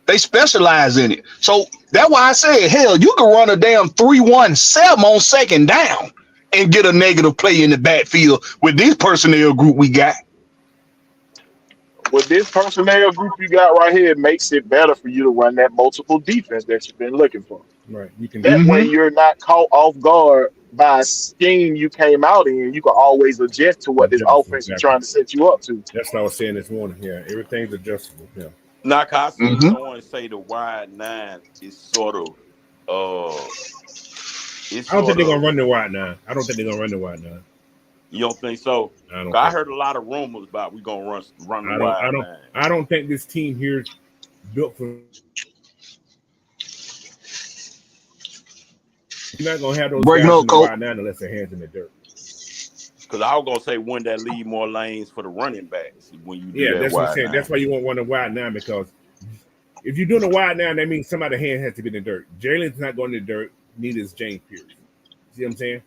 They specialize in it. So that's why I said, hell, you can run a damn 3-1-7 on second down and get a negative play in the backfield with this personnel group we got. With this personnel group you got right here, it makes it better for you to run that multiple defense that you've been looking for. Right. You can. That way you're not caught off guard by a scheme you came out in. You can always adjust to what this offense is trying to set you up to. That's what I was saying this morning. Yeah, everything's adjustable. Yeah. Now, I seen someone say the wide 9 is sort of it's I don't think they're sort gonna of, run the wide 9. I don't think they're gonna run the wide 9. you don't think so? I heard a lot of rumors about we gonna run the wide 9. I don't think this team here is built for. You're not gonna have those guys in the wide 9 unless their hands in the dirt. Because I was gonna say one that leave more lanes for the running backs when you do that that's wide what I'm saying. 9. That's why you want one of the wide 9, because if you're doing a wide 9, that means somebody's hand has to be in the dirt. Jalen's not going in the dirt. Neither is James Pierce. See what I'm saying?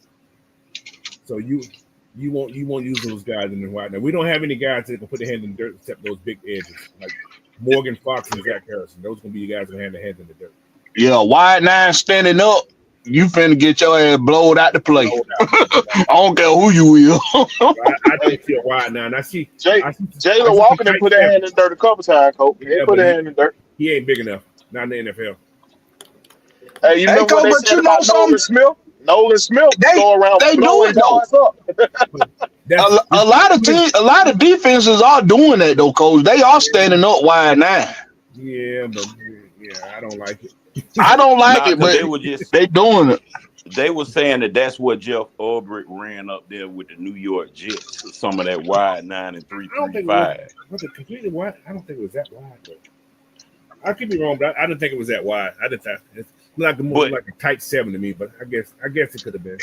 So you won't use those guys in the wide 9. We don't have any guys that can put their hands in the dirt except those big edges like Morgan Fox and Zach Harrison. Those gonna be the guys who have their hands in the dirt. Yeah, wide 9 standing up. You finna get your ass blowed out the play. I don't care who you is. I think you're wide 9. I see Jalen Walker didn't put that hand in the dirt a couple times, Coach. He put that hand in the dirt. He ain't big enough. Not in the NFL. Hey, you remember what they said about Nolan Smith? Nolan Smith go around blowing guards up. a lot of defenses are doing that though, Coach. They are standing up wide 9. Yeah, but I don't like it. I don't like it, but they doing it. They were saying that that's what Jeff Ulbrich ran up there with the New York Jets. Some of that wide 9 and 3-3-5. Was it completely wide? I don't think it was that wide. Though. I could be wrong, but I didn't think it was that wide. I didn't think it's like a tight 7 to me, but I guess it could have been.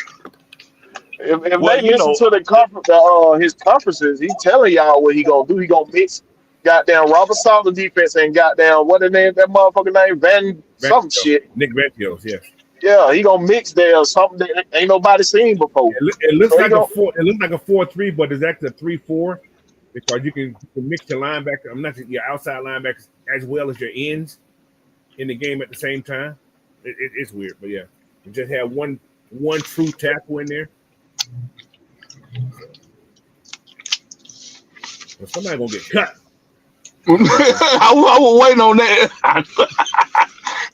If they listen to the conference, his conferences, he's telling y'all what he gonna do. He gonna mix goddamn Robert Sala defense and goddamn what the name that motherfucker name some shit. Nick Ventios, yes. Yeah, he gonna mix there something that ain't nobody seen before. It looks like a 4. It looks like a 4-3, but it's actually a 3-4 because you can mix your linebacker. I'm not your outside linebackers as well as your ends in the game at the same time. It's weird, but yeah, you just have one true tackle in there. Well, somebody gonna get cut. I was waiting on that.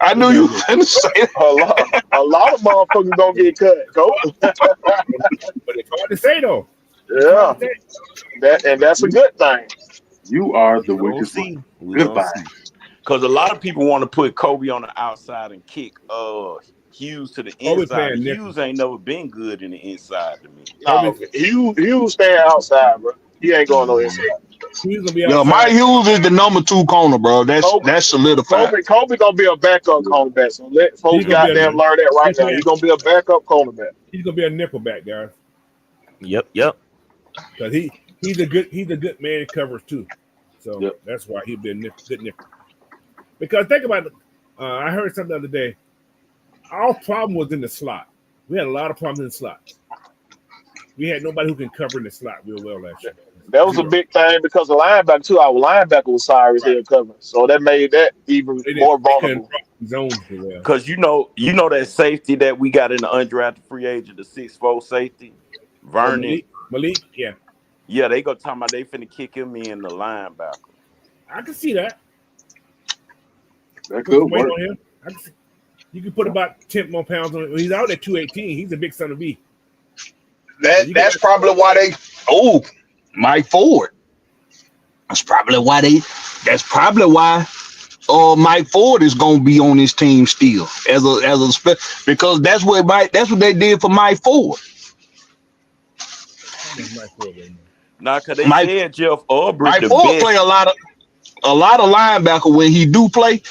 I knew you were going to say that. A lot of motherfuckers gonna get cut, Coach. But it's hard to say though. Yeah, that's a good thing. You are the weakest one. Goodbye. Because a lot of people want to put Kobe on the outside and kick Hughes to the inside. Hughes ain't never been good in the inside to me. No, Hughes staying outside, bro. He ain't going no inside. Yo, Mike Hughes is the number 2 corner, bro. That's solidified. Kobe gonna be a backup cornerback. So let folks goddamn learn that right now. He's gonna be a backup cornerback. He's gonna be a nickelback, guys. Yep. Because he's a good man covers too. So that's why he'd be a good nickel. Because think about it. I heard something the other day. Our problem was in the slot. We had a lot of problems in the slot. We had nobody who can cover in the slot real well last year. That was a big thing because the linebacker too. Our linebacker was Cyrus Hill covering, so that made that even more vulnerable. Because you know that safety that we got in the undrafted free agent, the 6'4" safety, Vernon Malik, yeah, they go talking about they finna kick him in the linebacker. I can see that. That could work. On him. You can put about 10 more pounds on him. He's out at 218. He's a big son of B. That's probably why they. Oh, Mike Ford. That's probably why Mike Ford is gonna be on this team still because that's what they did for Mike Ford. Nah, cause they said Jeff Ulbrich Mike the Ford best. play a lot of linebacker. When he do play,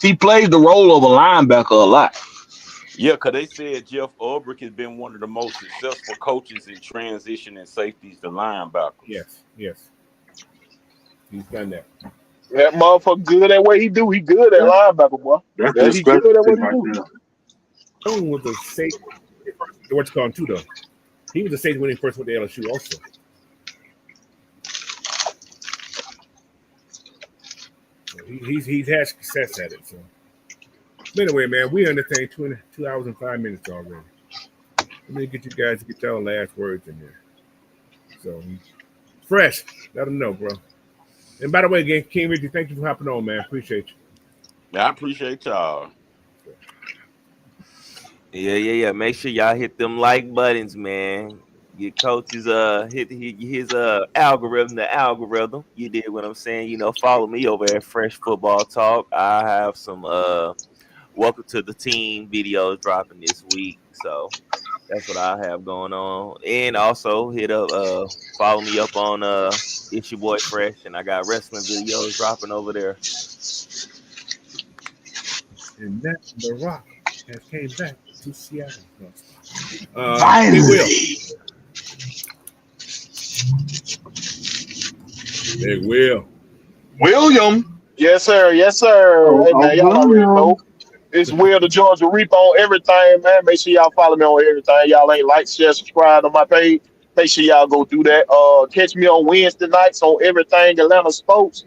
he plays the role of a linebacker a lot. Yeah, because they said Jeff Ulbrich has been one of the most successful coaches in transitioning safeties to linebackers. Yes. He's done that. That motherfucker good at what he do. He good at linebacker, boy. That's He good at what he do. Stone was a safety. What's called too though. He was a safety when he first went to LSU also. So he's had success at it. So anyway, man, we on the thing 2 hours and 5 minutes already. Let me get you guys to get y'all last words in there. So fresh, let them know, bro. And by the way, again, King Richie, thank you for hopping on, man. Appreciate you. I appreciate y'all. Yeah. Make sure y'all hit them like buttons, man. Your coaches hit his algorithm. You did what I'm saying. Follow me over at Fresh Football Talk. I have some welcome to the team videos dropping this week. So that's what I have going on. And also hit up follow me up on It's Your Boy Fresh, and I got wrestling videos dropping over there. And that The Rock has came back to Seattle. Finally. They will. William. Yes, sir. Hey, man, y'all already know. It's Will the Georgia Reaper on everything, man. Make sure y'all follow me on everything. Y'all ain't like, share, subscribe on my page. Make sure y'all go do that. Catch me on Wednesday nights on everything Atlanta Sports.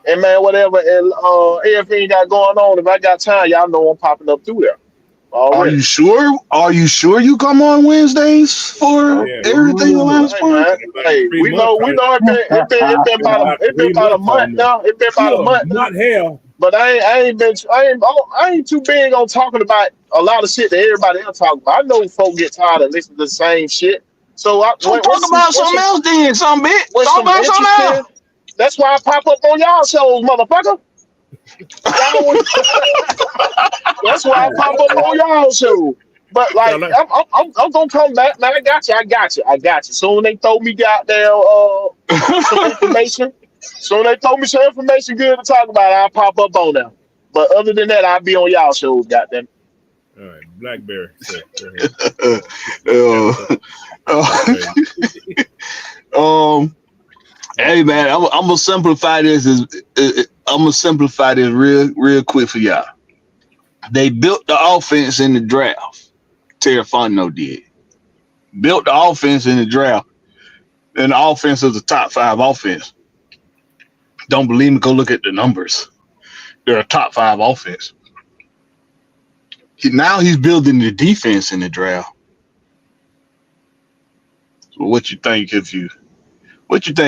And man, whatever everything got going on, if I got time, y'all know I'm popping up through there. Already. Are you sure you come on Wednesdays for everything Atlanta Sports? Hey, we know it been about a month now. It's been about a month now. Not hell. But I ain't too big on talking about a lot of shit that everybody else talking about. I know folk get tired of listening to the same shit. So talk about something else then, some bit. Talk about something else. That's why I pop up on y'all shows, motherfucker. That's why I pop up on y'all show. But like, I'm gonna come back, man. I got you. Soon they throw me goddamn some information. Soon they throw me some information good to talk about. I'll pop up on them. But other than that, I'll be on y'all shows, goddamn. All right, Blackberry. Hey man, I'm gonna simplify this. Real quick for y'all. They built the offense in the draft. Terry Fontenot did. Built the offense in the draft, and the offense is the top 5 offense. Don't believe me? Go look at the numbers. They're a top 5 offense. Now he's building the defense in the draft. So what you think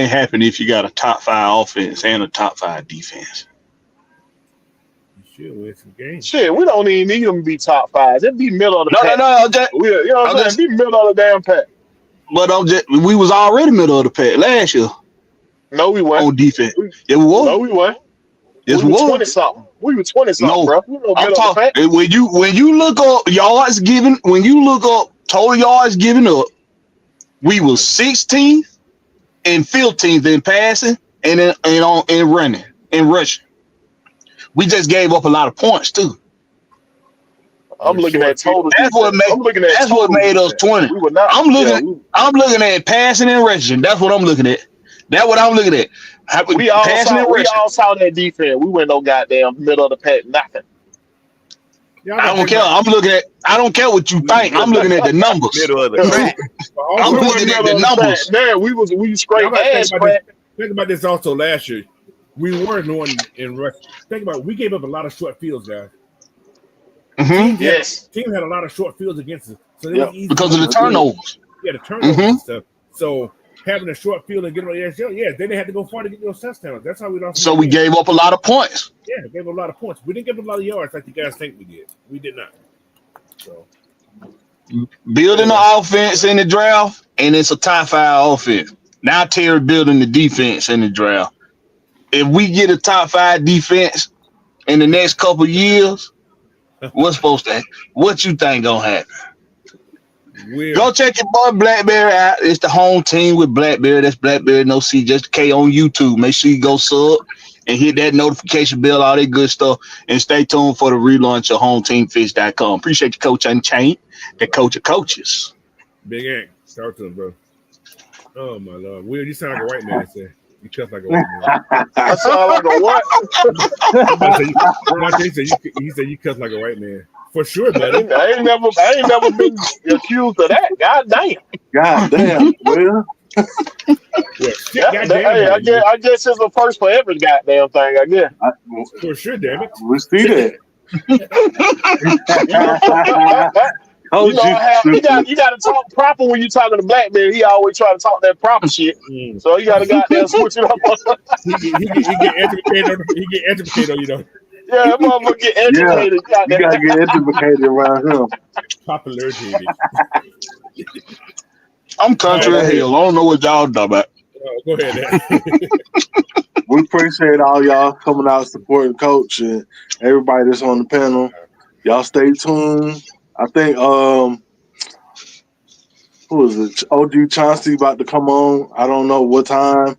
happened if you got a top 5 offense and a top 5 defense? You should win some games. Shit, we don't even need them to be top 5. It'd be middle of the pack. You know what I'm saying? Be middle of the damn pack. But we was already middle of the pack last year. No, we weren't. On defense. We was. No, we weren't. Yes, we were 20-something. We were 20-something, bro. We were I'm talking. When you look up yards given, when you look up total yards given up, we was 16th and 15th in passing and in running and rushing. We just gave up a lot of points too. I'm looking at total. That's what made us 20. We were not. I'm looking at passing and rushing. That's what I'm looking at. That's what I'm looking at. We all saw that defense. We went no goddamn middle of the pack, nothing. I don't care. I don't care what you think. I'm looking at the numbers. Middle of the pack. I'm looking at the numbers. Man, we straight ass crack. Think about this also last year. We weren't the one in rush. Think about it. We gave up a lot of short fields, guys. Mm-hmm. Team had a lot of short fields against us. So because of the turnovers. Yeah, the turnovers and stuff. So having a short field and getting on the edge, then they had to go far to get those touchdowns. That's how we lost. So we gave up a lot of points. Yeah, gave up a lot of points. We didn't give up a lot of yards like you guys think we did. We did not. So building the offense in the draft, and it's a top 5 offense. Now Terry building the defense in the draft. if we get a top 5 defense in the next couple years, what you think gonna happen? Go check your boy Blackberry out. It's the home team with Blackberry. That's Blackberry No C, just K on YouTube. Make sure you go sub and hit that notification bell, all that good stuff. And stay tuned for the relaunch of HomeTeamFish.com. Appreciate you, Coach Unchained, the coach of coaches. Big Ant, talk to him, bro. Oh my Lord, Will, you sound like a white man. Sir. You cuss like a white man. I sound like a what? He said you cuss like a white man. For sure, buddy. I ain't never been accused of that. God damn. God damn, Will. I guess it's a first for every goddamn thing, I guess. For sure, damn it. We see that. You got to talk proper when you talking to black man. He always try to talk that proper shit. So you got to goddamn switch it up. he get educated on you know. Yeah, that motherfucker get educated. Yeah, you gotta get educated around him. Popularity. I'm country as hell. I don't know what y'all talking about. Go ahead. We appreciate all y'all coming out supporting Coach and everybody that's on the panel. Y'all stay tuned. I think who is it? OG Chauncey about to come on. I don't know what time.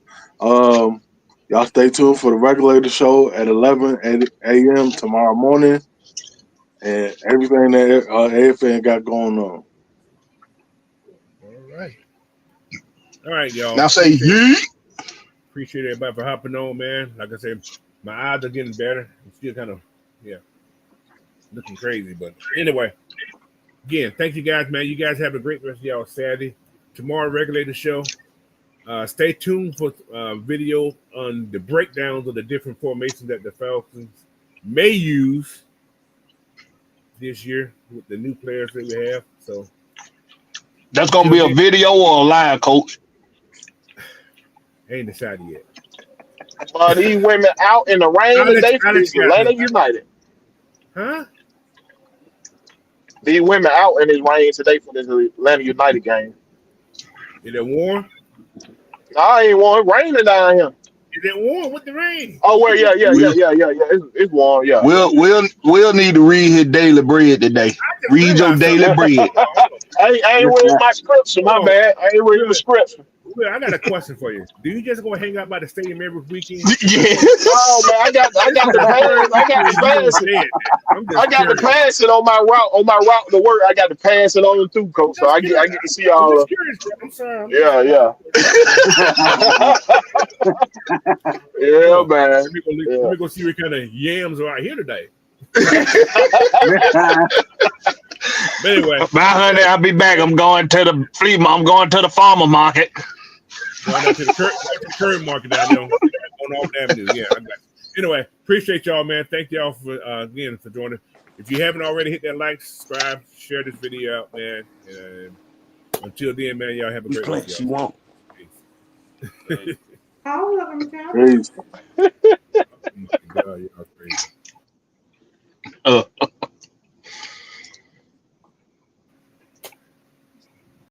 Y'all stay tuned for the regulator show at 11 a.m. tomorrow morning, and everything that AFN got going on. All right, y'all. Now say yeah. Appreciate everybody for hopping on, man. Like I said, my eyes are getting better. I'm still kind of, looking crazy. But anyway, again, thank you guys, man. You guys have a great rest of y'all Saturday. Tomorrow, regulator show. Stay tuned for video on the breakdowns of the different formations that the Falcons may use this year with the new players that we have. So that's gonna be a video or a live, Coach? Ain't decided yet. These women out in the rain today for this Atlanta United. Huh? These women out in this rain today for this Atlanta United game. Is it warm? I ain't warm. It's raining down here. Is it warm with the rain? Oh, well, yeah. It's warm, yeah. We'll need to read his daily bread today. Read your daily bread. I ain't reading my scripture, my bad. I ain't reading the scripture. Well, I got a question for you. Do you just go hang out by the stadium every weekend? Yeah. Oh man, I got the pass. I got the passing on my route to work. I got the passing on through, Coach. So I get to see all. I'm curious, bro. I'm sorry. Yeah. Yeah, man. Let me go see what kind of yams are out here today. But anyway, bye, honey. I'll be back. I'm going to the flea. I'm going to the farmer market. Going out to the Kirk market down there on Auburn Avenue. Yeah, I got you. Anyway, appreciate y'all, man. Thank y'all for again for joining. If you haven't already, hit that like, subscribe, share this video out, man. And until then, man, y'all have a great week. You won't. Peace. All of them, Peace. Oh my God, y'all crazy.